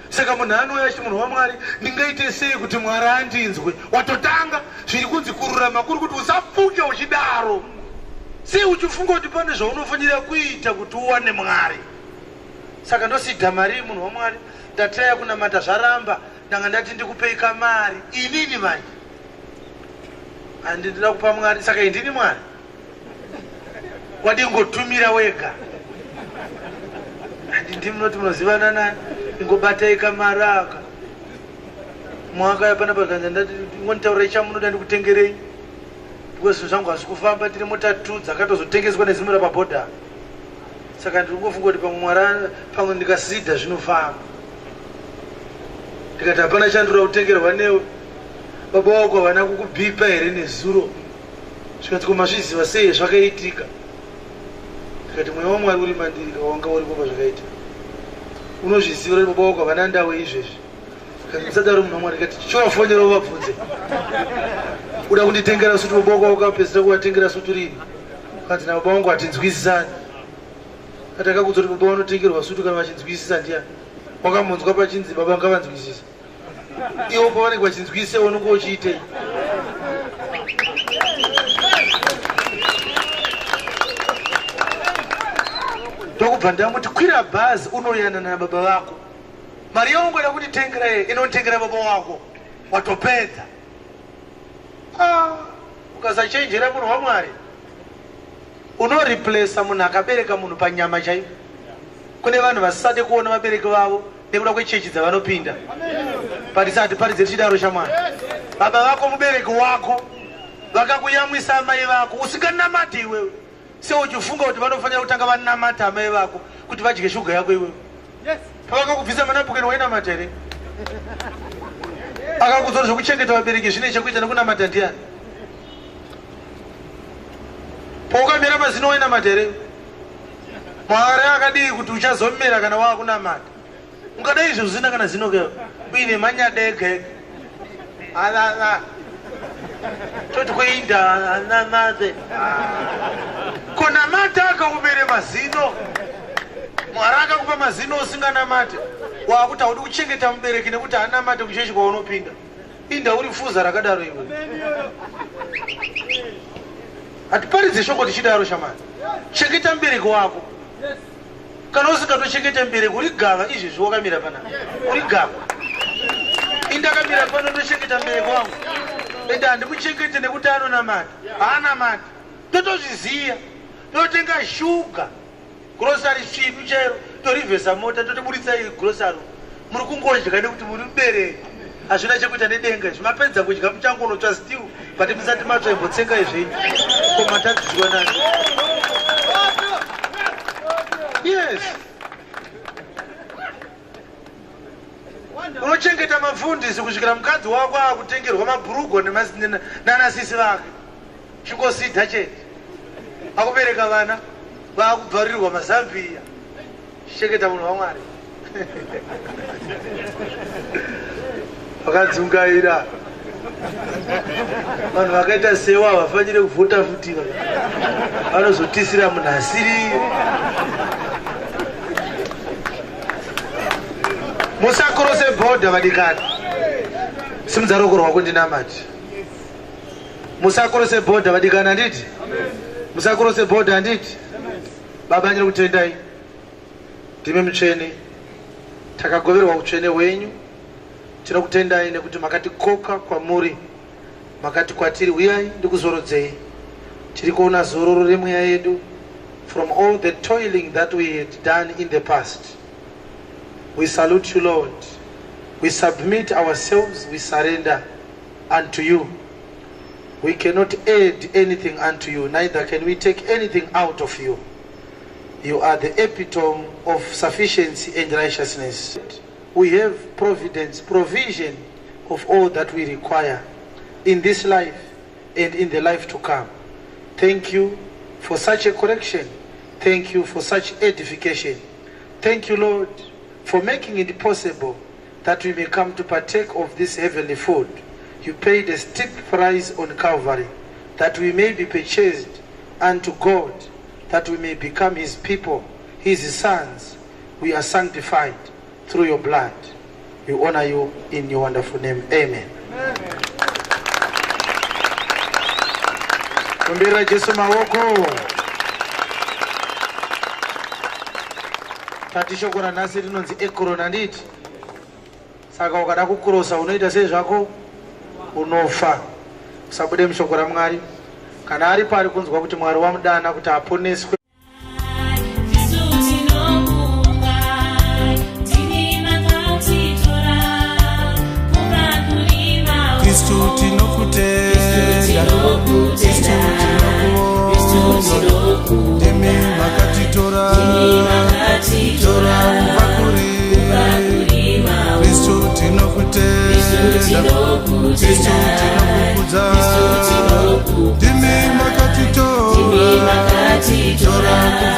Saka munhu anouya munhu waMwari ndingaite sei kuti Mwari andinzwe. Watotanga zviri kunzi kururama kuri kuti usafuke uchidaro. Sei uchifunga kuti pane zvaunofanira kuita kuti uwane Mwari. Saka ndosidha mari munhu waMwari ndataya kunamata zvaramba ndanga ndati ndikupei kamari inini manje. Handindida kupa Mwari saka indini Mwari. Wadingotumira wega. Handindi munoti munozivana nani ingobatai kamaraka. Mwaka yapana pakanza ndati ngonitaurira chamunoda ndikutengerei. Because zvangu hazvi kufamba tiri mota 2 dzakatozotengeswa nezimura pabhodha. Saka ndingofunga kuti pamwe Mwari pamwe ndikasidha zvinofamba. Ndikati hapana chandura kutengerwa newe. Baba wako havana kukubhipa here nezuro. Zvikati komazviziva sei zvakaitika. Ndikati mweya waMwari uri mandiri wanga uripo pazvakaitika. Unozviziva kuti baba wako havana ndau izvezvi. Ndikati musadaro munhu waMwari ndikati chichorafonyera uvabvunze. Uda kunditengera sutu baba wako wakapedzisa kuvatengera sutu rini? Kanzi na baba wangu hatinzwisisani. Kati akakuudza kuti baba vanotengerwa sutu kana vachinzwisisa ndiani? Wakamunzwa pachinzi baba ngavanzwisisa. Iwo pavanenge vachinzwisisa unenge uchiitei? Ndokubva ndamuti kwira bhazi unoyanana nababa vako. Mari yaungoda kunditengera ye inonditengera baba wako. Watopedza. Ukasachenjera munhu waMwari unoreplace munhu akabereka munhu panyama chaipo. Kune vanhu vasisade kuona vabereki vavo nekuda kwechechi dzavanopinda. Parisati paridze chidaro chaMwari. Baba vako mubereki wako vakakuyamwisa amai vako usinganamati iwewe. Sei uchifunga kuti vanofanira kutanga vanamata amai vako kuti vadye shuga yako iwewe. Pavakakubvisa manapukeni wainamata here. Akakudzora zvokuchengeta vabereki zvine chekuita nekunamata ndiani? Paukamera mazino wainamata here. Mwari akadii kuti uchazomera kana wakunamata. Ungadai izvo zvisina kana zino keyo uine manyada ega ega. Toti kweinda anamate. Kunamata akakumere mazino. Mwari akakupa mazino usinganamate. Wakuti haudi kuchengeta mubereki nekuti anamate kuchechi kwaunopinda. Inda uri fuza rakadaro iwe. Hatiparidze shoko tichidaro shamani. Chengeta mubereki wako. Kana usingatochengeta mubereki uri gava izvezvi wakamira pana. Uri gava. Inda akamira pano ndochengeta mubereki wangu. Enda handimuchengete nekuti anonamata. Haanamata. Totozviziya. Totenga shuga. Grocery chidu chero. Torivhesa mota totoburitsa grocery. Muri kungodya nekuti muri mubereki. Hazvina chekuita nedenga. Zvimapedza kudya muchangonotsva stew. But musati matsva imbotsenga izvenyu. Koma tadzidzwa nazvo. Yes. Unochengeta mafundisi kusvikira mukadzi wako akutengerwa mabhurugo nanasisi vake. Chingosidha chete. Akubereka vana. vakubvarirwa mazambia. Sheketa munhu waMwari. Vakadzungaira. Vanhu vakaita sewa vafanire kuvhota futi. Vanozotisira munhasiri. Musakrose border vadikani. Simuzarokorwa kundinamati. Musakrose border vadikani anditi? Musakrose border anditi? Baba ndiri kutendai. Ndimi mutsvene. Takagoverwa utsvene hwenyu. Tinokutendai nekuti makatikoka kwamuri. Makati kwatiri uyai ndikuzorodzei. Tiri kuona zororo remweya yedu from all the toiling that we had done in the past. We salute you, Lord. We submit ourselves, we surrender unto you. We cannot add anything unto you, neither can we take anything out of you. You are the epitome of sufficiency and righteousness. We have providence, provision of all that we require in this life and in the life to come. Thank you for such a correction. Thank you for such edification. Thank you, Lord, for making it possible that we may come to partake of this heavenly food. You paid a steep price on Calvary, that we may be purchased unto God, that we may become his people, his sons. We are sanctified through your blood. We honor you in your wonderful name. Amen. Kumbira Jesu maoko. Tatishokora nasi rinonzi EKRON anditi. Saka ukada kukurosa unoita sezvako unofa. Usabude mushoko raMwari. Kana ari pari kunzwa kuti Mwari wamudana kuti aponeswe. Kristu tinokutenda, Kristu tinokuonga, timi makatitora kubva kurima. Kristu tinokutenda, Kristu tinokukudza, timi makatitora kubva